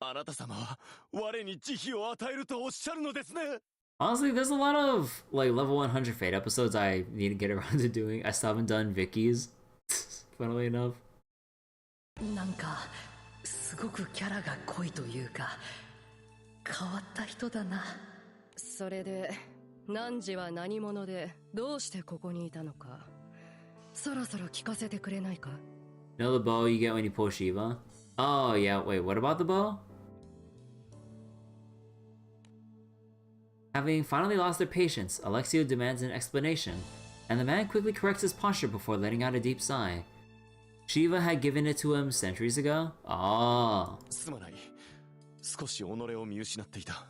あなた様は我に慈悲を与えるとおっしゃるのですね。 Honestly, there's a lot of like level 100 Fate episodes I need to get around to doing. I still haven't done Vicky's, funnily enough. なんかすごくキャラが濃いというか変わった人だな。それで汝は何者でどうしてここにいたのか、そろそろ聞かせてくれないか？ You know the bow you get when you pull Shiva? Oh yeah, wait, what about the bow? Having finally lost their patience, Alexio demands an explanation, and the man quickly corrects his posture before letting out a deep sigh. Shiva had given it to him centuries ago? Oh. すまない。少し己を見失っていた。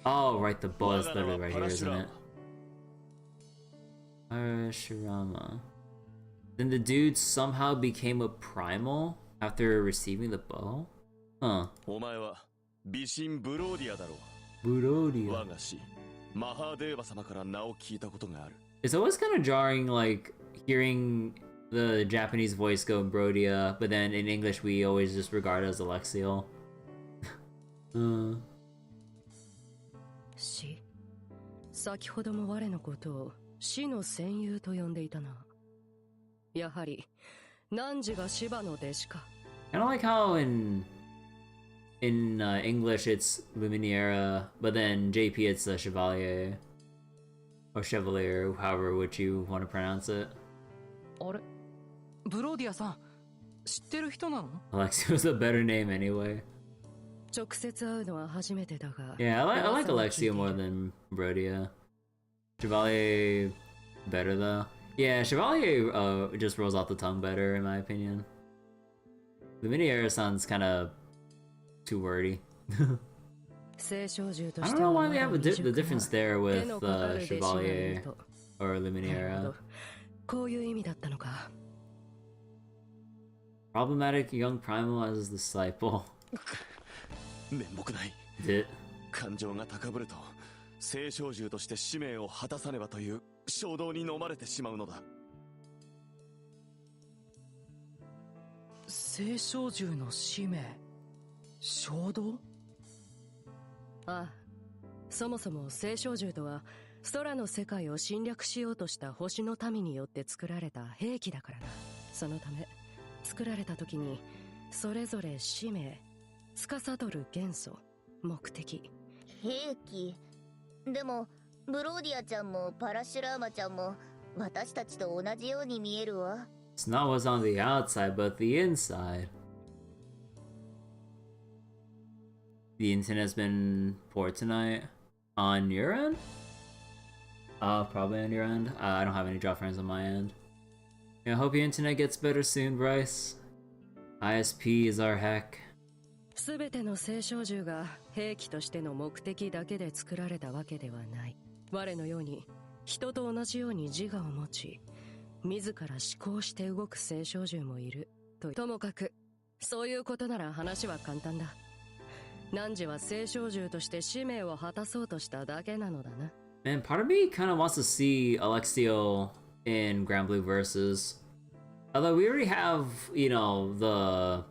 Oh, right, the bow is literally right here, isn't it? Parashurama. Then the dude somehow became a primal after receiving the bow? Huh. お前は美神ブローディアだろう。 Burodia. 我が師マハーデーバ様から名を聞いたことがある。 It's always kind of jarring, like, hearing the Japanese voice go Brodia, but then in English we always just regard it as Alexiel. 死？先ほども我のことを死の戦友と呼んでいたな。やはり汝が芝の弟子か。 I don't like how in English it's Luminiera, but then JP it's Chevalier. Or Chevalier, however which you want to pronounce it. あれブローディアさん知ってる人なの？ Alexio's a better name anyway. 直接会うのは初めてだが。 Yeah, I like Alexio more than Brodia. Chevalier better though. Yeah, Chevalier just rolls off the tongue better in my opinion. Luminiera sounds kind of too wordy. I don't know why they have the difference there with Chevalier or Luminiera. こういう意味だったのか。 Problematic young primal as the disciple. 面目ない。 Did 感情が高ぶると聖少獣として使命を果たさねばという衝動に飲まれてしまうのだ。聖少獣の使命、衝動？ああ、そもそも聖少獣とは空の世界を侵略しようとした星の民によって作られた兵器だからな。そのため作られた時にそれぞれ使命、司る元素、目的。兵器。でもブローディアちゃんもパラシュラーマちゃんも私たちと同じように見えるわ。 It's not what's on the outside, but the inside. The internet's been poor tonight. On your end? Probably on your end. I don't have any drop frames on my end. Yeah, I hope your internet gets better soon, Bryce. ISP is our heck. すべての聖少獣が兵器としての目的だけで作られたわけではない。我のように人と同じように自我を持ち、自ら思考して動く聖少獣もいる。ともかく、そういうことなら話は簡単だ。汝は聖少獣として使命を果たそうとしただけなのだな。Man, part of me kind of wants to see Alexio in Granblue versus. Although we already have, you know, the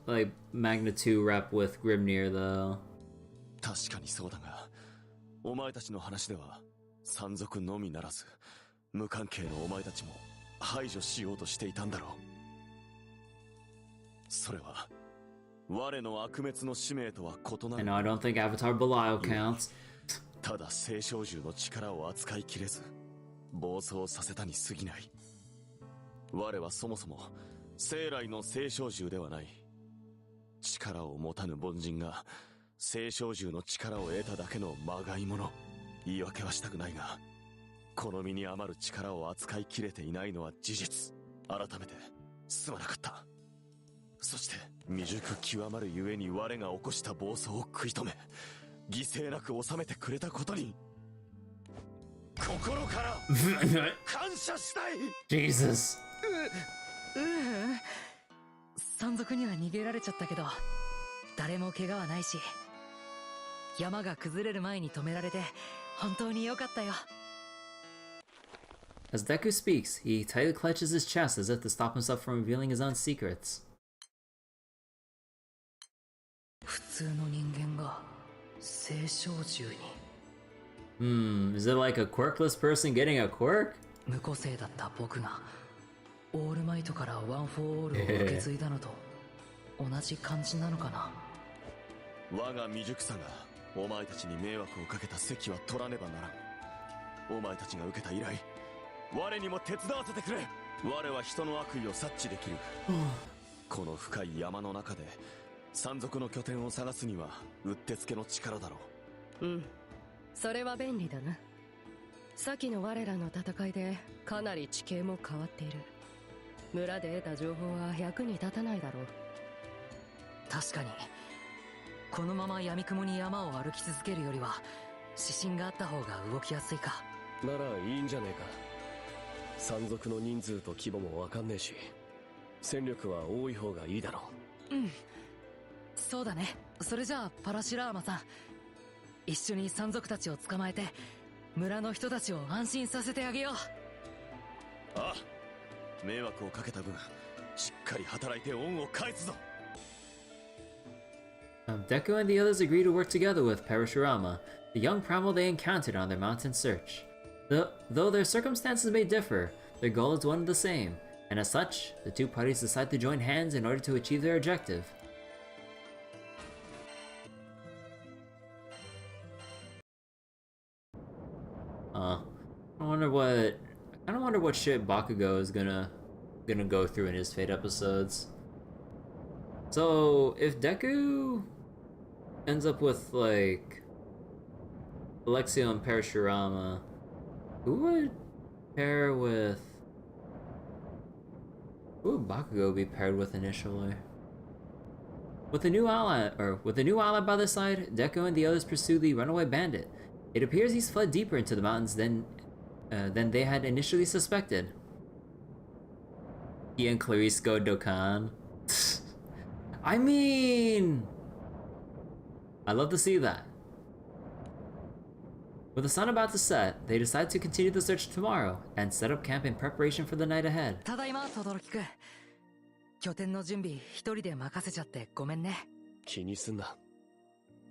like Magna 2 rep with Grimnir though. 確かにそうだが、お前たちの話では山賊のみならず無関係のお前たちも排除しようとしていたんだろう。それは我の悪滅の使命とは異なる。 I know I don't think Avatar Belial counts. ただ聖少獣の力を扱いきれず暴走させたに過ぎない。我はそもそも生来の聖少獣ではない。力を持たぬ凡人が聖少獣の力を得ただけのまがいもの。言い訳はしたくないが、この身に余る力を扱いきれていないのは事実。改めてすまなかった。そして未熟極まるゆえに我が起こした暴走を食い止め、犠牲なく収めてくれたことに心から感謝したい。 Jesus. 山賊には逃げられちゃったけど、誰も怪我はないし、山が崩れる前に止められて本当に良かったよ。 As Deku speaks, he tightly clutches his chest as if to stop himself from revealing his own secrets. 普通の人間が聖少獣に。 Is it like a quirkless person getting a quirk? 無個性だった僕がオールマイトからワン・フォー・オールを受け継いだのと同じ感じなのかな。我が未熟さがお前たちに迷惑をかけた責は取らねばならん。お前たちが受けた依頼、我にも手伝わせてくれ。我は人の悪意を察知できる。この深い山の中で山賊の拠点を探すにはうってつけの力だろう。うん、それは便利だな。先の我らの戦いでかなり地形も変わっている。村で得た情報は役に立たないだろう。確かにこのまま闇雲に山を歩き続けるよりは指針があった方が動きやすいか。ならいいんじゃねえか。山賊の人数と規模もわかんねえし、戦力は多い方がいいだろう。うん、そうだね。それじゃあパラシュラーマさん、一緒に山賊たちを捕まえて村の人たちを安心させてあげよう。ああ、迷惑をかけた分しっかり働いて恩を返すぞ。Deku and the others agree to work together with Parashurama, the young primal they encountered on their mountain search. Though their circumstances may differ, their goal is one and the same, and as such, the two parties decide to join hands in order to achieve their objective. I kinda wonder what shit Bakugo is gonna go through in his Fate episodes. So, if Deku ends up with, like, Alexio and Parashurama, who would pair with... Who would Bakugo be paired with initially? With the new ally by their side, Deku and the others pursue the runaway bandit. It appears he's fled deeper into the mountains than they had initially suspected. He and Clarice go Dokkan. I mean... I'd love to see that. With the sun about to set, they decide to continue the search tomorrow and set up camp in preparation for the night ahead. ただいま、轟くん。拠点の準備一人で任せちゃってごめんね。気にすんな。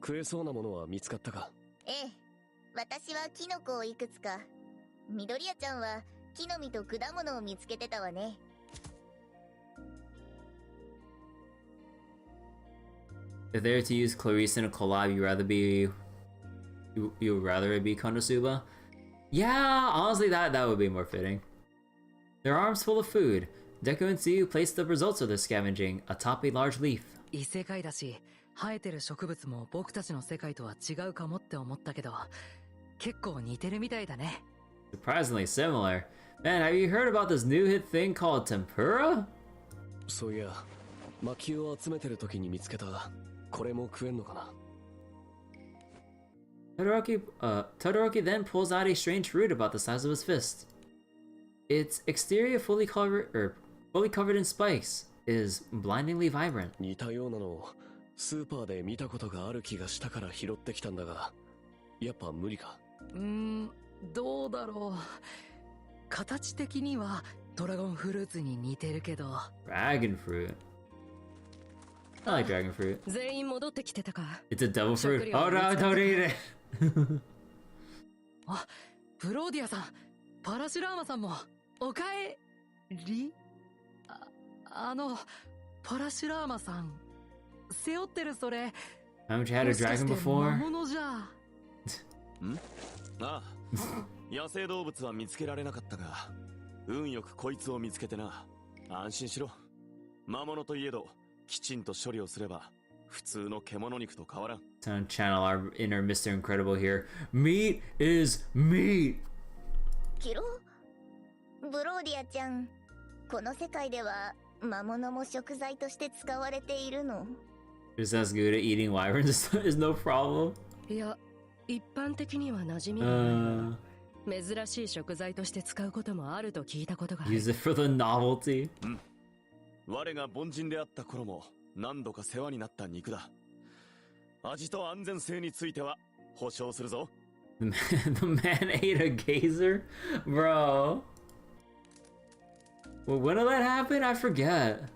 食えそうなものは見つかったか？ええ、私はキノコをいくつか。緑谷ちゃんは木の実と果物を見つけてたわね。If they were to use Clarice in a collab, you'd rather it be Konosuba? Yeah, honestly, that would be more fitting. Their arms full of food, Deku and Tsuyu placed the results of their scavenging atop a large leaf. 異世界だし、生えてる植物も僕たちの世界とは違うかもって思ったけど、結構似てるみたいだね。Surprisingly similar. Man, have you heard about this new hit thing called tempura? そういや、薪を集めてる時に見つけた。これも食えんのかな。Todoroki then pulls out a strange fruit about the size of his fist. Its exterior fully covered in spikes is blindingly vibrant. 似たようなのをスーパーで見たことがある気がしたから拾ってきたんだが、やっぱ無理か。どうだろう。形的にはドラゴンフルーツに似てるけど。Dragon fruit. I like dragon fruit. 全員戻ってきてたか。It's a devil fruit. Oh no, don't eat it. あ、ブローディアさん、パラシュラーマさんもおかえり。パラシュラーマさん、背負ってるそれ。Haven't you had a dragon before? 魔物じゃ。ん？ああ、野生動物は見つけられなかったが、運よくこいつを見つけてな。安心しろ。魔物といえど、きちんと処理をすれば、普通の獣肉と変わらん。Time to channel our inner Mr. Incredible here. Meat is meat! キロ？ブローディアちゃん、この世界では魔物も食材として使われているの？ Just as good at eating wyverns is no problem. いや、一般的には馴染みがないが、珍しい食材として使うこともあると聞いたことがある。Use it for the novelty. 我が凡人であった頃も何度か世話になった肉だ。味と安全性については保証するぞ。The man ate a gazer? Bro. Well, when did that happen? I forget.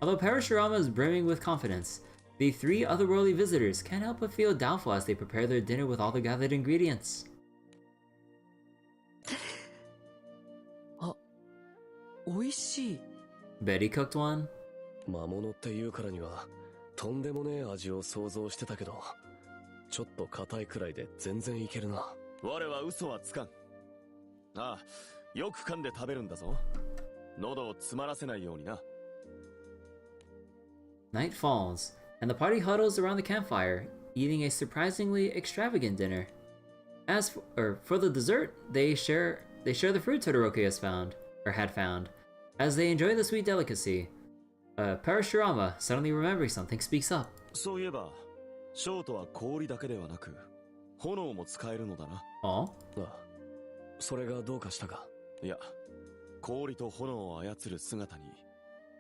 Although Parashurama is brimming with confidence, the three otherworldly visitors can't help but feel doubtful as they prepare their dinner with all the gathered ingredients. あ、美味しい。Betty cooked one? 魔物って言うからにはとんでもねえ味を想像してたけど、ちょっと硬いくらいで全然いけるな。我は嘘はつかん。ああ、よく噛んで食べるんだぞ。喉を詰まらせないようにな。Night falls, and the party huddles around the campfire, eating a surprisingly extravagant dinner. For the dessert, they share the fruit Todoroki had found. As they enjoy the sweet delicacy, Parashurama, suddenly remembering something, speaks up. そういえば、ショートは氷だけではなく、炎も使えるのだな。ああ、それがどうかしたか。いや、氷と炎を操る姿に、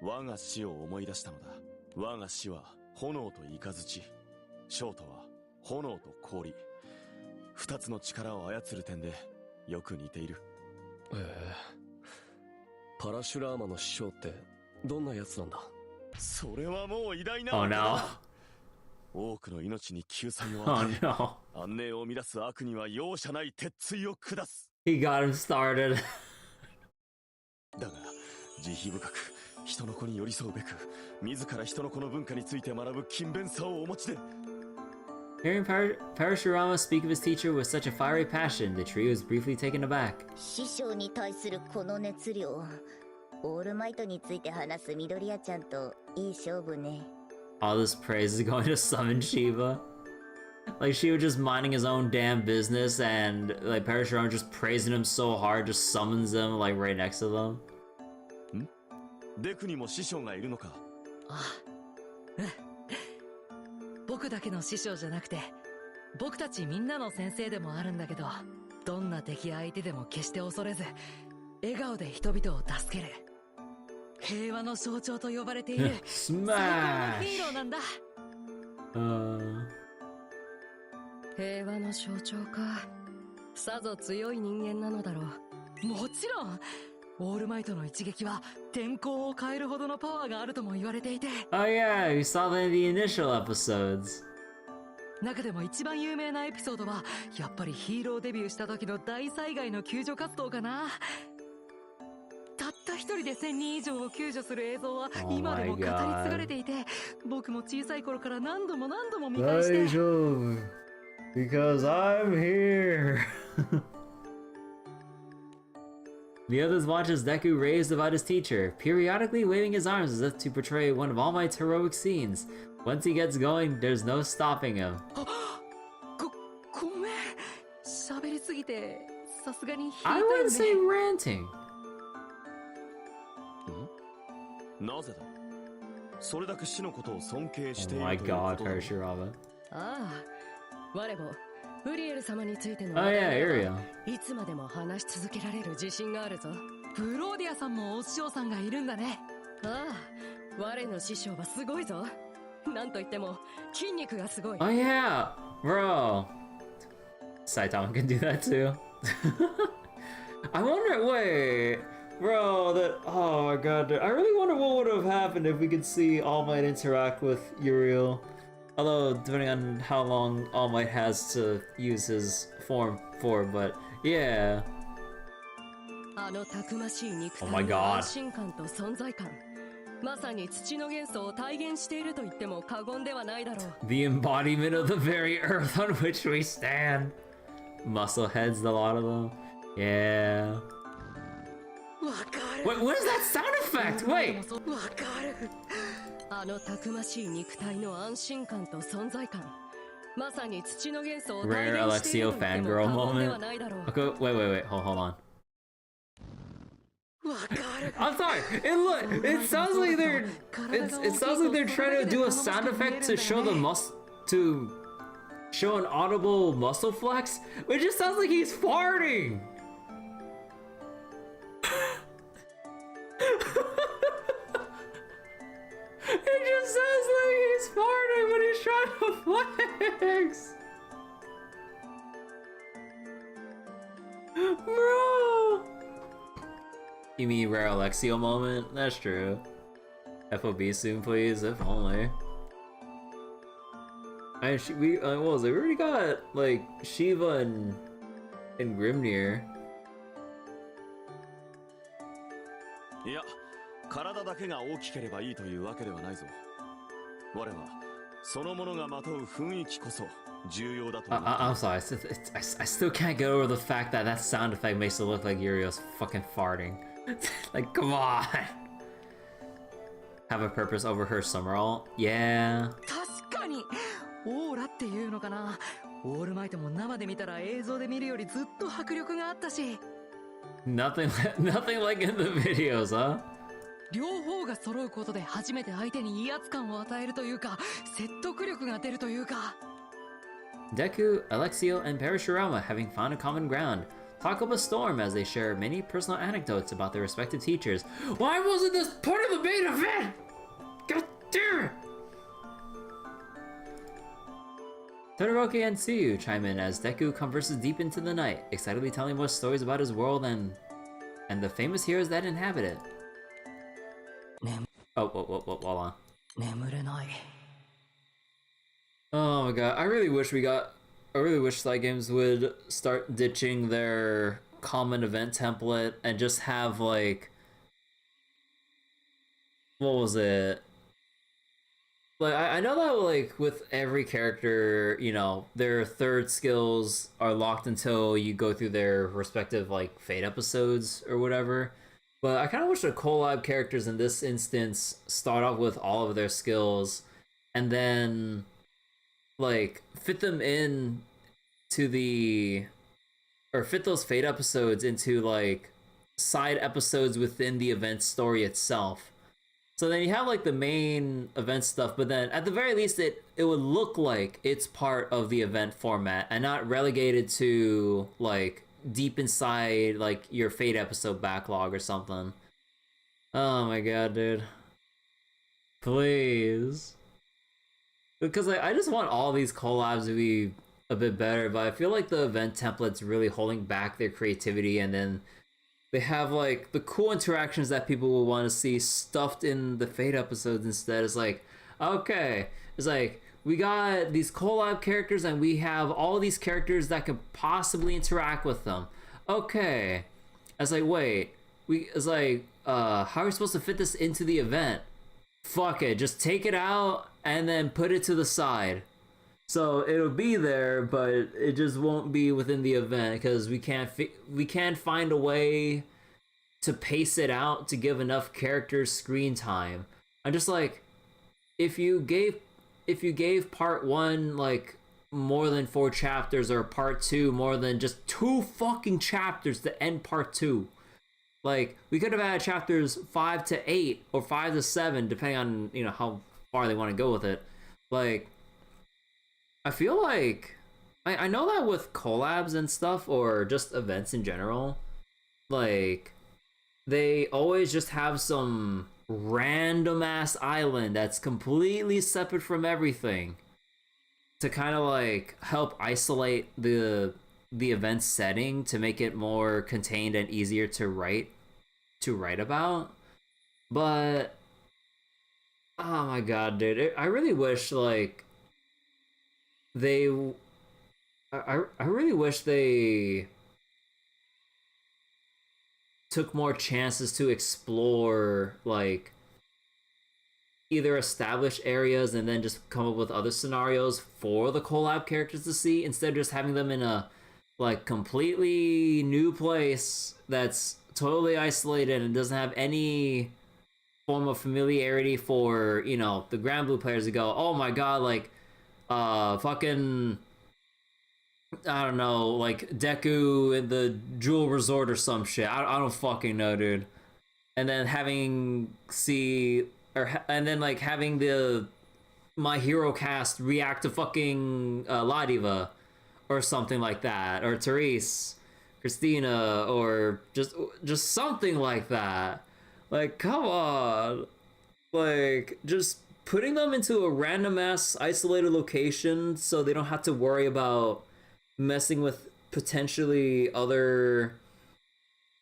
我が死を思い出したのだ。我が死は炎と雷、ショートは炎と氷。二つの力を操る点でよく似ている。パラシュラーマの師匠ってどんなやつなんだ？それはもう偉大な。Oh no. 多くの命に救済を与え、安寧を乱す悪には容赦ない鉄槌を下す。He got him started. だが慈悲深く人の子に寄り添うべく、自ら人の子の文化について学ぶ勤勉さをお持ちで。Hearing Parashurama speak of his teacher with such a fiery passion, the trio is briefly taken aback. 師匠に対するこの熱量、オールマイトについて話す緑谷ちゃんといい勝負ね。All this praise is going to summon Shiva. Like, Shiva just minding his own damn business, and like Parashurama just praising him so hard, just summons him like right next to them. デクにも師匠がいるのか？ああ、僕だけの師匠じゃなくて、僕たちみんなの先生でもあるんだけど、どんな敵相手でも決して恐れず、笑顔で人々を助ける。平和の象徴と呼ばれている最高のヒーローなんだ。平和の象徴か。さぞ強い人間なのだろう。もちろんオールマイトの一撃は天候を変えるほどのパワーがあるとも言われていて。Oh yeah, we saw that in the initial episodes. 中でも一番有名なエピソードはやっぱりヒーローデビューした時の大災害の救助活動かな。たった一人で1000人以上を救助する映像は今でも語り継がれていて、僕も小さい頃から何度も見返して。Because I'm here. The others watch as Deku raves about his teacher, periodically waving his arms as if to portray one of All Might's heroic scenes. Once he gets going, there's no stopping him. ごめん。喋りすぎて、さすがに引いた I よ wouldn't ね。 say ranting. なぜだそれだけ死のことを尊敬してい Oh my るというこ god, とだ Parashurama. ああ、我もウリエル様についての Oh 話 yeah, 題な Ariel. らいつまでも話し続けられる自信があるぞ。ブローディアさんもお師匠さんがいるんだね。ああ、我の師匠はすごいぞ。なんといっても筋肉がすごい。 Oh yeah, bro. Saitama can do that too. I wonder, wait, bro, oh my god, dude. I really wonder what would have happened if we could see All Might interact with Uriel. Although, depending on how long All Might has to use his form for, but yeah. あのたくましい肉 Oh my 体の god. 安心感と存在感。まさに土の元素を体現していると言っても過言ではないだろう。 The embodiment of the very earth on which we stand. Muscle heads, a lot of them. Yeah. わかる。 Wait, what is that sound effect? Wait. わかる。あのたくましい肉体の安心感と存在感。まさに土の元素を体 Rare 現している Alexio と言っても fangirl 過言では moment. ないだろう。 Okay, wait, hold on. わかる。 I'm sorry. It sounds like it sounds like they're trying to do a sound effect to show the to show an audible muscle flex. It just sounds like he's farting. It just sounds like he's farting when he's trying to flex. Bro. You mean Rare Alexio moment? That's true. FOB soon, please, if only. We what was it? We already got like Shiva and Grimnir. いや体だけが大きければいいというわけではないぞ我はそのものがまとう雰囲気こそ重要だと思う I'm sorry, I still can't get over the fact that that sound effect makes it look like Yurio's fucking farting. Like, come on! Have a purpose over her Summerall? Yeah. 確かに。オーラっていうのかな。オールマイトも生で見たら映像で見るよりずっと迫力があったし。Nothing like in the videos, huh? 両方が揃うことで初めて相手に威圧感を与えるというか、説得力が出るというか。Deku, Alexio, and Parashurama having found a common ground. Talk up a storm as they share many personal anecdotes about their respective teachers. Why wasn't this part of the main event? God damn it! Todoroki and Tsuyu chime in as Deku converses deep into the night, excitedly telling more stories about his world and the famous heroes that inhabit it. Oh, hold on. 眠れない。 Oh my god, I really wish Sly Games would start ditching their common event template and just have like, what was it? Like, I know that like with every character, you know, their third skills are locked until you go through their respective like Fate episodes or whatever. But I kind of wish the collab characters in this instance start off with all of their skills and then like fit them in to fit those Fate episodes into like side episodes within the event story itself. So then you have like the main event stuff, but then at the very least it would look like it's part of the event format and not relegated to like deep inside like your Fate episode backlog or something. Oh my god, dude. Please. Because like, I just want all these collabs to be a bit better, but I feel like the event template's really holding back their creativity, and then they have like the cool interactions that people will want to see stuffed in the Fate episodes instead. It's like, okay, it's like we got these collab characters and we have all these characters that could possibly interact with them. Okay. It's like, wait, it's like, how are we supposed to fit this into the event? Fuck it, just take it out and then put it to the side. So it'll be there, but it just won't be within the event because we can't find a way to pace it out to give enough characters screen time. I'm just like, if you gave part 1 like more than 4 chapters, or part 2 more than just 2 fucking chapters to end part 2, like we could have had chapters 5 to 8 or 5 to 7 depending on, you know, how far they want to go with it. Like, I feel like I know that with collabs and stuff, or just events in general, like they always just have some random ass island that's completely separate from everything to kind of like help isolate the event setting, to make it more contained and easier to write about. But oh my god, dude, I really wish like I really wish they took more chances to explore like either establish areas and then just come up with other scenarios for the collab characters to see, instead of just having them in a like completely new place that's totally isolated and doesn't have any form of familiarity for, you know, the Granblue players to go, oh my god, like fucking, I don't know, like Deku in the Jewel Resort or some shit. I don't fucking know, dude. And then having the My Hero cast react to fucking La Diva or something like that, or Therese, Christina, or just something like that. Like, come on, like just putting them into a random ass isolated location so they don't have to worry about messing with potentially other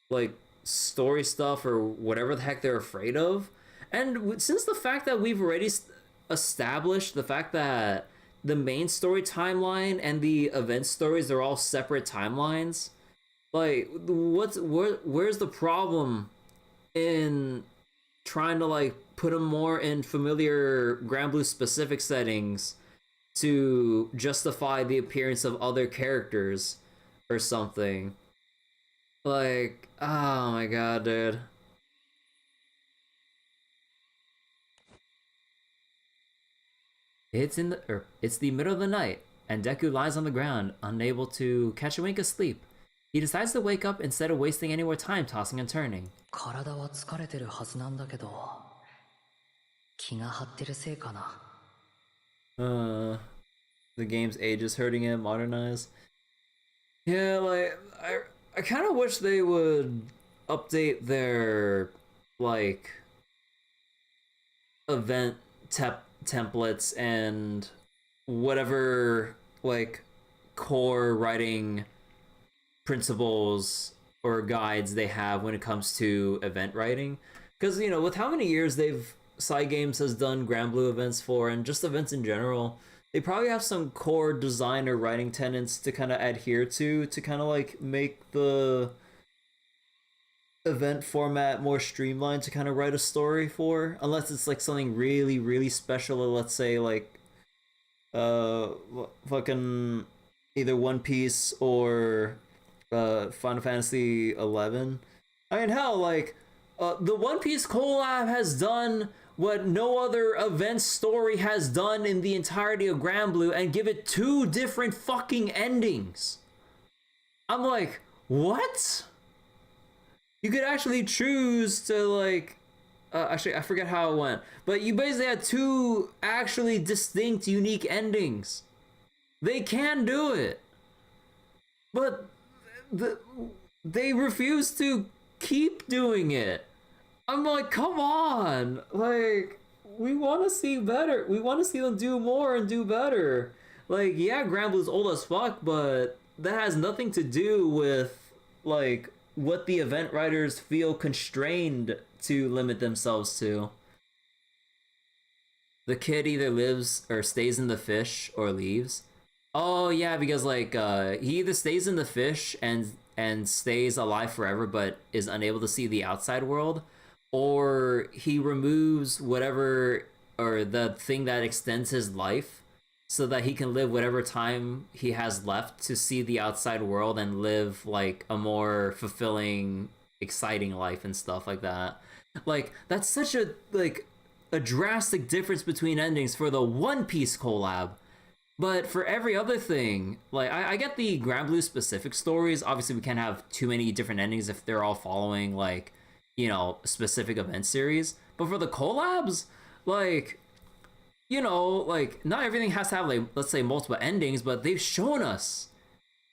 like story stuff or whatever the heck they're afraid of. And since the fact that we've already established the fact that the main story timeline and the event stories are all separate timelines, like where's the problem in trying to like put them more in familiar Granblue specific settings to justify the appearance of other characters or something? Like, oh my god, dude. It's the middle of the night, and Deku lies on the ground, unable to catch a wink of sleep. He decides to wake up instead of wasting any more time tossing and turning. 体は疲れてるはずなんだけど、気が張ってるせいかな。The game's age is hurting him, modernize. Yeah, like I kind of wish they would update their like event templates and whatever like core writing principles or guides they have when it comes to event writing, because you know, with how many years Side Games has done Granblue events for, and just events in general, they probably have some core design or writing tenets to kind of adhere to kind of like make the event format more streamlined to kind of write a story for, unless it's like something really really special, or let's say like fucking either One Piece or Final Fantasy 11. I mean, hell, like the One Piece collab has done what no other event story has done in the entirety of Granblue, and give it 2 different fucking endings. I'm like, what? You could actually choose to like actually I forget how it went, but you basically had 2 actually distinct unique endings. They can do it, but they refuse to keep doing it. I'm like, come on, like we want to see better. We want to see them do more and do better. Like, yeah, Granblue's old as fuck, but that has nothing to do with like what the event writers feel constrained to limit themselves to. The kid either lives or stays in the fish or leaves. Oh yeah, because like he either stays in the fish and stays alive forever but is unable to see the outside world, or he removes whatever or the thing that extends his life so that he can live whatever time he has left to see the outside world and live like a more fulfilling exciting life and stuff like that. Like, that's such a, like, a drastic difference between endings for the One Piece collab. But for every other thing, like, I get the Granblue specific stories. Obviously, we can't have too many different endings if they're all following, like, you know, specific event series. But for the collabs, like, you know, like, not everything has to have, like, let's say multiple endings, but they've shown us,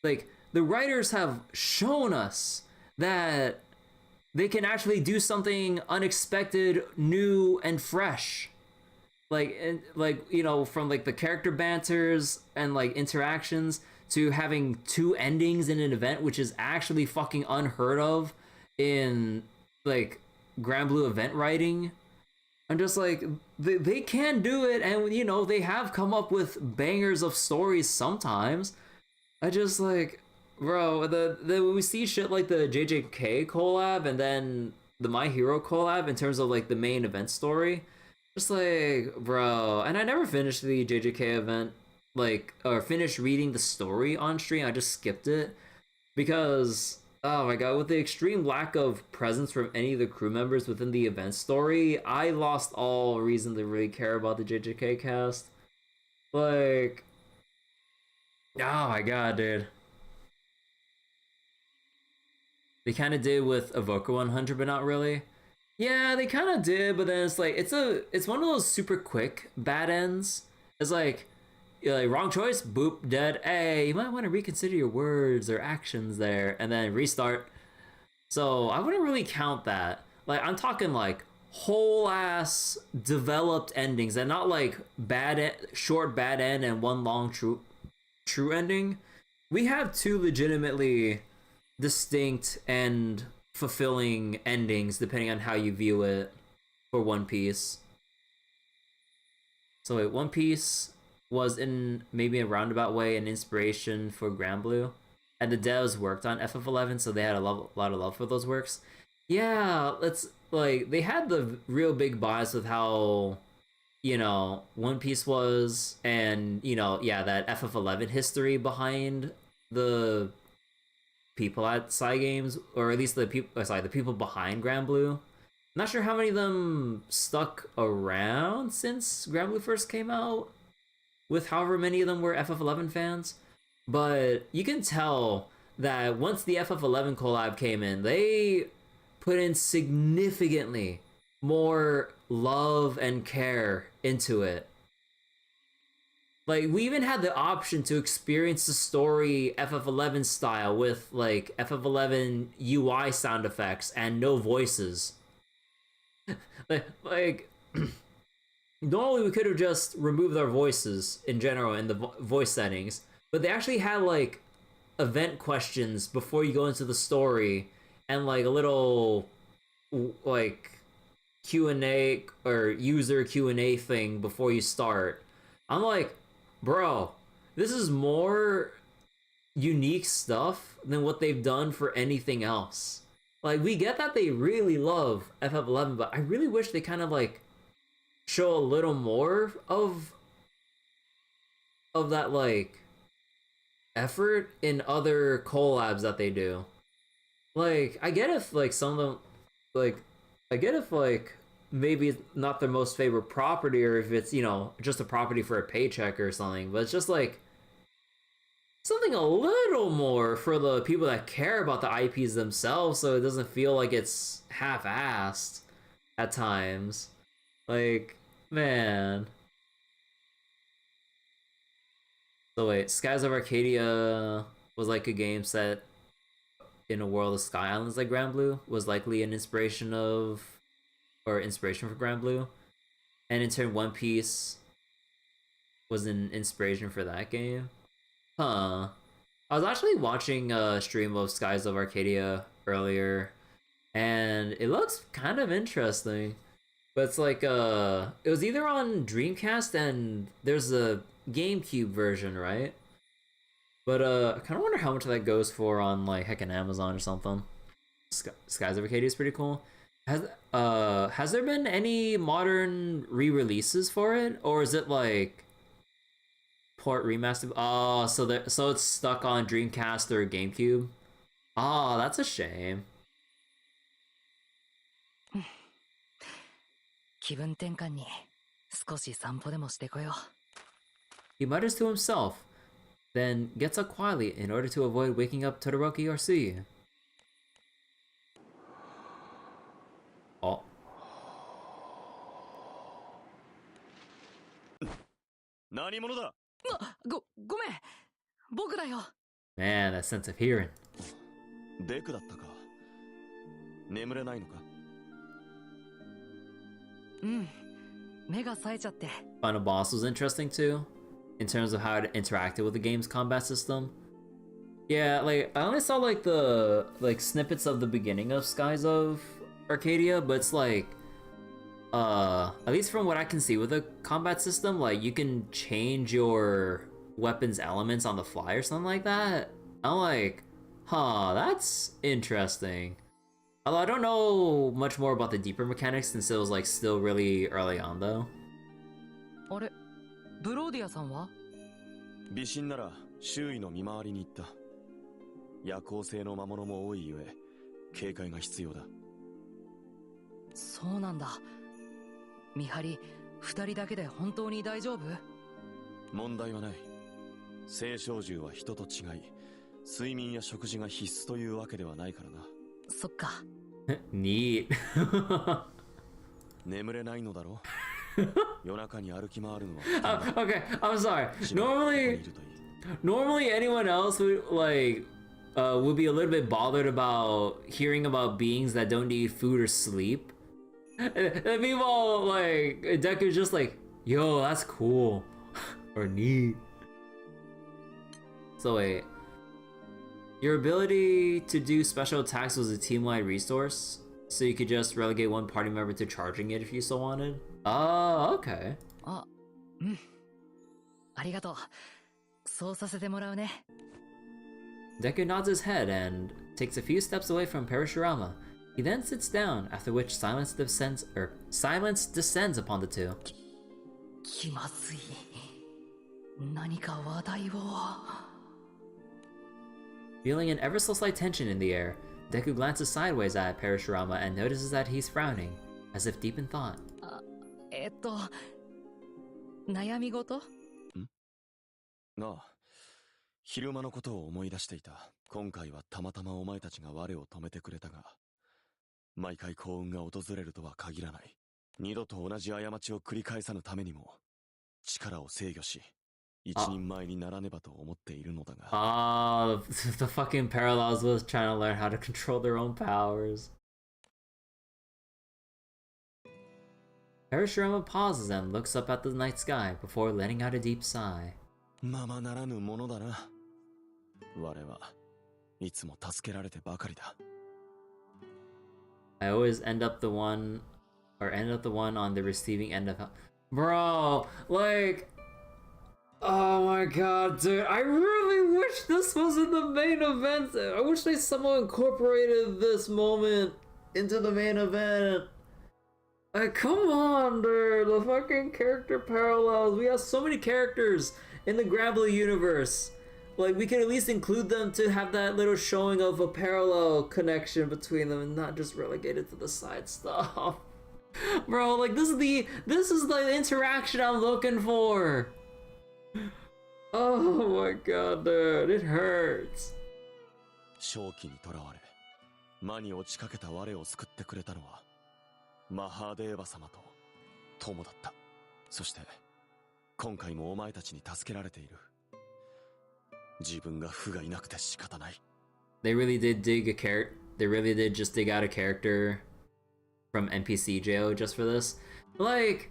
like, the writers have shown us that they can actually do something unexpected, new, and fresh. Like, and like, you know, from like the character banters and like interactions to having two endings in an event, which is actually fucking unheard of in like Granblue event writing. I'm just like, they can do it, and you know, they have come up with bangers of stories sometimes. I just like, bro, the when we see shit like the JJK collab and then the My Hero collab in terms of like the main event story, just like, bro. And I never finished the JJK event, like, or finished reading the story on stream. I just skipped it because, oh my god, with the extreme lack of presence from any of the crew members within the event story, I lost all reason to really care about the JJK cast. Like, oh my god, dude. They kind of did with Evoker 100, but not really. Yeah, they kind of did, but then it's like, it's one of those super quick bad ends. It's like, you're like, wrong choice, boop, dead. Hey, you might want to reconsider your words or actions there, and then restart. So I wouldn't really count that. Like, I'm talking like whole ass developed endings, and not like short bad end and one long true ending. We have two legitimately distinct and fulfilling endings depending on how you view it for One Piece. So wait, One Piece was in maybe a roundabout way an inspiration for Granblue, and the devs worked on FF11, so they had a lot of love for those works. Yeah, let's like, they had the real big bias with how, you know, One Piece was, and you know, yeah, that FF11 history behind the people at Cygames, or at least the people, the people behind Granblue. Not sure how many of them stuck around since Granblue first came out, with however many of them were FF11 fans, but you can tell that once the FF11 collab came in, they put in significantly more love and care into it. Like, we even had the option to experience the story FF11 style with like FF11 UI sound effects and no voices. like normally we could have just removed our voices in general in the voice settings, but they actually had like event questions before you go into the story, and like a little like Q&A or user Q&A thing before you start. I'm like, bro, this is more unique stuff than what they've done for anything else. Like, we get that they really love FF11, but I really wish they kind of like show a little more of that like effort in other collabs that they do. Like, I get if like some of them, like, I get if like maybe it's not their most favorite property, or if it's, you know, just a property for a paycheck or something, but it's just like something a little more for the people that care about the IPs themselves, so it doesn't feel like it's half-assed at times. Like, man. So wait, Skies of Arcadia was like a game set in a world of Sky Islands like Granblue, was likely an inspiration of, or inspiration for Granblue, and in turn One Piece was an inspiration for that game. Huh. I was actually watching a stream of Skies of Arcadia earlier, and it looks kind of interesting. But it's like, it was either on Dreamcast, and there's a GameCube version, right? But I kind of wonder how much that goes for on like heckin' Amazon or something. Skies of Arcadia is pretty cool. Has there been any modern re-releases for it, or is it like port remastered? Oh, so it's stuck on Dreamcast or GameCube. Oh, that's a shame. 気分転換に少し散歩でもしてこよう。 He mutters to himself, then gets up quietly in order to avoid waking up Todoroki or Suyu. Oh. 何者だ。ごめん、僕だよ。 Man, that sense of hearing. デクだったか。眠れないのか。うん、目が冴えちゃって。 Final boss was interesting too, in terms of how it interacted with the game's combat system. Yeah, like I only saw like the snippets of the beginning of Skies of Arcadia, but it's like at least from what I can see with the combat system, like you can change your weapons elements on the fly or something like that. I'm like, huh, that's interesting. Although I don't know much more about the deeper mechanics since it was like still really early on though. あれ、ブローディアさんは？美神なら周囲の見回りに行った。夜行性の魔物も多いゆえ警戒が必要だ。そうなんだ。見張り2人だけで本当に大丈夫？問題はない。青少獣は人と違い、睡眠や食事が必須というわけではないからな。そっか。Neat. 眠れないのだろう。夜中に歩き回るのは。Okay, I'm sorry. Normally anyone else would like would be a little bit bothered about hearing about beings that don't need food or sleep. And meanwhile, like Deku's just like, yo, that's cool. Or neat. So wait. Your ability to do special attacks was a team-wide resource, so you could just relegate one party member to charging it if you so wanted? Oh, okay. あ、うん。ありがとう。そうさせてもらうね。Deku nods his head and takes a few steps away from Parashurama. He then sits down, after which silence descends upon the two. 気まずい。何か話題を。Feeling an ever so slight tension in the air, Deku glances sideways at Parashurama and notices that he's frowning, as if deep in thought. 悩み事？ああ、昼間のことを思い出していた。今回はたまたまお前たちが我を止めてくれたが、毎回幸運が訪れるとは限らない。二度と同じ過ちを繰り返さぬためにも、力を制御し、一人前にならねばと思っているのだが。Ah, the fucking parallels was trying to learn how to control their own powers. Parashurama pauses and looks up at the night sky before letting out a deep sigh. ままならぬものだな。我はいつも助けられてばかりだ。I always end up the one on the receiving end of... Bro, like... Oh my god, dude, I really wish this was in the main event. I wish they somehow incorporated this moment into the main event. Like, come on, dude, the fucking character parallels. We have so many characters in the Granblue universe. Like, we can at least include them to have that little showing of a parallel connection between them and not just relegate it to the side stuff. Bro, like, this is the interaction I'm looking for. Oh my god, dude, it hurts. 正気にとらわれ、魔に落ちかけた我を救ってくれたのは、マハーデーバ様と友だった。そして、今回もお前たちに助けられている。自分が負がいなくて仕方ない。They really did just dig out a character from NPC jail just for this. Like,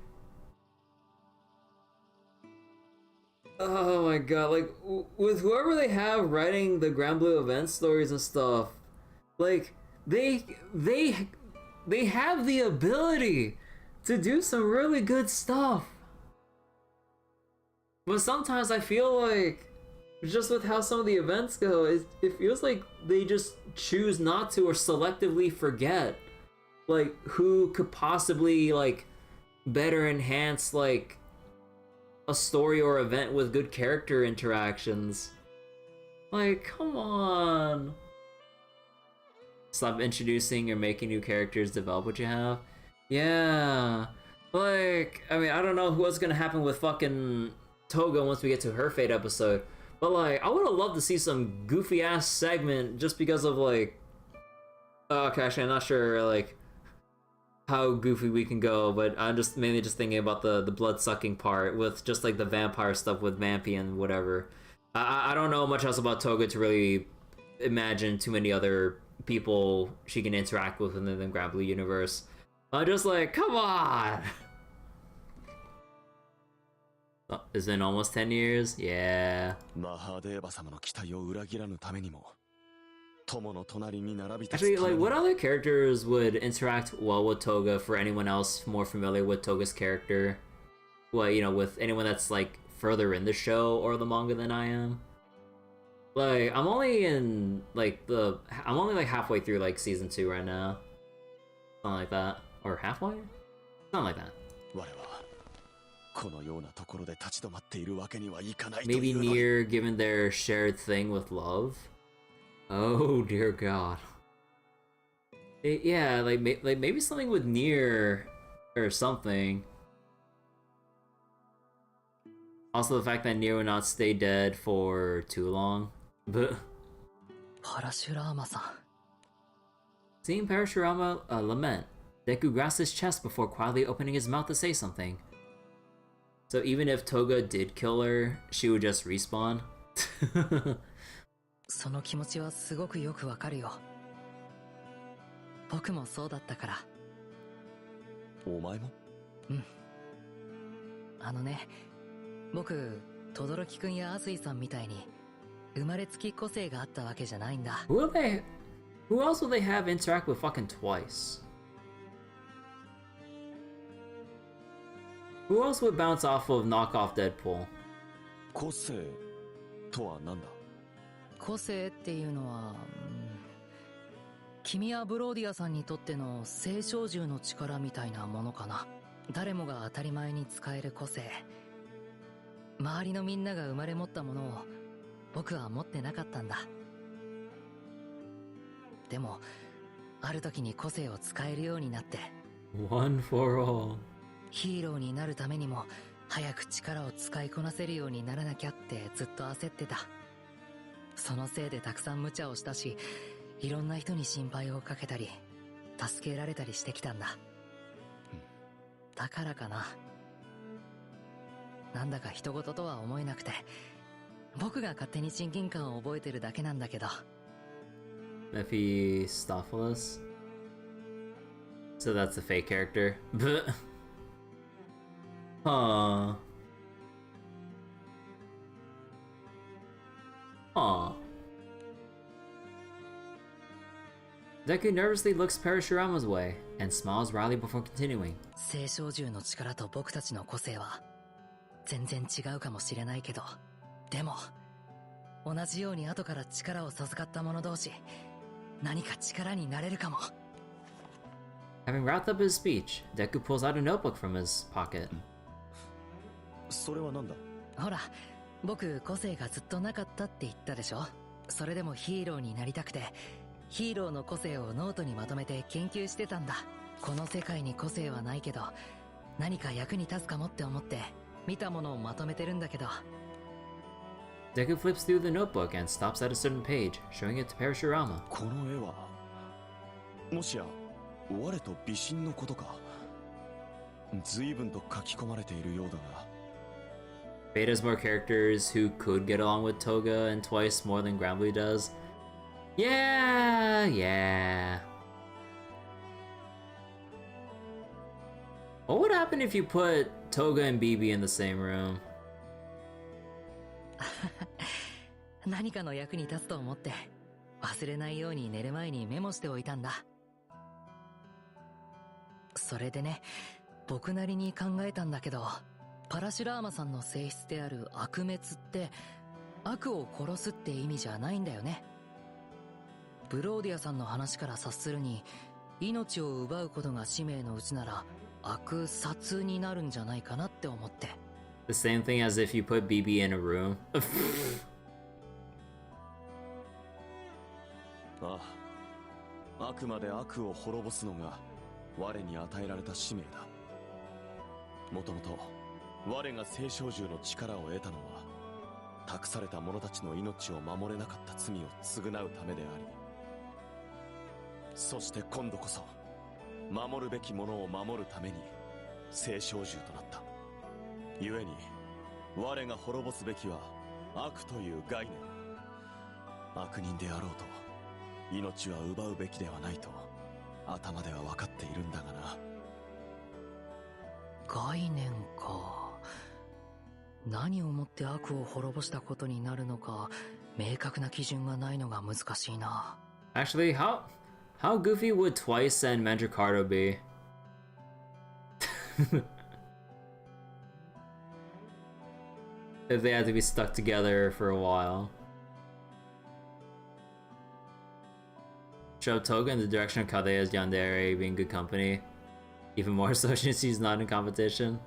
oh my god, like, with whoever they have writing the Granblue event stories and stuff, like, they have the ability to do some really good stuff. But sometimes I feel like, just with how some of the events go, it feels like they just choose not to or selectively forget, like, who could possibly, like, better enhance, like, a story or event with good character interactions. Like, come on. Stop introducing or making new characters, develop what you have. Yeah. Like, I mean, I don't know what's gonna happen with fucking Toga once we get to her Fate episode, but like, I would have loved to see some goofy ass segment just because of like, okay, actually, I'm not sure like how goofy we can go, but I'm just mainly just thinking about the blood sucking part with just like the vampire stuff with Vampy and whatever. I don't know much else about Toga to really imagine too many other people she can interact with within the Granblue universe. I'm just like, come on! Oh, it's been almost 10 years? Yeah. Actually, like, what other characters would interact well with Toga for anyone else more familiar with Toga's character? Well, you know, with anyone that's, like, further in the show or the manga than I am? Like, I'm only, like, halfway through, like, Season 2 right now. Something like that. Or halfway? Something like that. Maybe Nier, given their shared thing with love? Oh dear god. Yeah, like maybe something with Nier or something. Also the fact that Nier would not stay dead for too long. But seeing Parashurama lament, Deku grasps his chest before quietly opening his mouth to say something. So even if Toga did kill her, she would just respawn? その気持ちはすごくよくわかるよ。僕もそうだったから。お前も？うん。あのね、僕、轟くんやアスイさんみたいに生まれつき個性があったわけじゃないんだ。Who else will they have interact with fucking twice? Who else would bounce off of knockoff Deadpool? 個性とは何だ？個性っていうのは、君やブローディアさんにとっての聖少獣の力みたいなものかな。誰もが当たり前に使える個性。周りのみんなが生まれ持ったものを僕は持ってなかったんだ。でもある時に個性を使えるようになって。One for all. ヒーローになるためにも早く力を使いこなせるようにならなきゃってずっと焦ってた。そのせいでたくさん無茶をしたし、いろんな人に心配をかけたり助けられたりしてきたんだ。だからかな。なんだか人事とは思えなくて、僕が勝手に親近感を覚えてるだけなんだけど。Mephistopheles? So that's a fake character. Huh. Aw. Deku nervously looks Parashurama's way and smiles wryly before continuing. 聖少獣の力と僕たちの個性は全然違うかもしれないけど、でも同じように後から力を授かった者同士、何か力になれるかも。Having wrapped up his speech, Deku pulls out a notebook from his pocket. それは何だ？ほら、僕個性がずっとなかったって言ったでしょ。それでもヒーローになりたくて、ヒーローの個性をノートにまとめて研究してたんだ。この世界に個性はないけど、何か役に立つかもって思って見たものをまとめてるんだけど。Deku flips through the notebook and stops at a certain page, showing it to Parashurama. この絵は、もしや我と美神のことか。随分と書き込まれているようだが。Fate has more characters who could get along with Toga and Twice more than Granblue does. Yeah. What would happen if you put Toga and BB in the same room? 何かの役に立つと思って忘れないように寝る前にメモしておいたんだ。それでね、僕なりに考えたんだけど、パラシュラーマさんの性質である悪滅って悪を殺すって意味じゃないんだよね。ブローディアさんの話から察するに、命を奪うことが使命のうちなら悪殺になるんじゃないかなって思って。 The same thing as if you put BB in a room. ああ、あくまで悪を滅ぼすのが我に与えられた使命だ。もともと我が聖少獣の力を得たのは託された者たちの命を守れなかった罪を償うためであり、そして今度こそ守るべきものを守るために聖少獣となった。故に我が滅ぼすべきは悪という概念、悪人であろうと命は奪うべきではないと頭では分かっているんだがな。概念か。何をもって悪を滅ぼしたことになるのか明確な基準がないのが難しいな。 Actually, how goofy would Twice and Mandracardo be? If they had to be stuck together for a while. Shove Toga in the direction of Kadeya's Yandere being good company. Even more so since he's not in competition.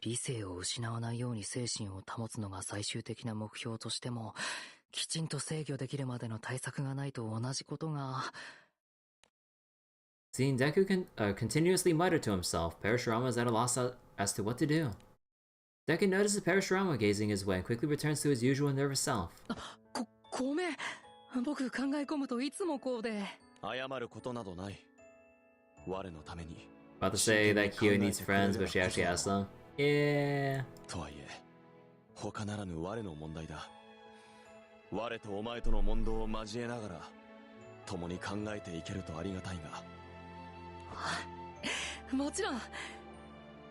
理性を失わないように精神を保つのが最終的な目標としても、きちんと制御できるまでの対策がないと同じことが。Seeing Deku continuously mutter to himself, Parashurama is at a loss as to what to do. Deku notices Parashurama gazing his way and quickly returns to his usual nervous self. ごめん。僕考え込むといつもこうで。謝ることなどない。我のために。About to say that Kyo needs friends, but she actually has them. Yeah. とはいえ、他ならぬ我の問題だ。我とお前との問答を交えながら共に考えていけるとありがたいが。もちろん。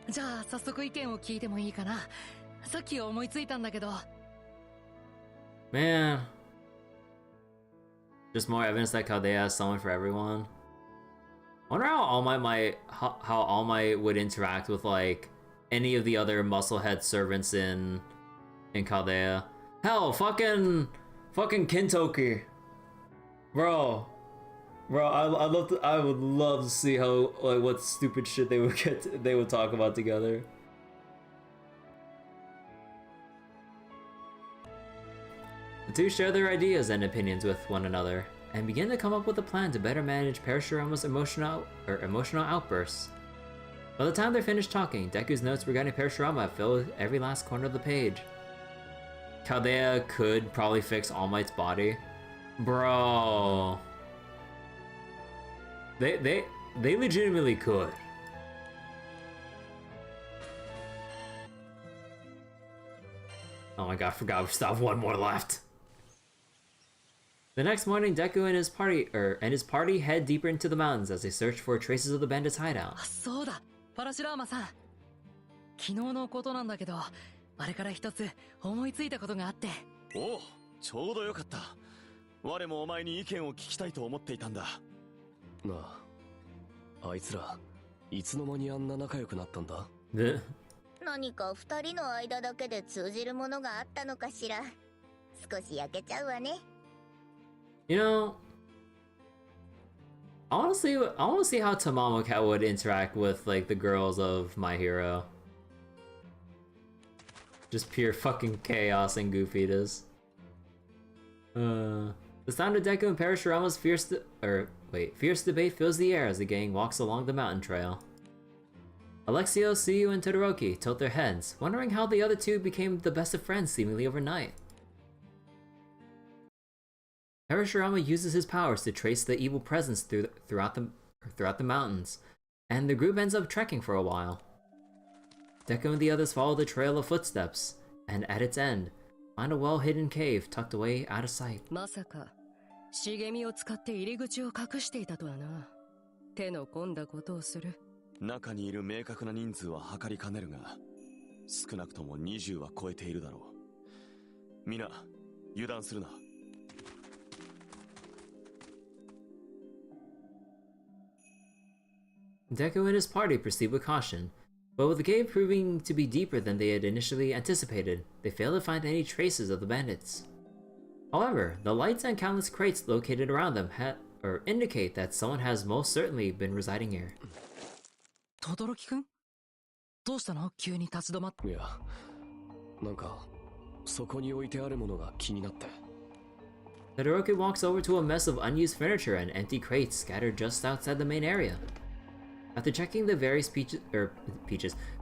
じゃあ早速意見を聞いてもいいかな。さっき思いついたんだけど。Man. Just more evidence that Kadeya has someone for everyone. I wonder how All Might would interact with like any of the other musclehead servants in Kadeya. Hell, fucking Kintoki. Bro, I would love to see how like what stupid shit they would talk about together. The two share their ideas and opinions with one another, and begin to come up with a plan to better manage Parashurama's emotional outbursts. By the time they're finished talking, Deku's notes regarding Parashurama filled every last corner of the page. Kadeya could probably fix All Might's body. Bro. They legitimately could. Oh my god, I forgot we still have one more left. The next morning, Deku and his party head deeper into the mountains as they search for traces of the bandits' hideout. そうだ、パラシュラーマさん。昨日のことなんだけど、あれから一つ思いついたことがあって。おう、ちょうどよかった。我もお前に意見を聞きたいと思っていたんだ。なあ、あいつらいつの間にあんな仲良くなったんだ？何か二人の間だけで通じるものがあったのかしら。少し焼けちゃうわね。You know, honestly, I want to see how Tamamo Cat would interact with like the girls of My Hero. Just pure fucking chaos and goofiness. The sound of Deku and Parashurama's fierce debate fills the air as the gang walks along the mountain trail. Alexio, Suyu, and Todoroki tilt their heads, wondering how the other two became the best of friends seemingly overnight. Parashurama uses his powers to trace the evil presence throughout the mountains, and the group ends up trekking for a while. Deku and the others follow the trail of footsteps, and at its end, find a well-hidden cave tucked away out of sight. まさか茂みを使って入り口を隠していたとはな。手の込んだことをする。中にいる明確な人数は測りかねるが、少なくとも20は超えているだろう。皆、油断するな。Deku and his party proceed with caution, but with the cave proving to be deeper than they had initially anticipated, they fail to find any traces of the bandits. However, the lights and countless crates located around them indicate that someone has most certainly been residing here. 轟くん？どうしたの？急に立ち止まって。いや、なんかそこに置いてあるものが気になって。Todoroki walks over to a mess of unused furniture and empty crates scattered just outside the main area. After checking the various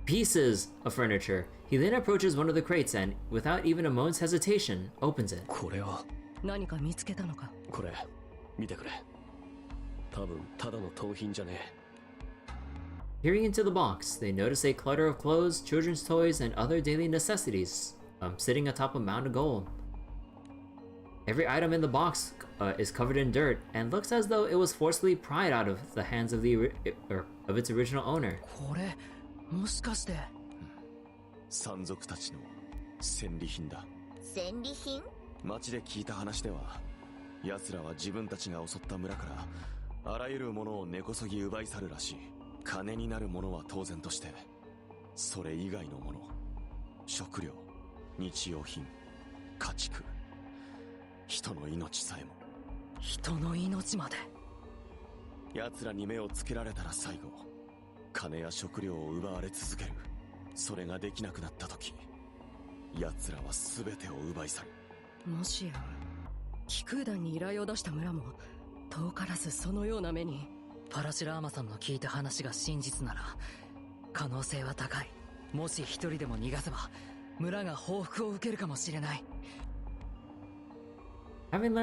pieces of furniture, he then approaches one of the crates and, without even a moment's hesitation, opens it. これは何か見つけたのか？これ見てくれ。多分ただの盗品じゃねえ。 Peering into the box, they notice a clutter of clothes, children's toys, and other daily necessities, sitting atop a mound of gold. Every item in the box is covered in dirt and looks as though it was forcibly pried out of the hands of its original owner. これもしかして。山賊たちの戦利品だ。戦利品？町で聞いた話では、奴らは自分たちが襲った村からあらゆるものを根こそぎ奪い去るらしい。金になるものは当然として、それ以外のもの、食料、日用品、家畜、人の命さえも。人の命まで。奴らに目をつけられたら最後、金や食料を奪われ続ける。それができなくなった時、奴らは全てを奪い去る。もしや気空団に依頼を出した村も遠からずそのような目に。パラシュラーマさんの聞いた話が真実なら可能性は高い。もし一人でも逃がせば村が報復を受けるかもしれない。 Having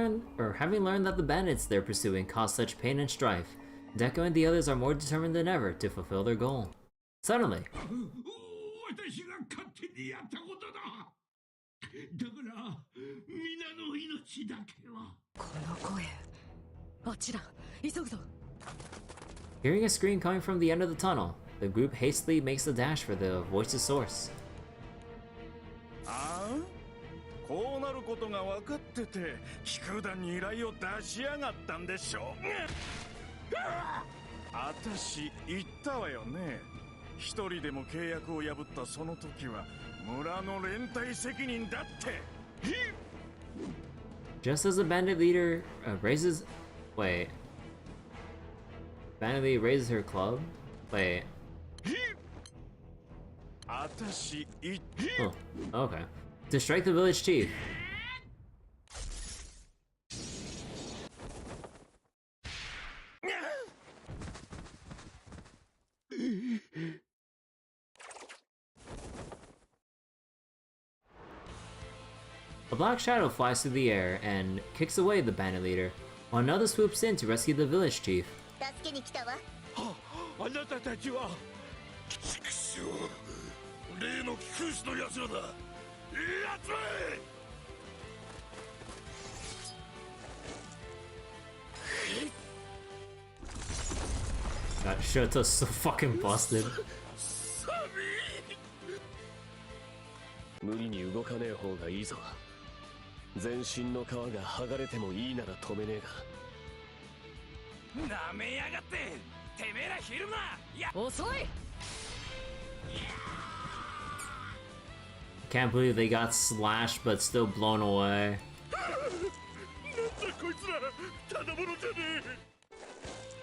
learned that the bandits they're pursuing cause such pain and strife, Deku and the others are more determined than ever to fulfill their goal. Suddenly, 私が勝手にやったことだ。だから皆の命だけは。この声、あっちだ。急ぐぞ。 hearing a scream coming from the end of the tunnel, the group hastily makes a dash for the voice's source. ああ、こうなることが分かってて、気空団に依頼を出しやがったんでしょ。あたし言ったわよね。一人でも契約を破ったその時は村の連帯責任だって。Just as the bandit leader raises her club? Wait. Oh, okay. To strike the village chief. A black shadow flies through the air and kicks away the bandit leader, while another swoops in to rescue the village chief. 助けに来たわ。あなたたちは。畜生、例の貴空士の奴らだ。集め。God, Shoto's so fucking busted. 無理に動かねえ方がいいぞ。全身の皮が剥がれてもいいなら止めねえが。なめやがって、てめえらひるな。や、遅い。Can't believe they got slashed but still blown away.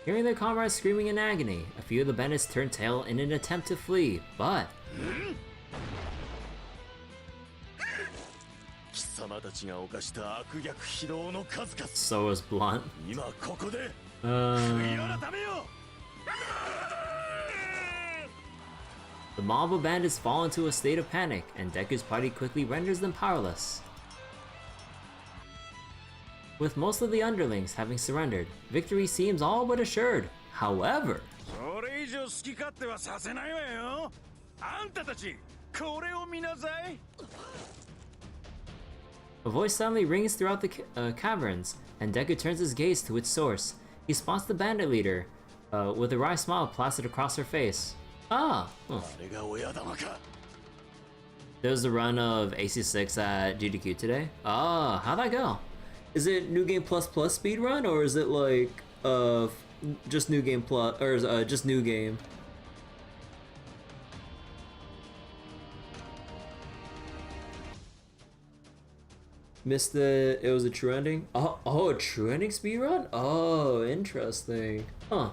Hearing their comrades screaming in agony, a few of the bandits turn tail in an attempt to flee, but... So was Blunt. The mob of bandits fall into a state of panic, and Deku's party quickly renders them powerless. With most of the underlings having surrendered, victory seems all but assured. However... A voice suddenly rings throughout the caverns, and Deku turns his gaze to its source. He spots the bandit leader, with a wry smile plastered across her face. Ah! Oh. There's the run of AC6 at GDQ today. Ah, how'd that go? Is it New Game Plus Plus speedrun, or is it like, just New Game Plus, or just New Game? Missed it was a true ending? Oh, a true ending speedrun? Oh, interesting. Huh.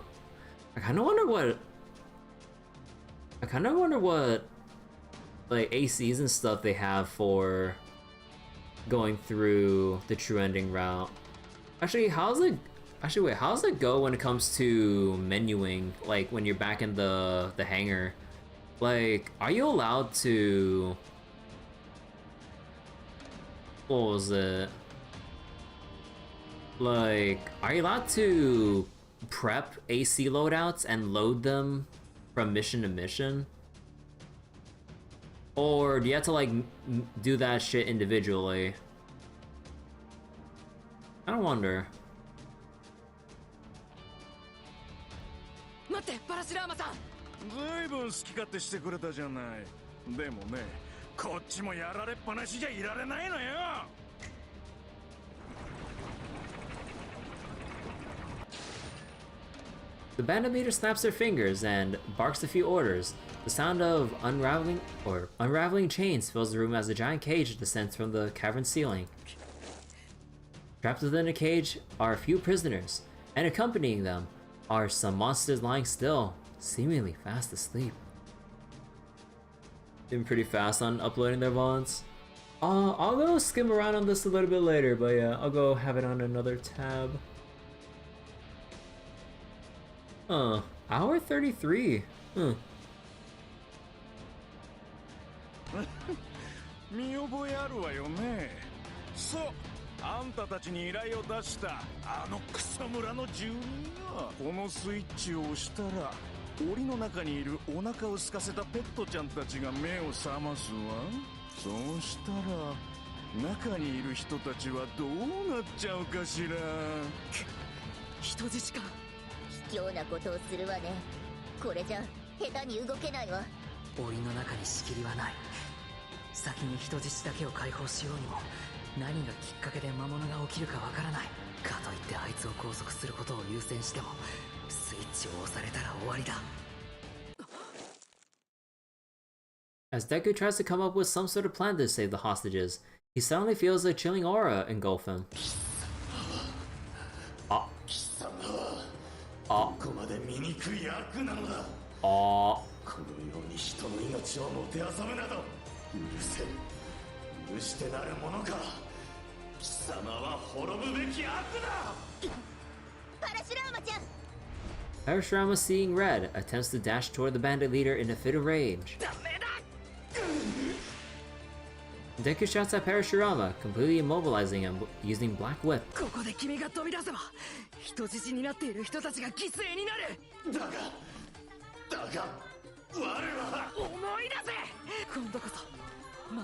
I kinda wonder what like ACs and stuff they have for going through the true ending route. Actually, how's actually wait, how does it go when it comes to menuing? Like when you're back in the hangar, like are you allowed to? What was it? Like, are you allowed to prep AC loadouts and load them from mission to mission? Or do you have to like do that shit individually? I wonder. 待って、パラシラーマさん。ずいぶん好き勝手してくれたじゃない。でもね、こっちもやられっぱなしじゃいられないのよ。The bandit leader snaps their fingers and barks a few orders. The sound of unraveling chains fills the room as a giant cage descends from the cavern ceiling. Trapped within a cage are a few prisoners, and accompanying them are some monsters lying still, seemingly fast asleep. Been pretty fast on uploading their VODs. I'll go skim around on this a little bit later, but yeah, I'll go have it on another tab. Hour 33. 見覚えあるわよね。そう、あんたたちに依頼を出したあのクソ村の住人がこのスイッチを押したら檻の中にいるお腹を空かせたペットちゃんたちが目を覚ますわ。そうしたら中にいる人たちはどうなっちゃうかしら。人質か。卑怯なことをするわね。これじゃ下手に動けないわ。檻の中に仕切りはない。先に人質だけを解放しようにも何がきっかけで魔物が起きるかわからない。かといってあいつを拘束することを優先してもスイッチを押されたら終わりだ。As Deku tries to come up with some sort of plan to save the hostages, he suddenly feels a chilling aura engulf him. どこまで醜い悪なのだ。このように人の命をもてあそぶなど許せん。許してなるものか。貴様は滅ぶべき悪だ。パラシュラーマちゃん。Parashurama, seeing red, attempts to dash toward the bandit leader in a fit of rage. Deku shouts at Parashurama, completely immobilizing him using Black Whip. ここで君が飛び出せば人質になっている人たちが犠牲になる。だが我は思い出せ。今度こそ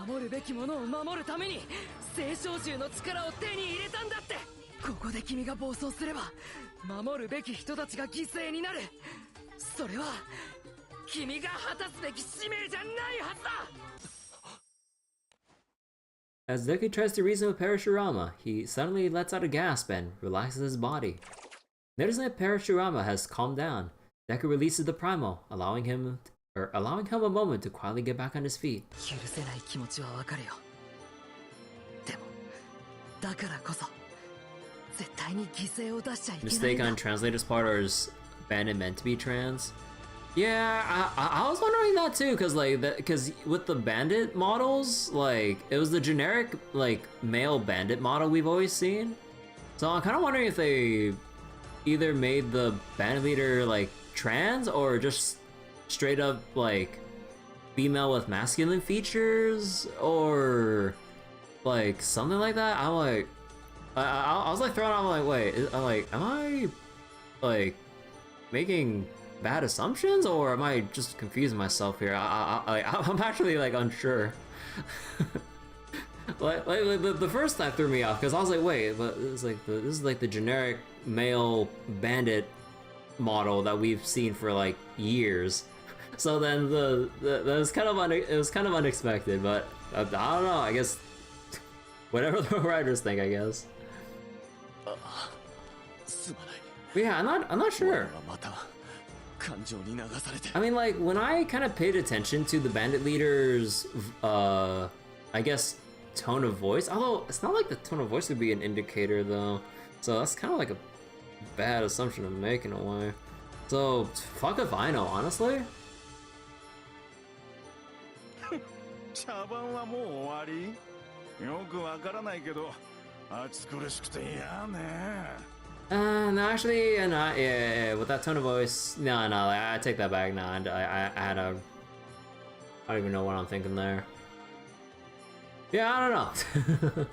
守るべきものを守るために聖少獣の力を手に入れたんだって。ここで君が暴走すれば守るべき人たちが犠牲になる。それは君が果たすべき使命じゃないはずだ。As Deku tries to reason with Parashurama, he suddenly lets out a gasp and relaxes his body. Noticing that Parashurama has calmed down, Deku releases the primal, allowing him a moment to quietly get back on his feet. 許せない気持ちはわかるよ。でもだからこそ絶対に犠牲を出しちゃいけないんだ。 Mistake on translator's part, or is Bandit meant to be trans? Yeah, I was wondering that too, because with the bandit models, like it was the generic like male bandit model we've always seen. So I'm kind of wondering if they either made the bandit leader like trans or just straight up like female with masculine features or like something like that. I'm like, I was like thrown out. I'm like, wait, am I like making bad assumptions, or am I just confusing myself here? I'm actually like unsure. like the first time threw me off because I was like, wait, but it's like this is like the generic male bandit model that we've seen for like years. So then that was kind of it was kind of unexpected, but I don't know. I guess whatever the writers think, I guess. But yeah, I'm not sure. I mean, like, when I kind of paid attention to the bandit leader's, I guess, tone of voice, although it's not like the tone of voice would be an indicator, though, so that's kind of like a bad assumption to make in a way. So, fuck if I know, honestly. 茶番はもう終わり？よくわからないけど、暑苦しくて嫌ね。No, actually, no, yeah, with that tone of voice, no, I take that back. No, I had a, I don't even know what I'm thinking there. Yeah, I don't know.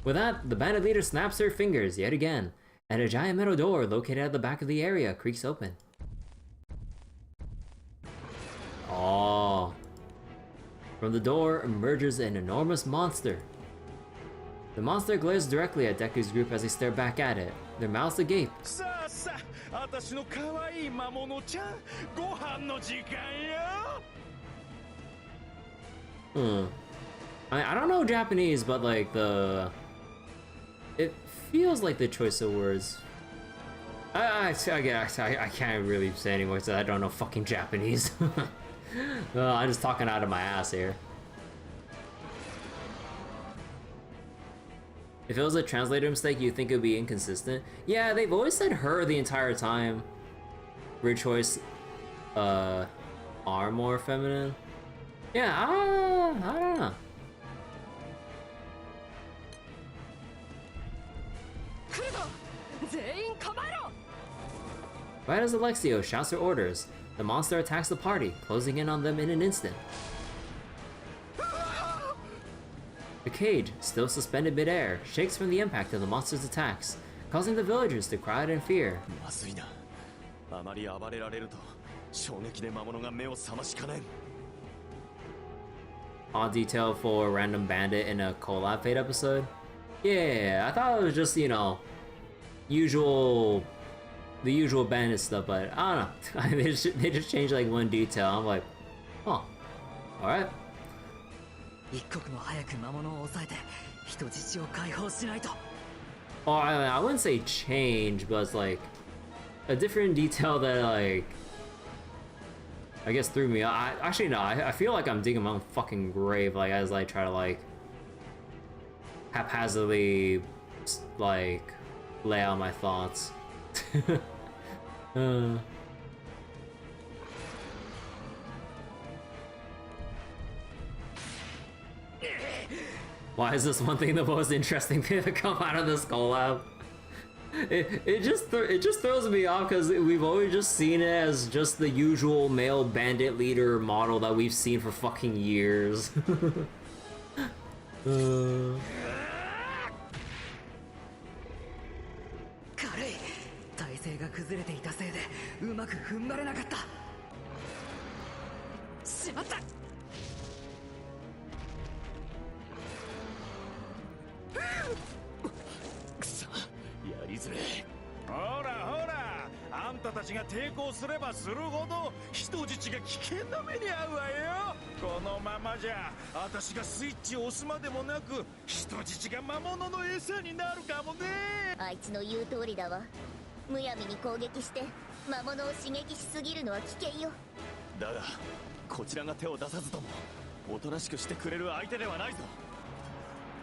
With that, the bandit leader snaps her fingers yet again, and a giant metal door located at the back of the area creaks open. Oh. From the door emerges an enormous monster. The monster glares directly at Deku's group as they stare back at it, their mouths agape. I don't know Japanese, but like it feels like the choice of words. I can't really say anymore because I don't know fucking Japanese. I'm just talking out of my ass here. If it was a translator mistake, you'd think it would be inconsistent. Yeah, they've always said her the entire time. Weird choice. Are more feminine. Yeah, I don't know. Right as Alexio shouts her orders, the monster attacks the party, closing in on them in an instant. The cage, still suspended midair, shakes from the impact of the monster's attacks, causing the villagers to cry out in fear. Odd detail for a random bandit in a Collab Fate episode. Yeah, I thought it was just, you know, the usual bandit stuff, but I don't know. they just changed like one detail. I'm like, huh, alright. Oh, I wouldn't say change, but it's like a different detail that like I guess threw me. Actually no, I feel like I'm digging my own fucking grave, like as I try to like haphazardly like lay out my thoughts. Why is this one thing the most interesting thing to come out of this collab? It just throws me off because we've always just seen it as just the usual male bandit leader model that we've seen for fucking years.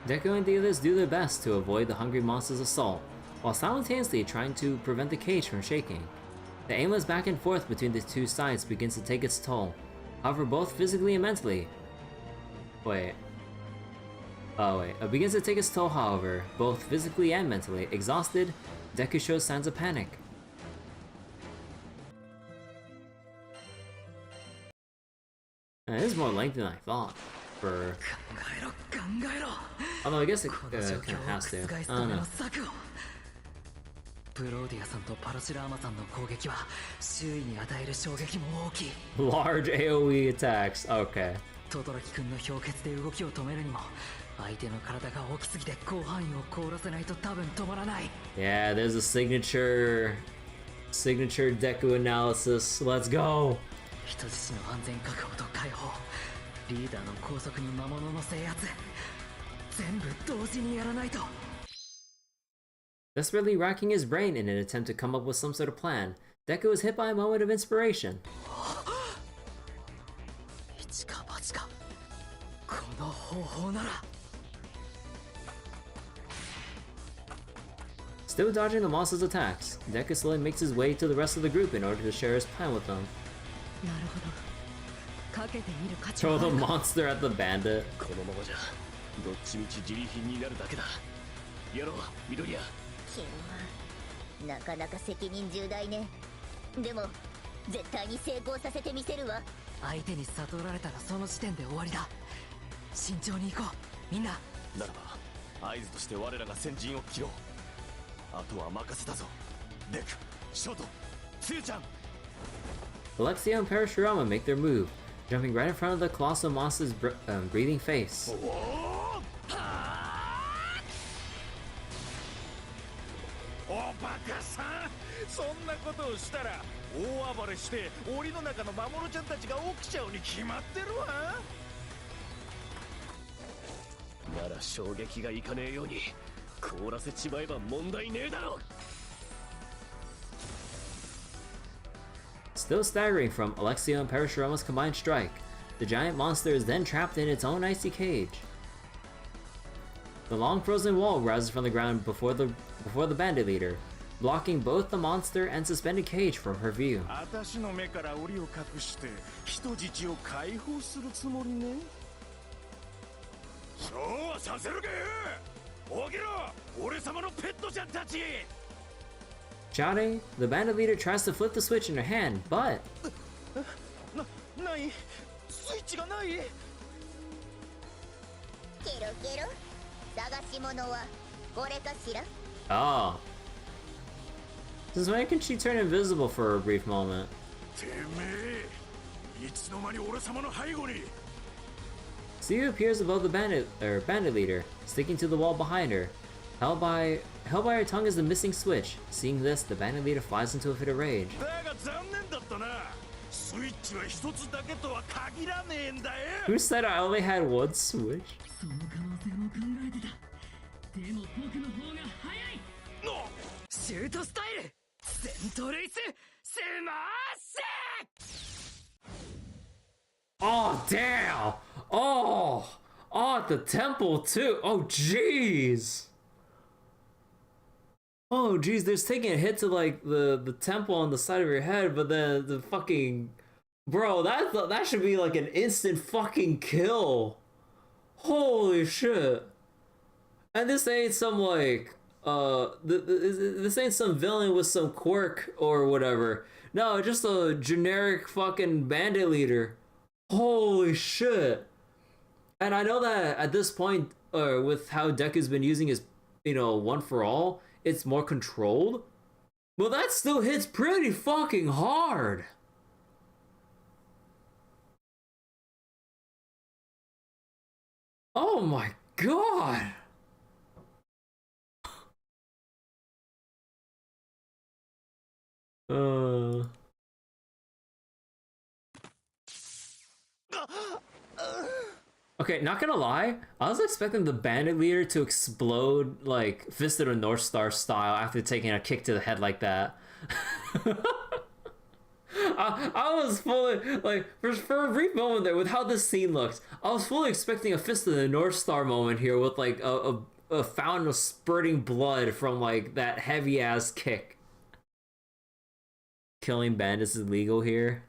Deku and the others do their best to avoid the hungry monster's assault, while simultaneously trying to prevent the cage from shaking. The aimless back and forth between the two sides begins to take its toll, however both physically and mentally. Begins to take its toll, however, both physically and mentally. Exhausted, Deku shows signs of panic. It is more lengthy than I thought. Although I guess it kind of has to. I don't know. Large AoE attacks, okay. Yeah, there's a signature Deku analysis. Let's go. Desperately racking his brain in an attempt to come up with some sort of plan, Deku is hit by a moment of inspiration. Still dodging the monster's attacks, Deku slowly makes his way to the rest of the group in order to share his plan with them. Throw the monster at the bandit. やろう、緑谷。なかなか責任重大ね。でも絶対に成功させてみせるわ。相手に悟られたらその時点で終わりだ。慎重に行こうみんな。ならば合図として我らが先陣を切ろう。あとは任せたぞ。デク、ショート、つゆちゃん。 Alexia and Parashurama make their move, jumping right in front of the colossal monster's breathing face. おバカさん、そんなことをしたら大暴れして檻の中の魔物ちゃんたちが起きちゃうに決まってるわ。なら衝撃がいかねえように凍らせちまえば問題ねえだろ。 Still staggering from Alexia and Parashurama's combined strike, the giant monster is then trapped in its own icy cage. The long frozen wall rises from the ground before the bandit leader, blocking both the monster and suspended cage from her view. 私の目から檻を隠して人質を解放するつもりね。そうはさせるかよ。起きろ、俺様のペットちゃんたち。 Shouting, the bandit leader tries to flip the switch in her hand, but ない、スイッチがない。ケロケロ、探し物はこれかしら。 oh. Since when can she turn invisible for a brief moment? てめえ、いつの間に俺様の背後に。 Suyu appears above the bandit leader, sticking to the wall behind her. Held by her tongue is the missing switch. Seeing this, the bandit leader flies into a fit of rage. だが残念だったな。スイッチは一つだけとは限らねえんだよ。 Who said I only had one switch? その可能性も考えてた。でも僕の方が早い。シュートスタイルセントルイススマッシュ。 Oh damn! Oh, at the temple too. Oh jeez. Oh jeez, there's taking a hit to like the temple on the side of your head, but then the fucking bro, that should be like an instant fucking kill. Holy shit. And this ain't some like this ain't some villain with some quirk or whatever. No, just a generic fucking bandit leader. Holy shit. And I know that at this point, with how Deku's been using his, one for all, it's more controlled. But that still hits pretty fucking hard. Oh my god. Okay, not gonna lie, I was expecting the bandit leader to explode like Fist of the North Star style after taking a kick to the head like that. I was fully, like, for a brief moment there, with how this scene looks, I was fully expecting a Fist of the North Star moment here with like a fountain of spurting blood from like that heavy ass kick. Killing bandits is legal here.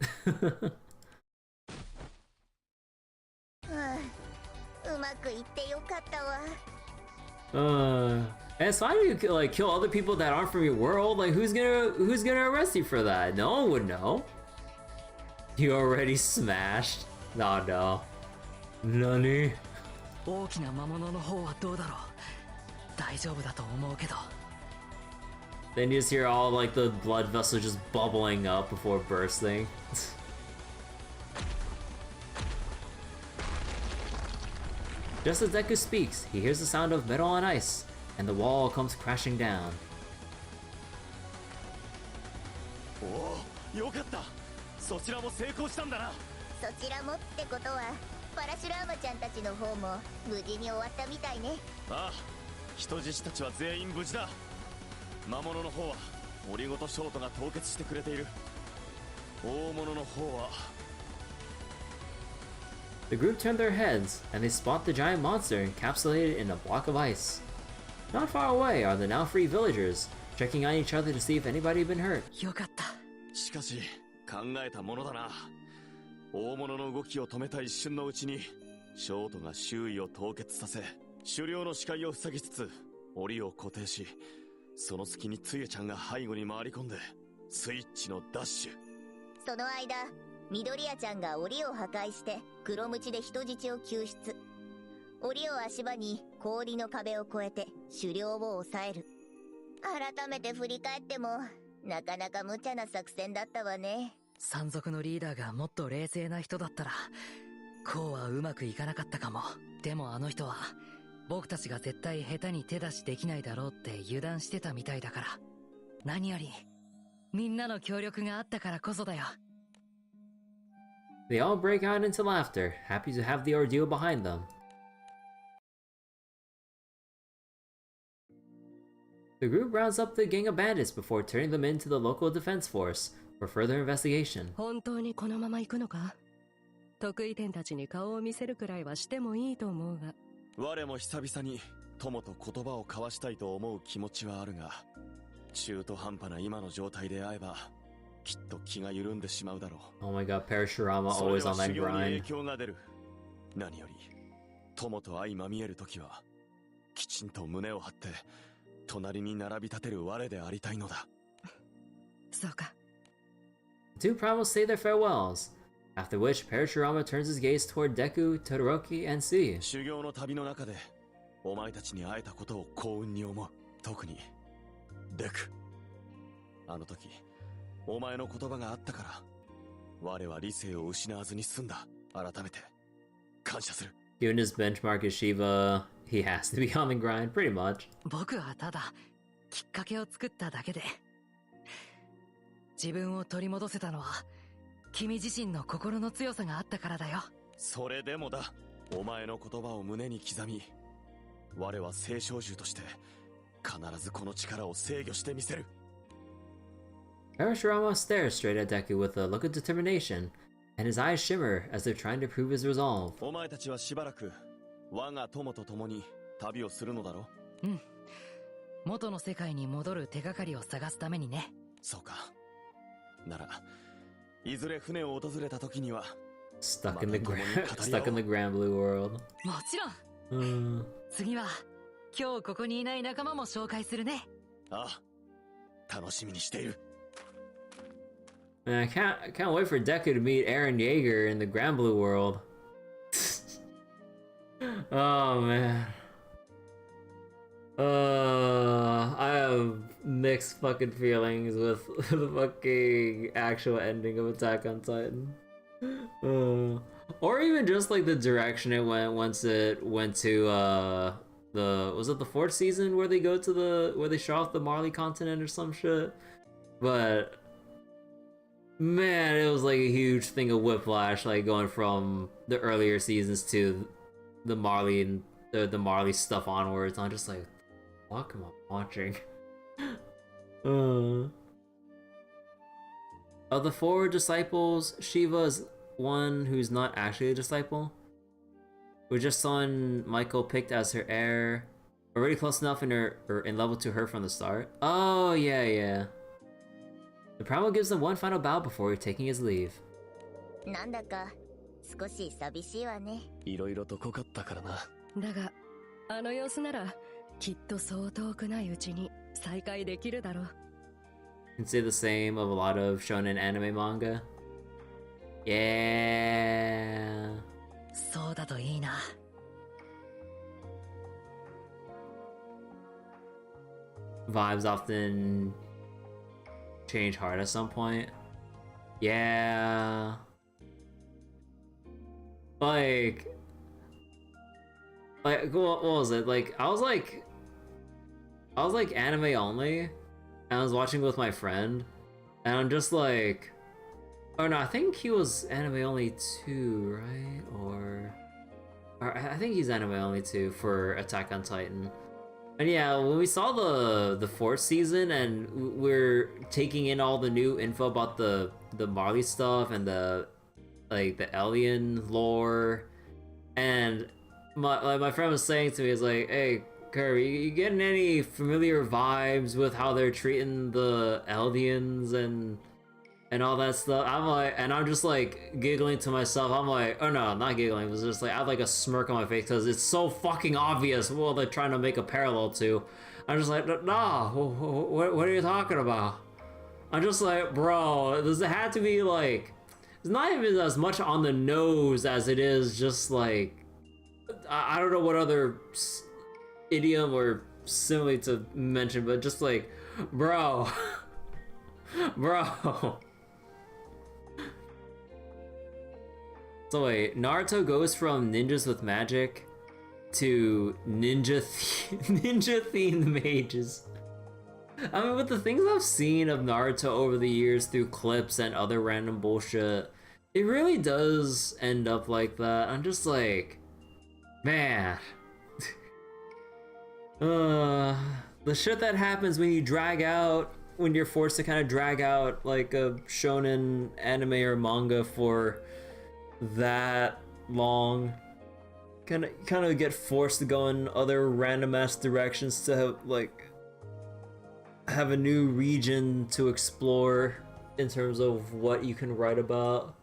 And it's fine if you like kill other people that aren't from your world. Like who's gonna arrest you for that? No one would know. You already smashed. No. Nani? 大きな魔物の方はどうだろう。大丈夫だと思うけど。 Then you just hear all like the blood vessels just bubbling up before bursting. Just as Deku speaks, he hears the sound of metal on ice, and the wall comes crashing down. おお、よかった。そちらも成功したんだな。そちらもってことは、パラシュラーマちゃんたちの方も無事に終わったみたいね。ああ、人質たちは全員無事だ。魔物の方は檻ごとショートが凍結してくれている。大物の方は。 The group turn their heads, and they spot the giant monster encapsulated in a block of ice. Not far away are the now free villagers, checking on each other to see if anybody had been hurt. よかった。しかし考えたものだな。大物の動きを止めた一瞬のうちにショートが周囲を凍結させ、狩猟の視界を塞ぎつつ檻を固定し、その隙につゆちゃんが背後に回り込んでスイッチのダッシュ。その間、緑谷ちゃんが檻を破壊して黒ムチで人質を救出。檻を足場に氷の壁を越えて狩猟を抑える。改めて振り返ってもなかなか無茶な作戦だったわね。山賊のリーダーがもっと冷静な人だったらこうはうまくいかなかったかも。でもあの人は僕たちが絶対下手に手出しできないだろうって油断してたみたいだから、何よりみんなの協力があったからこそだよ。 They all break out into laughter, happy to have the ordeal behind them. The group rounds up the gang of bandits before turning them into the local defense force for further investigation. 本当にこのまま行くのか？得意点たちに顔を見せるくらいはしてもいいと思うが。我も久々に友と言葉を交わしたいと思う気持ちはあるが、中途半端な今の状態で会えばきっと気が緩んでしまうだろう。 Oh my god, Parashurama それ always は on that 修行に影 grind. 響が出る。何より友と相まみえるときはきちんと胸を張って隣に並び立てる我でありたいのだ。そうか。 The two primals say their farewells, after which Parashurama turns his gaze toward Deku, Todoroki, and C. 修行の旅の中でお前たちに会えたことを幸運に思う。特にデク、あの時お前の言葉があったから我は理性を失わずに済んだ。改めて感謝する。 Given his benchmark as Shiva, he has to be on the grind, pretty much. 僕はただきっかけを作っただけで、自分を取り戻せたのは君自身の心の強さがあったからだよ。それでもだ、お前の言葉を胸に刻み、我は聖少獣として必ずこの力を制御してみせる。 Parashurama stares straight at Deku with a look of determination, and his eyes shimmer as they're trying to prove his resolve. お前たちはしばらく我が友と共に旅をするのだろう。うん。元の世界に戻る手がかりを探すためにね。そうか。ならいずれ船を訪れた時には Stuck in the Granblue world. もちろん。次は今日ここにいない仲間も紹介するね。ああ、楽しみにしている。 Man, I can't wait for Deku to meet Eren Yeager in the Granblue world. Oh man. I have mixed fucking feelings with the fucking actual ending of Attack on Titan. Or even just like the direction it went once it went to was it the 4th season where they go to where they show off the Marley continent or some shit? But man, it was like a huge thing of whiplash, like going from the earlier seasons to the Marley and the Marley stuff onwards. I'm just like, what am I watching? Of the 4 disciples, Shiva is one who's not actually a disciple. We just saw Michael picked as her heir, already close enough in level to her from the start. Oh yeah. The primal gives them one final bow before taking his leave. なんだか少し寂しいわね。いろいろと濃かったからな。だがあの様子ならきっとそう遠くないうちに再会できるだろう。 Can say the same of a lot of shonen anime manga. Yeah. そうだといいな。Vibes often change hard at some point. Yeah. Like what was it? Like I was like anime only, and I was watching with my friend, and I'm just like, oh no, I think he was anime only too, right? Or I think he's anime only too for Attack on Titan. And yeah, when we saw the 4th season and we're taking in all the new info about the Marley stuff and the alien lore, and my friend was saying to me, he's like, hey Kirby, you getting any familiar vibes with how they're treating the Eldians and and all that stuff. I'm like, and I'm just like giggling to myself. I'm like, oh no, not giggling. It was just like I have like a smirk on my face because it's so fucking obvious what they're trying to make a parallel to. I'm just like, nah, what are you talking about? I'm just like, bro, does it have to be like? It's not even as much on the nose as it is just like I don't know what other idiom or simile to mention, but just like, bro, bro. So wait, Naruto goes from ninjas with magic to ninja themed mages. I mean, with the things I've seen of Naruto over the years through clips and other random bullshit, it really does end up like that. I'm just like, man. The shit that happens when you when you're forced to kind of drag out like a shonen anime or manga for that long. Kind of get forced to go in other random ass directions to have a new region to explore in terms of what you can write about.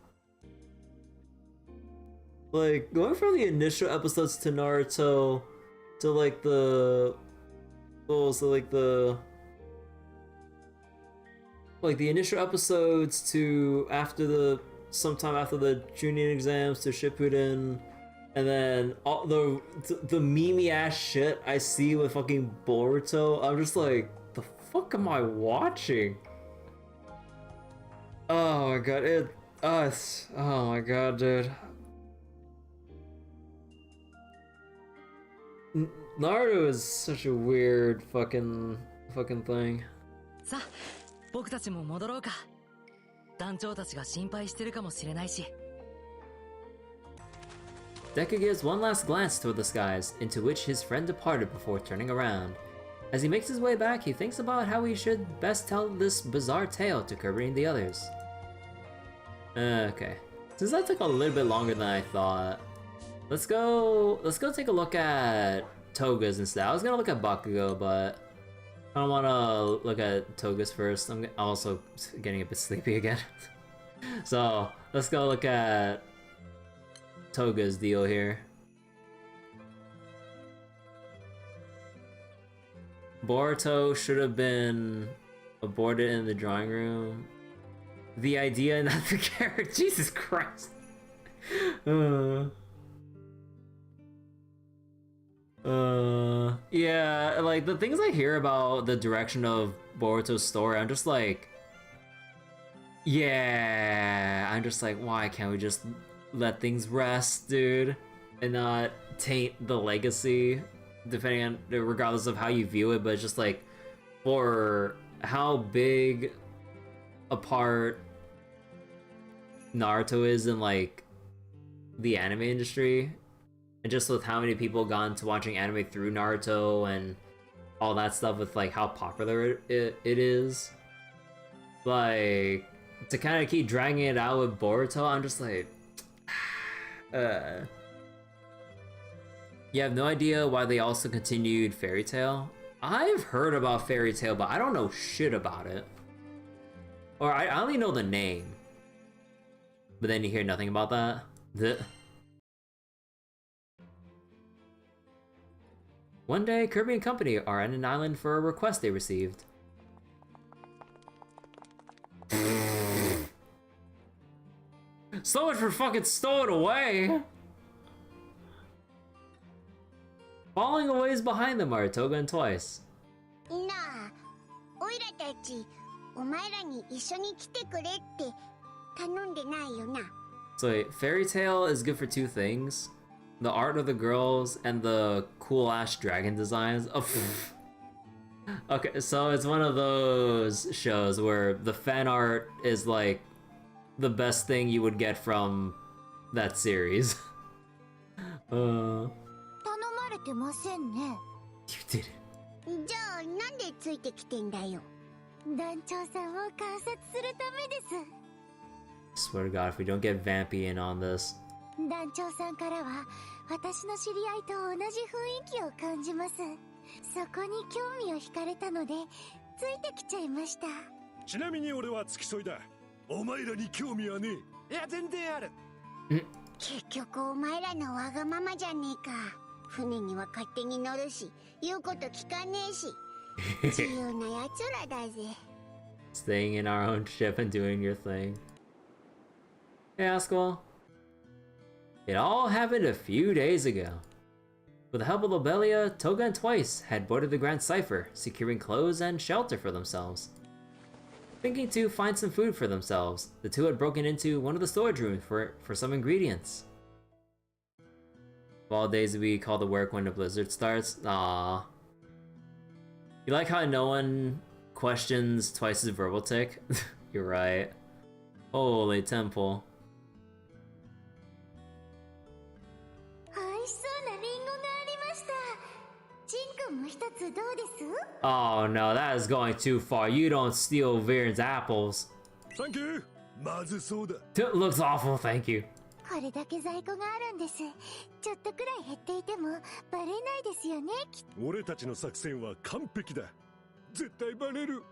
Like going from the initial episodes to Naruto to like the initial episodes to sometime after the Chunin exams to Shippuden, and then all the meme ass shit I see with fucking Boruto. I'm just like, the fuck am I watching? Oh my god, oh my god, dude. Naruto is such a weird fucking thing. さあ、僕たちも戻ろうか。団長たちが心配してるかもしれないし。Deku gives one last glance toward the skies, into which his friend departed before turning around. As he makes his way back, he thinks about how he should best tell this bizarre tale to Kirby and the others. Okay. Since that took a little bit longer than I thought, let's go take a look at Toga's instead. I was gonna look at Bakugo, but I don't want to look at Toga's first. I'm also getting a bit sleepy again. So let's go look at Toga's deal here. Boruto should have been aborted in the drawing room. The idea, not the character. Jesus Christ. Yeah, like the things I hear about the direction of Boruto's story, I'm just like, yeah, I'm just like, why can't we just let things rest, dude, and not taint the legacy, depending on, regardless of how you view it, but it's just like, for how big a part Naruto is in like the anime industry, and just with how many people got into watching anime through Naruto and all that stuff, with like how popular it is, like to kind of keep dragging it out with Boruto, I'm just like, you have no idea why they also continued Fairy Tail? I've heard about Fairy Tail, but I don't know shit about it. Or I only know the name. But then you hear nothing about that? One day, Kirby and company are on an island for a request they received. So much for fucking stowing away! Falling away is behind them are Toga and Twice. なあ、おいらたち、お前らに一緒に来てくれって頼んでないよな。 So wait, Fairy Tail is good for two things. The art of the girls and the cool ass dragon designs. Oh, okay, so it's one of those shows where the fan art is like the best thing you would get from that series. 頼まれてませんね。 You did it. じゃあなんでついてきてんだよ。団長さんを観察するためです。 Swear to God, if we don't get Vampy in on this. 団長さんからは私の知り合いと同じ雰囲気を感じます。そこに興味を惹かれたのでついてきちゃいました。ちなみに俺は付き添いだ。お前らに興味はねえ。いや、全然ある。結局お前らのわがままじゃねえか。船には勝手に乗るし、言うこと聞かねえし。自由な奴らだぜ。Staying in our own ship and doing your thing. Hey, Askel. It all happened a few days ago. With the help of Lobelia, Toga and Twice had boarded the Grand Cipher, securing clothes and shelter for themselves. Thinking to find some food for themselves, the two had broken into one of the storage rooms for some ingredients. Of all days we call to work when the blizzard starts. Aww. You like how no one questions Twice's verbal tick? You're right. Holy temple. Oh no, that is going too far. You don't steal Viren's apples. Thank you. It looks awful, thank you. これだけ在庫があるんです。ちょっとくらい減っていてもバレないですよね。俺たちの作戦は完璧だ。絶対バレる。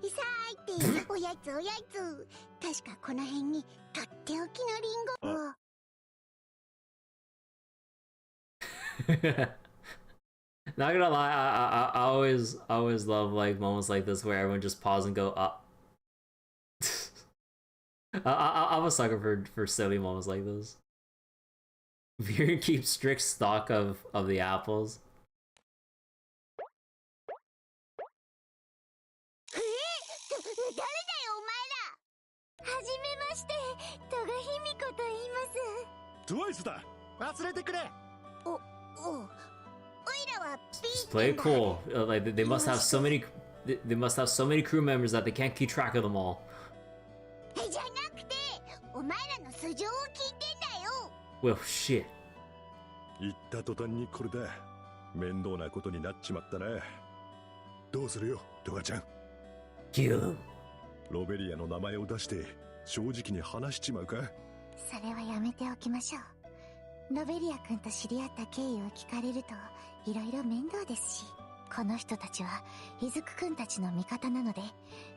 いさーいっておやつおやつ。確かこの辺にとっておきのリンゴを。Not gonna lie, I always love like moments like this where everyone just pause and go up. I'm a sucker for silly moments like this. Viren keeps strict stock of the apples. 誰だよお前ら。はじめまして、戸賀卑弥呼と言います。トワイスだ。忘れてくれ。おいらはJust play it cool. Like they must have so many. They must have so many crew members that they can't keep track of them all. じゃなくて、お前らの素性を聞いてんだよ。Well, shit. 言った途端にこれだ。面倒なことになっちまったな。どうするよ、トガちゃん。Kill him. ロベリアの名前を出して正直に話しちまうか。それはやめておきましょう。ロベリア君と知り合った経緯を聞かれるといろいろ面倒ですし、この人たちはイズク君たちの味方なので、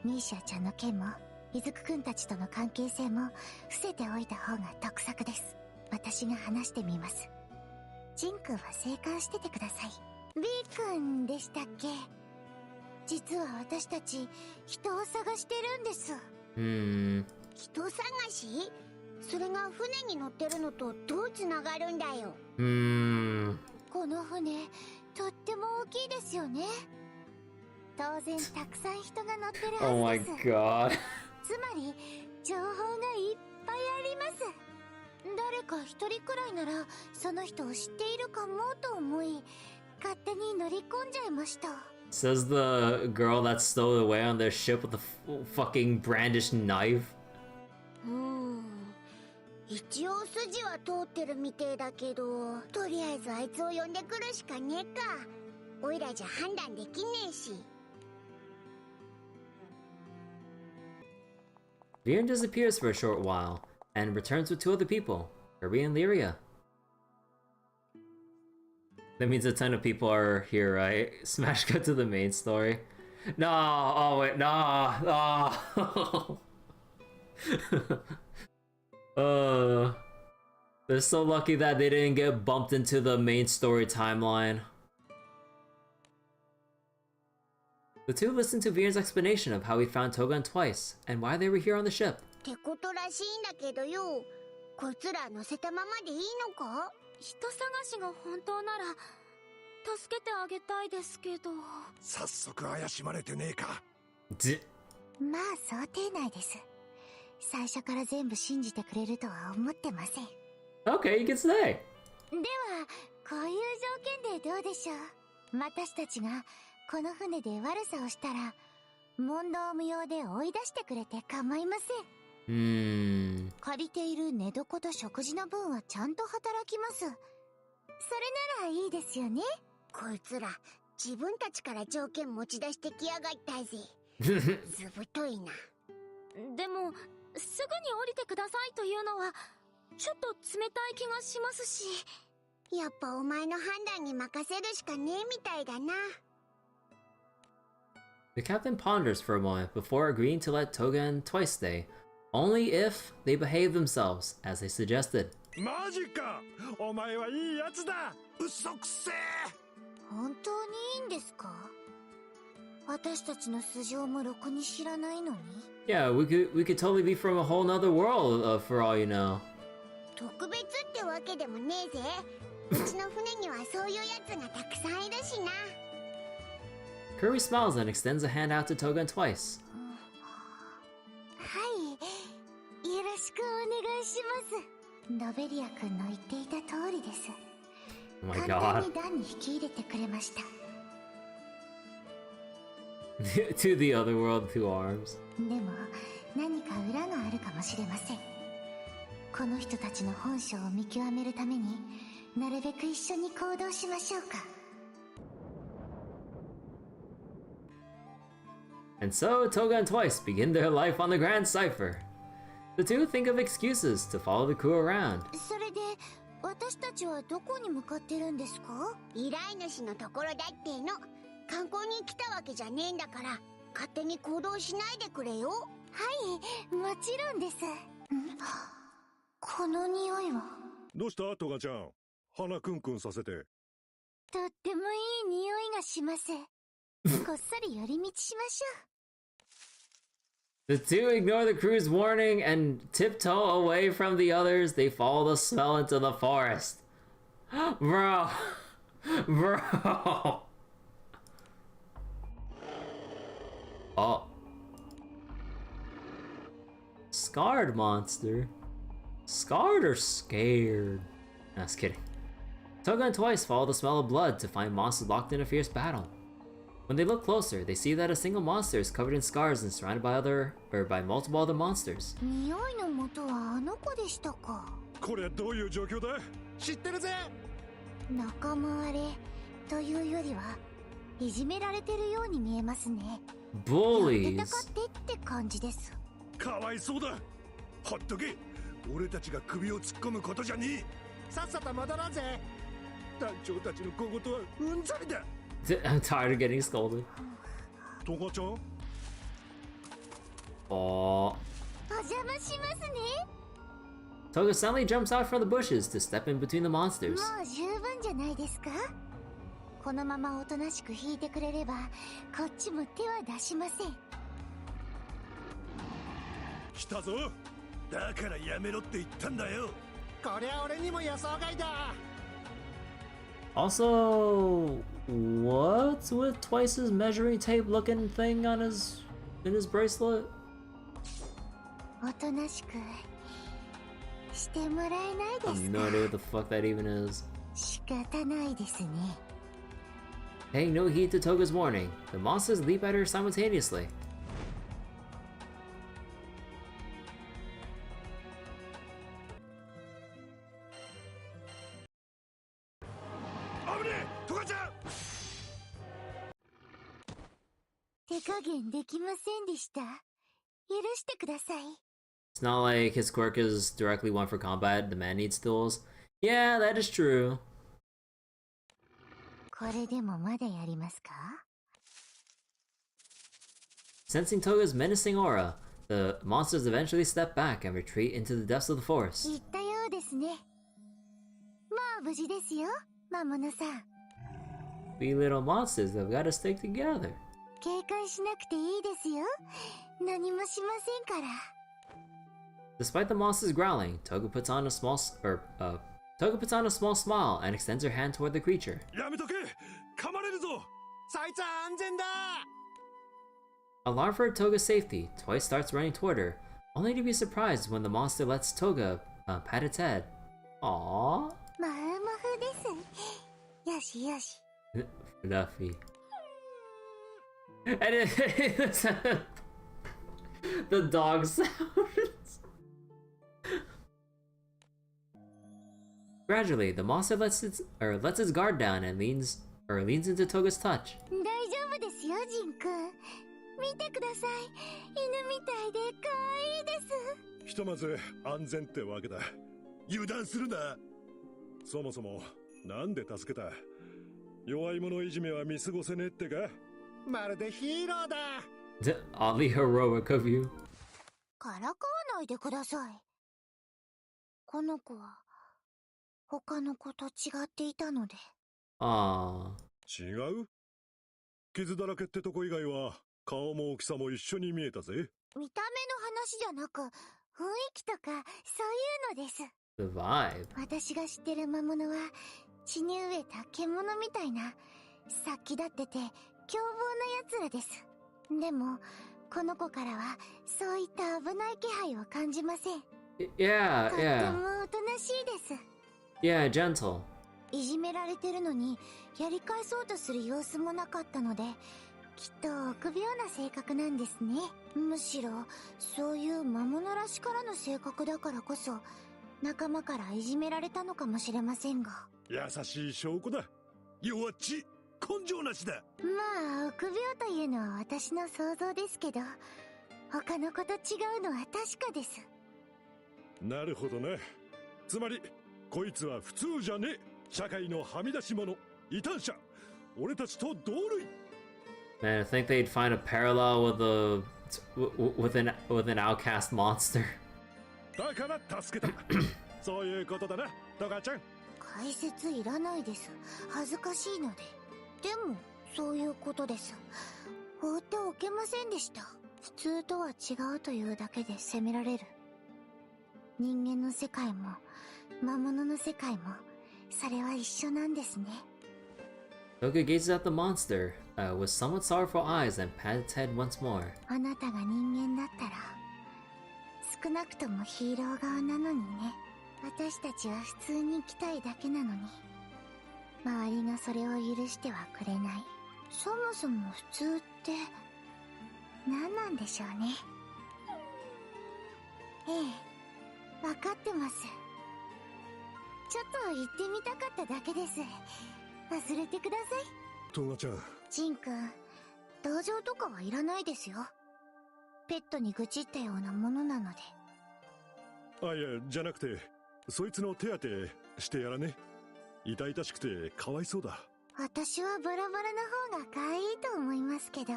ミーシャちゃんの件もイズク君たちとの関係性も伏せておいた方が得策です。私が話してみます。ジン君は静観しててください。ビー君でしたっけ。実は私たち人を探してるんです。人探し？それが船に乗ってるのとどうつながるんだよ。この船とっても大きいですよね。当然たくさん人が乗ってるはずです。Oh my god. つまり情報がいっぱいあります。誰か一人くらいならその人を知っているかもと思い、勝手に乗り込んじゃいました。Says the girl that stowed away on their ship with a fucking brandished knife. 一応筋は通ってるみてえだけど、とりあえずあいつを呼んでくるしかねえか。おいらじゃ判断できねえし。Viren disappears for a short while and returns with two other people, Kirby and Lyria. That means a ton of people are here, right? Smash cut to the main story. No, oh wait, no, oh. They're so lucky that they didn't get bumped into the main story timeline. The two listened to Viren's explanation of how he found Toga and Twice, and why they were here on the ship. ってことらしいんだけどよ、こいつら乗せたままでいいのか？人探しが本当なら助けてあげたいですけど。早速怪しまれてねえか。まあ想定内です。最初から全部信じてくれるとは思ってません。Okay, you can stay. ではこういう条件でどうでしょう。私たちがこの船で悪さをしたら問答無用で追い出してくれて構いません。借りている寝床と食事の分はちゃんと働きます。それならいいですよね。こいつら自分たちから条件持ち出してきやがったぜ。ずぶといな。でもすぐに降りてくださいというのはちょっと冷たい気がしますし。やっぱお前の判断に任せるしかねえみたいだな。The captain ponders for a moment before agreeing to let Toga and Twice stay, only if they behave themselves, as they suggested. マジか、お前はいいやつだ。嘘くせえ。本当にいいんですか？私たちの素性もろくに知らないのに。Yeah, we could totally be from a whole nother world, for all you know. 特別ってわけでもねえぜ。うちの船にはそういうやつがたくさんいるしな。Kirby smiles and extends a hand out to Toga and Twice. はい、よろしくお願いします。ノベリア君の言っていた通りです。Oh my 簡単 god. に団に引き入れてくれました。To the other world, 2 arms. でも何か裏があるかもしれません。この人たちの本性を見極めるためになるべく一緒に行動しましょうか。And so, Toga and Twice begin their life on the Grand Cipher. The two think of excuses to follow the crew around. それで私たちはどこに向かってるんですか？依頼主のところだっての。観光に来たわけじゃねえんだから勝手に行動しないでくれよ。はい、もちろんです。この匂いは。どうしたトガちゃん、鼻クンクンさせて。とってもいい匂いがします。こっそり寄り道しましょう。 The two ignore the crew's warning and tiptoe away from the others. They follow the smell into the forest. Bro. Bro. Oh. Scarred monster. Scarred or scared? No, just kidding. Toga and Twice follow the smell of blood to find monsters locked in a fierce battle. When they look closer, they see that a single monster is covered in scars and surrounded by multiple other monsters. 匂いの元はあの子でしたか。これはどういう状況だ？知ってるぜ。仲間割れというよりはいじめられてるように見えますね。Bullies. やってたかってって感じです。かわいそうだ。ほっとけ。俺たちが首を突っ込むことじゃねえ。さっさと戻ろうぜ。団長たちの小言はうんざりだ。I'm tired of getting scolded. トガちゃん。Aww. お邪魔しますね。 Toga suddenly jumps out from the bushes to step in between the monsters. もう十分じゃないですか。このままおとなしく引いてくれればこっちも手は出しません。来たぞ。だからやめろって言ったんだよ。こりゃ俺にも予想外だ。 Also, what's with Twice's measuring tape looking thing on in his bracelet? おとなしくしてもらえないですか。 I have no idea what the fuck that even is. 仕方ないですね。 Paying no heed to Toga's warning, the monsters leap at her simultaneously. It's not like his quirk is directly one for combat, the man needs tools. Yeah, that is true. これでもまだやりますか？ Sensing Toga's menacing aura, the monsters eventually step back and retreat into the depths of the forest. 言ったようですね。まあ無事ですよ、魔物さん。 We little monsters have got to stick together. 警戒しなくていいですよ。何もしませんから。 Despite the monsters growling, Toga puts on a small smile and extends her hand toward the creature. やめとけ。噛まれるぞ。そいつは安全だ。 Alarmed for Toga's safety, Twice starts running toward her, only to be surprised when the monster lets Toga pat its head. Aww. まふまふです。よしよし。Fluffy. And the dog sounds. Gradually, the monster lets its guard down and leans into Toga's touch. 大丈夫ですよ、ジンくん。見てください。犬みたいで可愛いです。ひとまず安全ってわけだ。油断するな。そもそもなんで助けた？弱い者いじめは見過ごせねえってか？まるでヒーローだ。Oddly heroic of you. からかわないでください。この子は他の子と違っていたので。ああ。違う？傷だらけってとこ以外は顔も大きさも一緒に見えたぜ。見た目の話じゃなく雰囲気とかそういうのです。The vibe. 私が知ってる魔物は血に飢えた獣みたいな殺気立ってて凶暴な奴らです。でもこの子からはそういった危ない気配を感じません。Yeah, とって yeah. もおとなしいです。Yeah, gentle. いじめられてるのにやり返そうとする様子もなかったので、きっと臆病な性格なんですね。むしろそういう魔物らしからぬ性格だからこそ仲間からいじめられたのかもしれませんが。優しい証拠だ。弱っち根性なしだ。まあ臆病というのは私の想像ですけど、他の子と違うのは確かです。なるほどね。つまりこいつは普通じゃねえ。社会のはみ出し者、異端者。俺たちと同類。Man, I think they'd find a parallel with an outcast monster. だから助けた。そういうことだな、トガちゃん。解説いらないです。恥ずかしいので。でもそういうことです。放っておけませんでした。普通とは違うというだけで責められる。人間の世界も魔物の世界もそれは一緒なんですね。Toga gazes at the monster with somewhat sorrowful eyes and pats its head once more. あなたが人間だったら少なくともヒーロー側なのにね。私たちは普通に生きたいだけなのに周りがそれを許してはくれない。そもそも普通って何なんでしょうね。ええ、分かってます。ちょっと言ってみたかっただけです。忘れてください。トガちゃん。ジンくん、同情とかはいらないですよ。ペットに愚痴ったようなものなので。あ、いや、じゃなくてそいつの手当てしてやらね。痛々しくてかわいそうだ。私はバラバラな方が可愛いと思いますけど、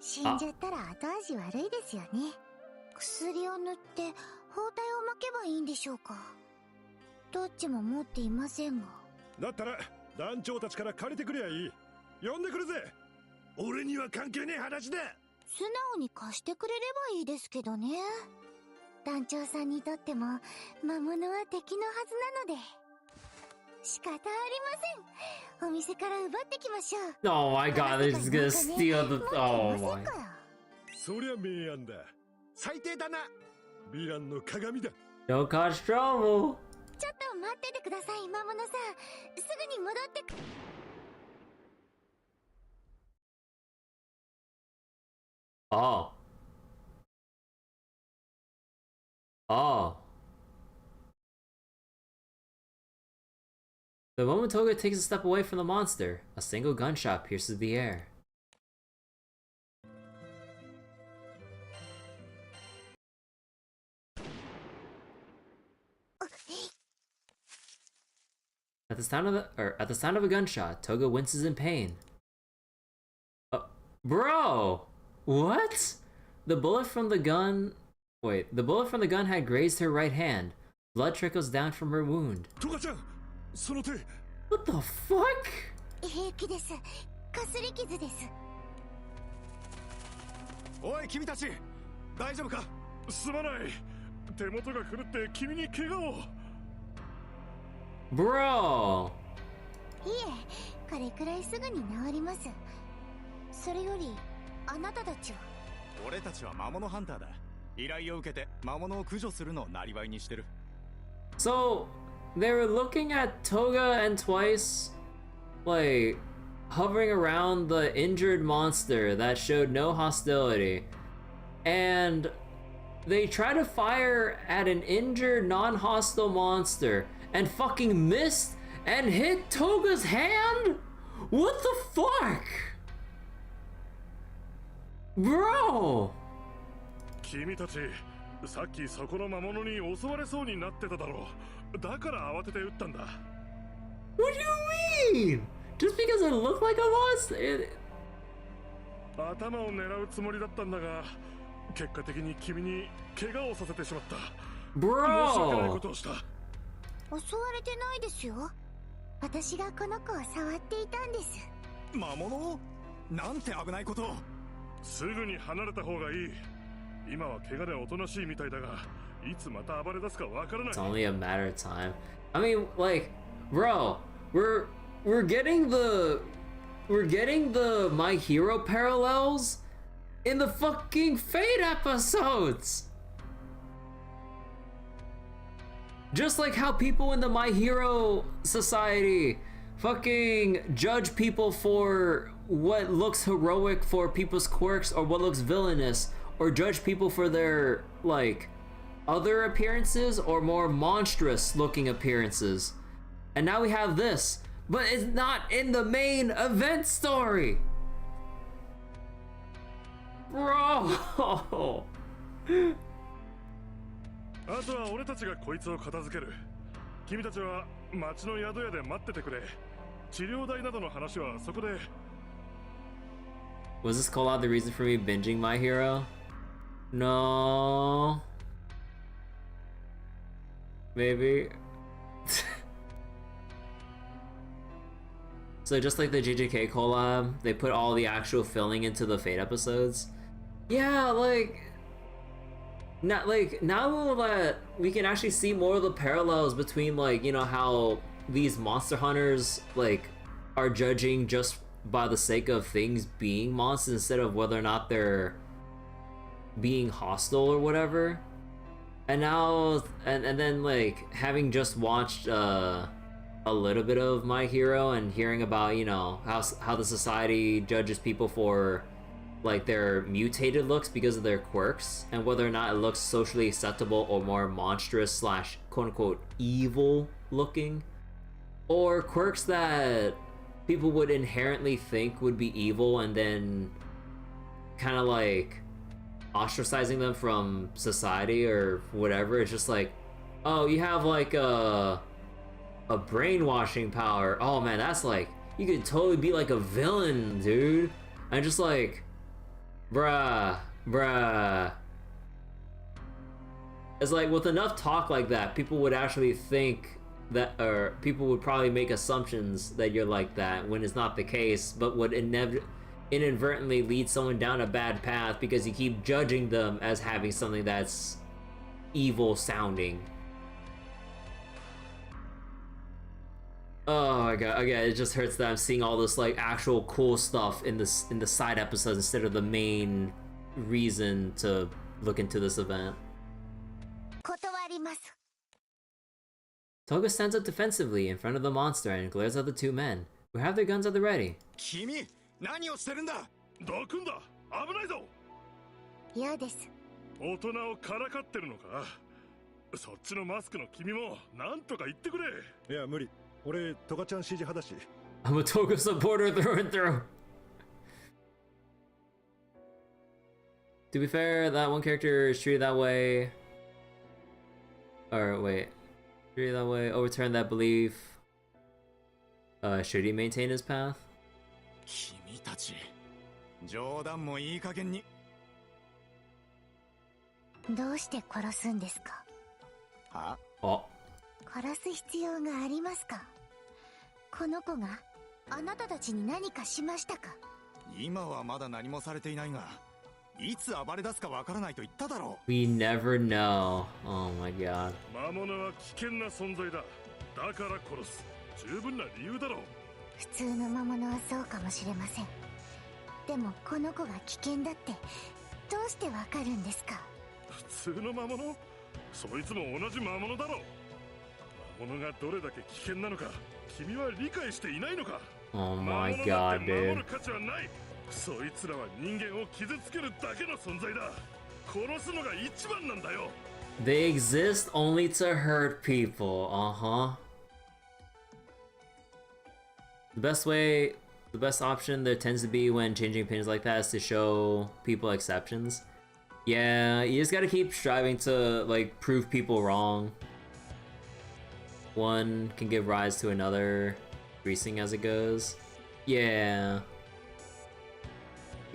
死んじゃったら後味悪いですよね。薬を塗って包帯を巻けばいいんでしょうか。どっちも持っていませんが。だったら団長たちから借りてくりゃいい。呼んでくるぜ。俺には関係ねえ話だ。素直に貸してくれればいいですけどね。団長さんにとっても魔物は敵のはずなので仕方ありません。お店から奪ってきましょう。 Oh my god, they're just gonna steal the... Oh my... そりゃ名案だ。最低だな。ヴィランの鏡だ。 No cause trouble. ちょっと待っててください、魔物さん。すぐに戻ってく。Oh. Oh. The moment Toga takes a step away from the monster, a single gunshot pierces the air. At the sound of a gunshot, Toga winces in pain. Bro! What? The bullet from the gun... Wait, the bullet from the gun had grazed her right hand. Blood trickles down from her wound. Toga-chan! What the fuck? 平気です。かすり傷です。おい、君たち大丈夫か。すまない。手元が狂って君に怪我を。Bro! いえ、これくらいすぐに治ります。それより、あなたたちは。俺たちは魔物ハンターだ。依頼を受けて魔物を駆除するのをなりわいにしてる。So, they were looking at Toga and Twice, like, hovering around the injured monster that showed no hostility. And they try to fire at an injured, non-hostile monster and fucking missed and hit Toga's hand? What the fuck? Bro! 君たち、さっきそこの魔物に襲われそうになってただろう。だから慌てて撃ったんだ。What do you mean? Just because it looked like a monster? 頭を狙うつもりだったんだが、結果的に君に怪我をさせてしまった。Bro! 申し訳ないことをした。襲われてないですよ。私がこの子を触っていたんです。魔物？なんて危ないことを。すぐに離れた方がいい。今は怪我でおとなしいみたいだが、いつまた暴れ出すかわからない。 It's only a matter of time. I mean, like, bro, we're getting the My Hero parallels in the fucking Fate episodes. Just like how people in the My Hero Society fucking judge people for what looks heroic for people's quirks or what looks villainous, or judge people for their, like, other appearances or more monstrous looking appearances. And now we have this, but it's not in the main event story. Bro! あとは俺たちがこいつを片付ける。君たちは町の宿屋で待っててくれ。治療代などの話はそこで。 Was this Collab the reason for me binging My Hero? No. Maybe. So just like the JJK collab, they put all the actual filling into the Fate episodes. Yeah, like now that we can actually see more of the parallels between, like, you know, how these monster hunters like are judging just by the sake of things being monsters instead of whether or not they're being hostile or whatever. And now and then, like, having just watched a little bit of My Hero and hearing about, you know, how the society judges people for, like, their mutated looks because of their quirks, and whether or not it looks socially acceptable or more monstrous slash quote-unquote evil looking, or quirks that people would inherently think would be evil and then kind of like ostracizing them from society or whatever. It's just like, oh, you have like a brainwashing power. Oh man, that's like, you could totally be like a villain, dude. And just like, bruh. It's like, with enough talk like that, people would actually think that, or people would probably make assumptions that you're like that when it's not the case, but would inadvertently lead someone down a bad path because you keep judging them as having something that's evil sounding. Oh my god, again, it just hurts that I'm seeing all this like actual cool stuff in the side episodes instead of the main reason to look into this event. Toga stands up defensively in front of the monster and glares at the two men, who have their guns at the ready. 君、何をしてるんだ。どくんだ、危ないぞ。嫌です。大人をからかってるのか。そっちのマスクの君もなんとか言ってくれ。いや無理。俺トガちゃん支持派だし。I'm a Toga supporter through and through. To be fair, that one character is treated that way. Or wait. Treated that way, overturn that belief. Should he maintain his path? 君たち、冗談もいい加減に。どうして殺すんですか。は？あ。殺す必要がありますか。この子があなたたちに何かしましたか。今はまだ何もされていないが、いつ暴れ出すかわからないと言っただろう。 We never know. Oh my god. 魔物は危険な存在だ。だから殺す。十分な理由だろう。普通の魔物はそうかもしれません。でもこの子が危険だってどうしてわかるんですか。普通の魔物？そいつも同じ魔物だろう。魔物がどれだけ危険なのか君は理解していないのか。 Oh my god, dude. 守る価値はない。そいつらは人間を傷つけるだけの存在だ。殺すのが一番なんだよ。 They exist only to hurt people. The best option there tends to be when changing opinions like that is to show people exceptions. Yeah, you just gotta keep striving to, like, prove people wrong. One can give rise to another, increasing as it goes. Yeah.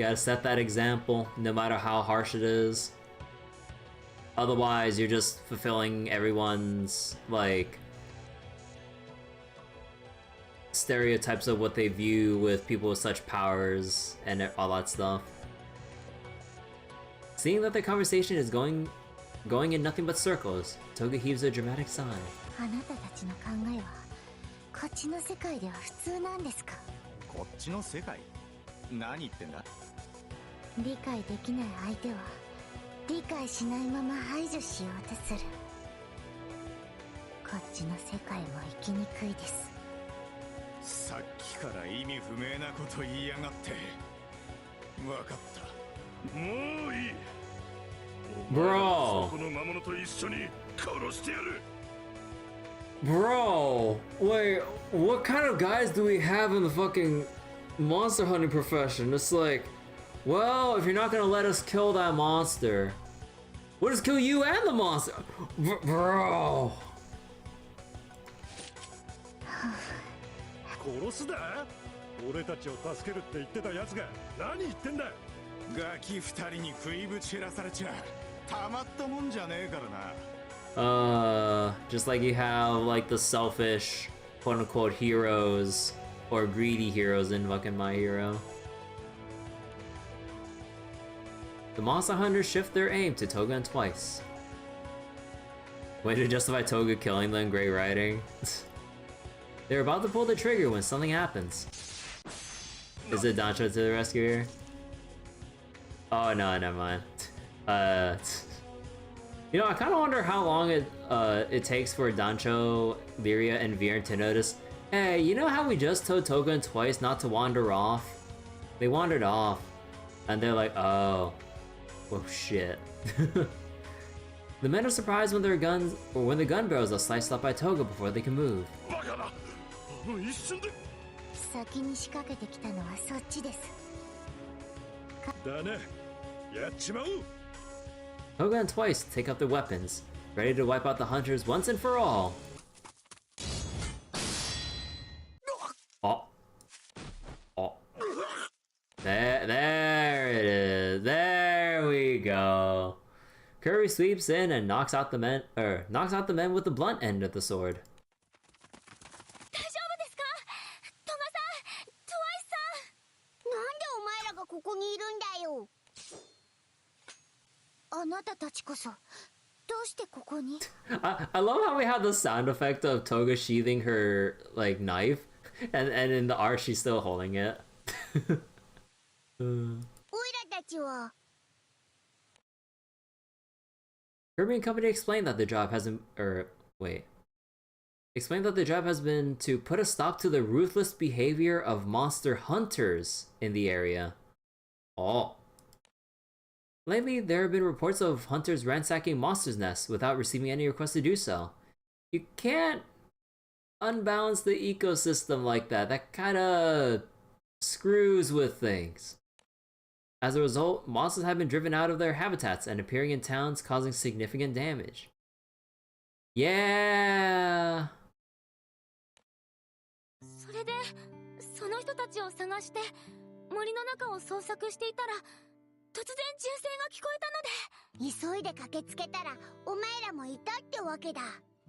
You gotta set that example, no matter how harsh it is. Otherwise, you're just fulfilling everyone's, like, stereotypes of what they view with people with such powers and all that stuff. Seeing that the conversation is going in nothing but circles, Toga heaves a dramatic sigh. あなたたちの考えはこっちの世界では普通なんですか？こっちの世界？何言ってんだ？理解できない相手は理解しないまま排除しようとする。こっちの世界も生きにくいです。さっきから意味不明なこと言いやがって。わかった。もういい。Bro. この魔物と一緒に殺してやる。 Bro, wait, what kind of guys do we have in the fucking monster hunting profession? It's like, well, if you're not gonna let us kill that monster, we'll just kill you and the monster. Bro. 殺すだ？俺たちを助けるって言ってたやつが何言ってんだ？ガキ二人に食いぶち減らされちゃたまったもんじゃねえからな。Just like you have like the selfish, quote unquote, heroes or greedy heroes in fucking My Hero. The monster hunters shift their aim to Toga and Twice. Way to justify Toga killing them, great writing. They're about to pull the trigger when something happens. Is it Dancho to the rescue here? Oh no, never mind. You know, I kind of wonder how long it takes for Dancho, Lyria, and Viren to notice, hey, you know how we just told Toga and Twice not to wander off? They wandered off, and they're like, oh shit. The men are surprised when their guns, or when the gun barrels are sliced up by Toga before they can move. 先に仕掛けてきたのはそっちです。だね、やっちまおう。 Toga and Twice take up their weapons, ready to wipe out the hunters once and for all. Oh. There it is. There we go. Curry sweeps in and knocks out the men with the blunt end of the sword. 大丈夫ですか？トガさん、トワイスさん。なんでお前らがここにいるんだよ。あなたたちこそどうしてここに？ I love how we have the sound effect of Toga sheathing her like knife, and in the art she's still holding it. おいらたちは。 Kirby and Company explained that the job has been to put a stop to the ruthless behavior of monster hunters in the area. Oh. Lately, there have been reports of hunters ransacking monsters' nests without receiving any request to do so. You can't unbalance the ecosystem like that. That kinda screws with things. As a result, monsters have been driven out of their habitats and appearing in towns, causing significant damage. Yeah. それで、その人たちを探して森の中を捜索していたら、突然銃声が聞こえたので、急いで駆けつけたらお前らもいたってわけだ。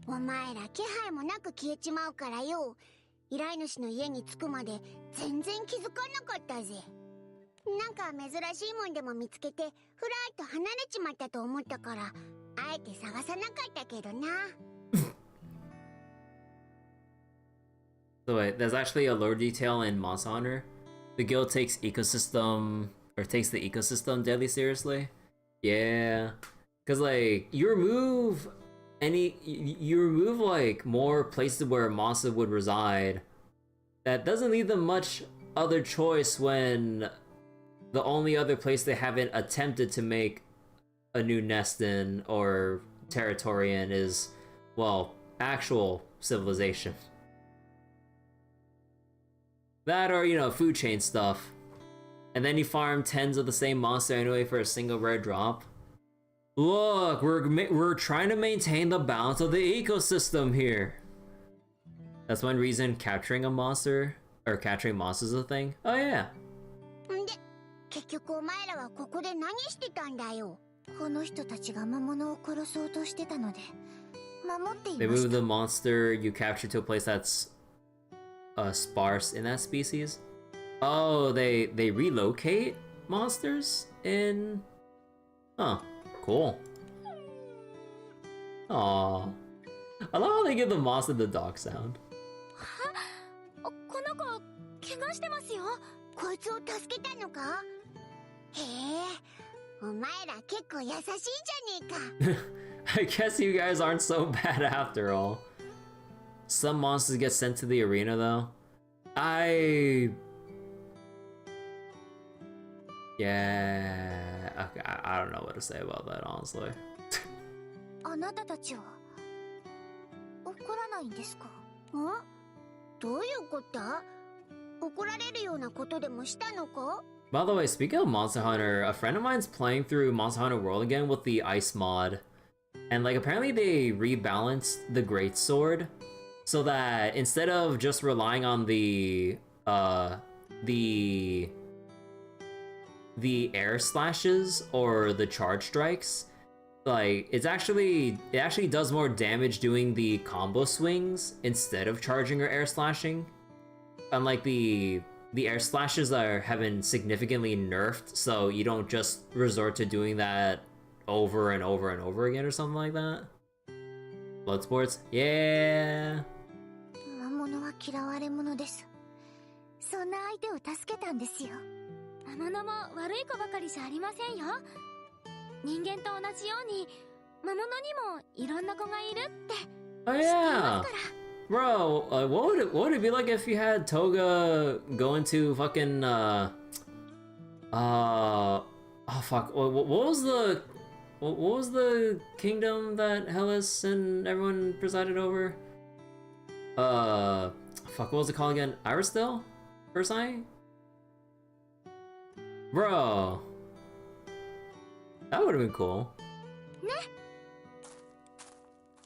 お前ら気配もなく消えちまうからよ。依頼主の家に着くまで全然気づかなかったぜ。なんか珍しいもんでも見つけてふらっと離れちまったと思ったから、あえて探さなかったけどな。So wait, there's actually a lore detail in Monster Hunter. The guild takes the ecosystem deadly seriously. Yeah, cause like you remove like more places where a monster would reside. That doesn't leave them much other choice when the only other place they haven't attempted to make a new nest in or territory in is, well, actual civilization. That or, you know, food chain stuff. And then you farm tens of the same monster anyway for a single rare drop. Look, we're trying to maintain the balance of the ecosystem here. That's one reason capturing a monster, or capturing monsters is a thing. Oh yeah. んで、結局お前らはここで何してたんだよ。この人たちが魔物を殺そうとしてたので守ってい They まし move た。 the monster you captured to a place that's sparse in that species. Oh, they relocate monsters in. Huh. Cool. Aww. I love how they give the monster the dog sound. この子怪我してますよ。こいつを助けたのか。へえ、お前ら結構優しいじゃねえか。 I guess you guys aren't so bad after all. Some monsters get sent to the arena though. Yeah, okay, I don't know what to say about that, honestly. あなたたちは怒らないんですか。ん？どういうこと？怒られるようなことでもしたのか？ By the way, speaking of Monster Hunter, a friend of mine's playing through Monster Hunter World again with the Ice mod. And like apparently they rebalanced the Greatsword so that instead of just relying on the air slashes or the charge strikes, like it actually does more damage doing the combo swings instead of charging or air slashing. Unlike the air slashes have been significantly nerfed, so you don't just resort to doing that over and over and over again or something like that. Blood sports? Yeah. 魔物は嫌われ者です。そんな相手を助けたんですよ。魔物も悪い子ばかりじゃありませんよ。人間と同じように魔物にもいろんな子がいるって Oh yeah. Bro, what would it be like if you had Toga go into fucking oh fuck, what was the kingdom that Hellas and everyone presided over? Fuck, what was it called again? Irisdale? Versailles? Bro, that would have been cool.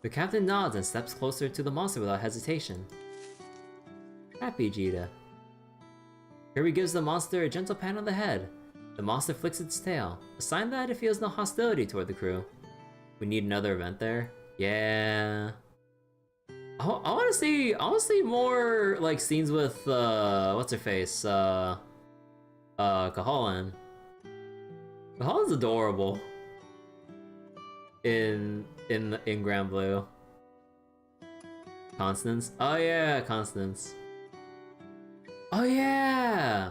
The captain nods and steps closer to the monster without hesitation. Happy Jita. Kirby gives the monster a gentle pat on the head. The monster flicks its tail, a sign that it feels no hostility toward the crew. We need another event there. Yeah. I want to see more like scenes with what's her face? Kaholan. Kaholan's adorable. In Granblue. Constance? Oh yeah, Constance. Oh yeah!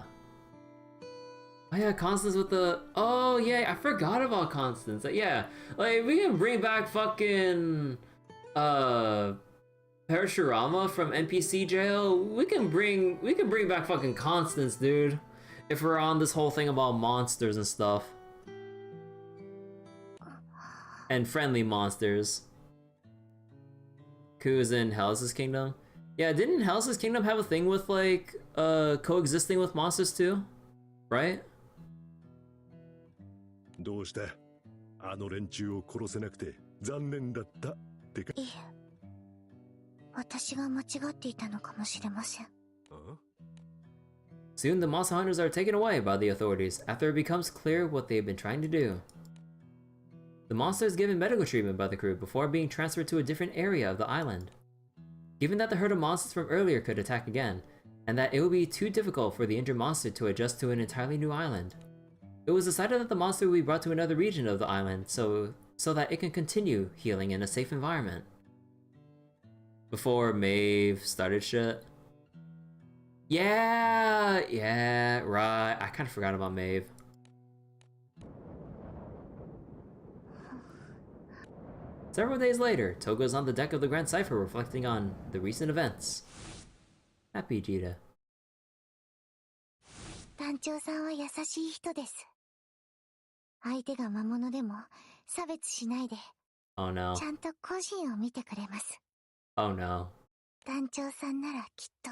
Oh yeah, Constance with the... Oh yeah, I forgot about Constance. Yeah, like we can bring back fucking... Parashurama from NPC jail. We can bring back fucking Constance, dude. If we're on this whole thing about monsters and stuff. And friendly monsters. Ku's in Hellas' kingdom. Yeah, didn't Hellas' kingdom have a thing with like coexisting with monsters too? Right? どうした？あの連中を殺せなくて残念だったってか。いえ、私が間違っていたのかもしれません。Soon the monster hunters are taken away by the authorities after it becomes clear what they've been trying to do. The monster is given medical treatment by the crew before being transferred to a different area of the island. Given that the herd of monsters from earlier could attack again, and that it would be too difficult for the injured monster to adjust to an entirely new island, it was decided that the monster would be brought to another region of the island so that it can continue healing in a safe environment. Before Maeve started shit. Yeah, right. I kind of forgot about Maeve. Several days later, Toga is on the deck of the Grand Cipher reflecting on the recent events. Happy Jita. 団長さんは優しい人です。相手が魔物でも差別しないで、Oh no. ちゃんと個人を見てくれます。Oh no. 団長さんならきっと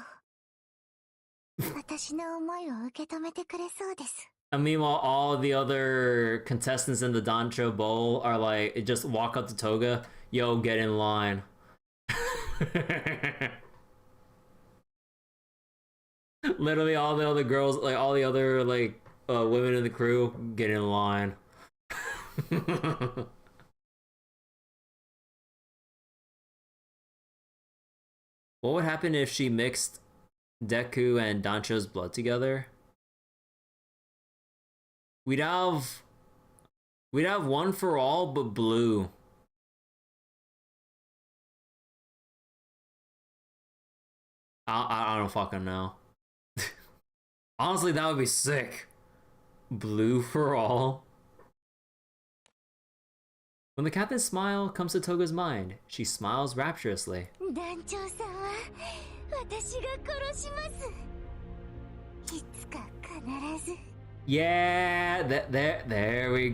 私の思いを受け止めてくれそうです。And meanwhile, all the other contestants in the Dancho Bowl are like, just walk up to Toga, yo, get in line. Literally all the other girls, like all the other like women in the crew, get in line. What would happen if she mixed Deku and Dancho's blood together? We'd have one for all, but blue. I don't fucking know. Honestly, that would be sick. Blue for all. When the captain's smile comes to Toga's mind, she smiles rapturously. Yeah, there we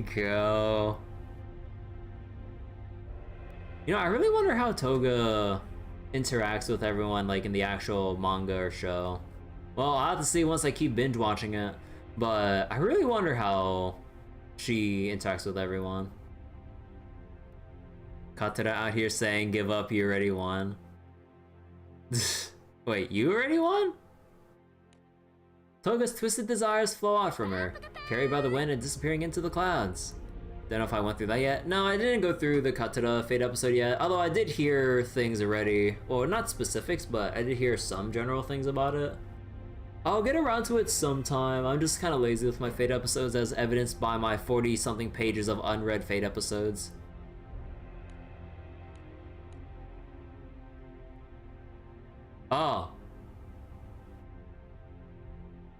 go. You know, I really wonder how Toga interacts with everyone, like in the actual manga or show. Well, I'll have to see once I keep binge watching it, but I really wonder how she interacts with everyone. Katara out here saying, give up, you already won. Wait, you already won? Toga's twisted desires flow out from her, carried by the wind and disappearing into the clouds. Don't know if I went through that yet. No, I didn't go through the Katara Fate episode yet, although I did hear things already. Well, not specifics, but I did hear some general things about it. I'll get around to it sometime. I'm just kind of lazy with my Fate episodes, as evidenced by my 40-something pages of unread Fate episodes. Oh.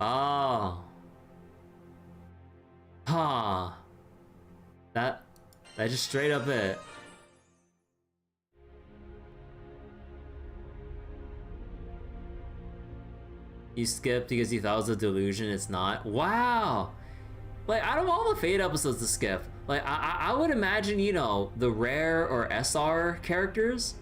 Oh. Huh. That just straight up it. You skipped because you thought it was a delusion, it's not? Wow! Like, out of all the Fate episodes to skip, like, I would imagine, you know, the rare or SR characters,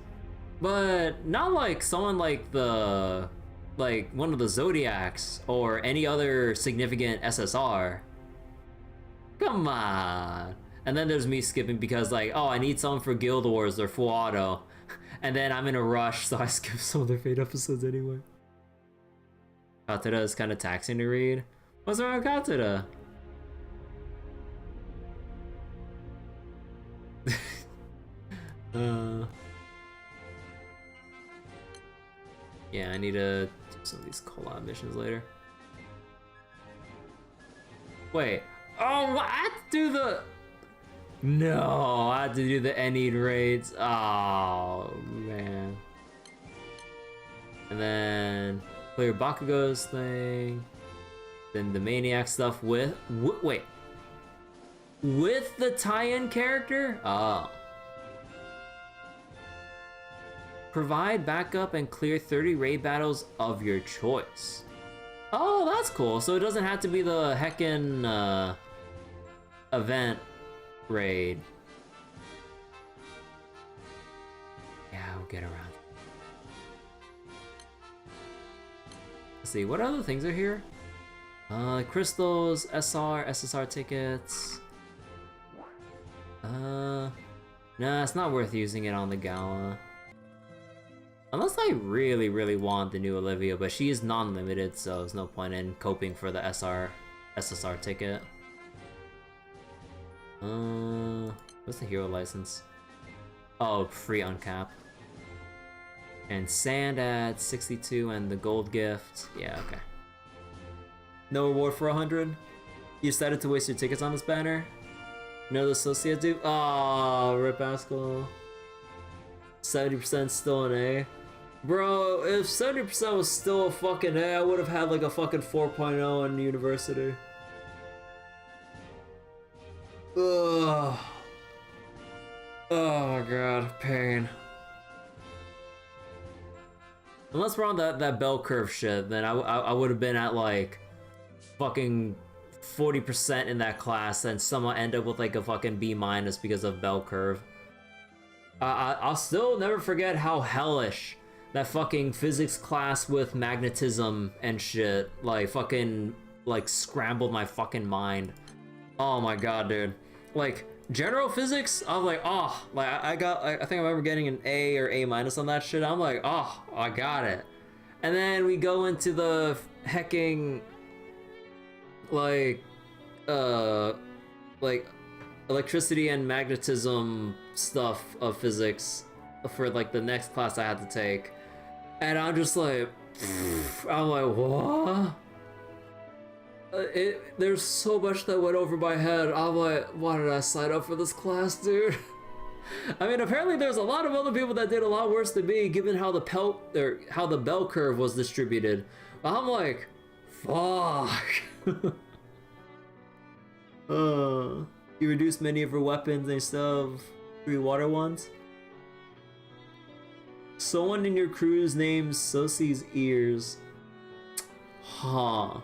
but not like someone like one of the Zodiacs or any other significant SSR. Come on! And then there's me skipping because, like, oh, I need someone for Guild Wars or Full Auto, and then I'm in a rush, so I skip some of their Fate episodes anyway. Katara is kind of taxing to read. What's wrong with Katara? Yeah, I need to do some of these collab missions later. Wait. Oh, I have to do the... No, I have to do the Enid raids. Oh, man. And then... clear Bakugo's thing, then the Maniac stuff with wait, with the tie-in character? Oh. Provide backup and clear 30 raid battles of your choice. Oh, that's cool. So it doesn't have to be the heckin' event raid. Yeah, I'll get around. Let's see, what other things are here? Crystals, SSR tickets. Nah, it's not worth using it on the gala. Unless I really, really want the new Olivia, but she is non-limited, so there's no point in coping for the SSR ticket. What's the hero license? Oh, free uncap. And sand at 62 and the gold gift. Yeah, okay. No reward for 100? You decided to waste your tickets on this banner? No, the associate do? Oh, Rip Askel. 70% still an A. Bro, if 70% was still a fucking A, I would have had like a fucking 4.0 in university. Ugh. Oh my god, pain. Unless we're on that bell curve shit, then I would have been at like fucking 40% in that class, and somehow end up with like a fucking B- because of bell curve. I'll still never forget how hellish that fucking physics class with magnetism and shit like fucking like scrambled my fucking mind. Oh my god, dude. Like general physics, I was like, oh, like I think I remember getting an A or A- on that shit. I'm like, oh, I got it. And then we go into the hecking like uh like electricity and magnetism stuff of physics for like the next class I had to take, and I'm just like, I'm like, what? There's so much that went over my head. I'm like, why did I sign up for this class, dude? I mean, apparently there's a lot of other people that did a lot worse than me, given how the bell curve was distributed. I'm like, fuck. You reduced many of her weapons and still have 3 water ones. Someone in your crew's named Sosie's ears. Huh.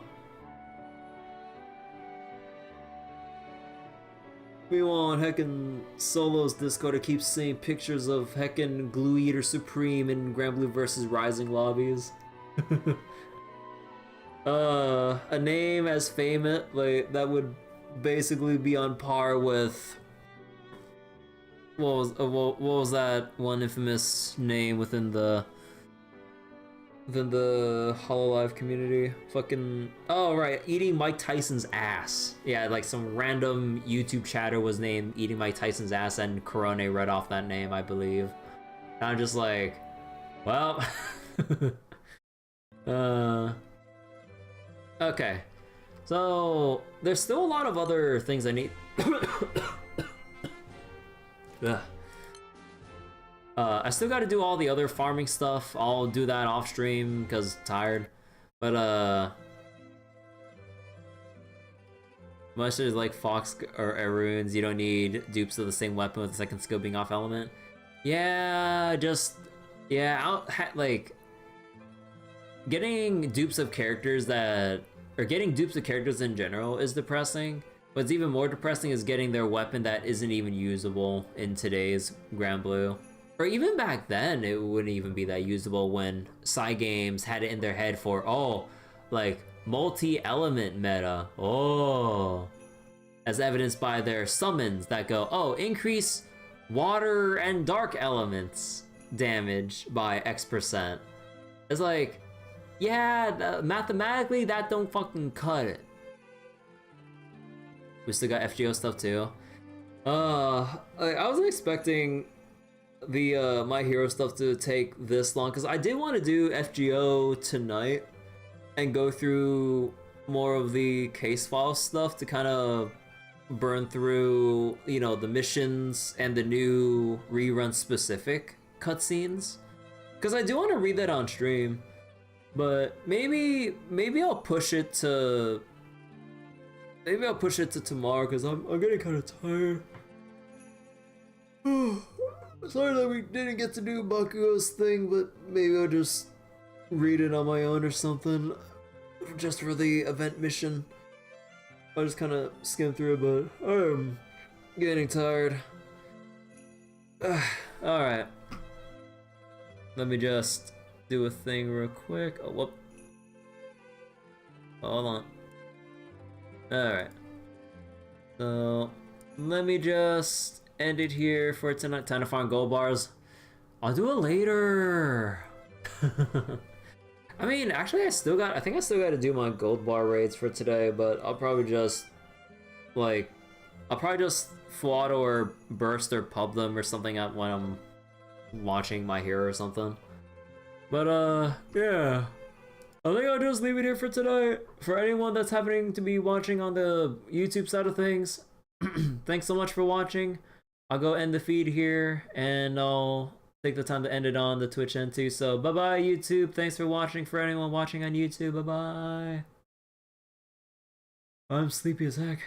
Meanwhile, on heckin' Solo's Discord, I keep seeing pictures of heckin' Glue Eater Supreme in Granblue vs. Rising lobbies. A name as famous, like, that would basically be on par with... What was that one infamous name within the Hololive community? Fucking, oh right, Eating Mike Tyson's ass. Yeah, like some random YouTube chatter was named Eating Mike Tyson's ass, and Corone read off that name, I believe. And I'm just like, well, okay. So there's still a lot of other things I need. Ugh. I still got to do all the other farming stuff. I'll do that off stream because tired. But much as like Fox or Arunes, you don't need dupes of the same weapon with the second skill being off element. Yeah, like getting dupes of characters getting dupes of characters in general is depressing. What's even more depressing is getting their weapon that isn't even usable in today's Granblue. Or even back then, it wouldn't even be that usable when Cygames had it in their head for, oh, like, multi-element meta. Oh. As evidenced by their summons that go, oh, increase water and dark elements damage by X%. It's like, yeah, mathematically, that don't fucking cut it. We still got FGO stuff too. I wasn't expecting the My Hero stuff to take this long, because I did want to do FGO tonight and go through more of the case file stuff to kind of burn through, you know, the missions and the new rerun specific cutscenes, because I do want to read that on stream. But maybe I'll push it to tomorrow, because I'm getting kind of tired. Sorry that we didn't get to do Bakugo's thing, but maybe I'll just read it on my own or something, just for the event mission. I'll just kind of skim through it, but I'm getting tired. Alright. Let me just do a thing real quick. Oh, whoop. Hold on. Alright. So, let me just end it here for tonight. Time to find gold bars. I'll do it later. I mean, actually, I think I still got to do my gold bar raids for today, but I'll probably just, like, full auto or burst or pub them or something when I'm watching My Hero or something. But, yeah. I think I'll just leave it here for tonight. For anyone that's happening to be watching on the YouTube side of things, thanks so much for watching. I'll go end the feed here, and I'll take the time to end it on the Twitch end too. So bye-bye, YouTube. Thanks for watching. For anyone watching on YouTube, bye-bye. I'm sleepy as heck.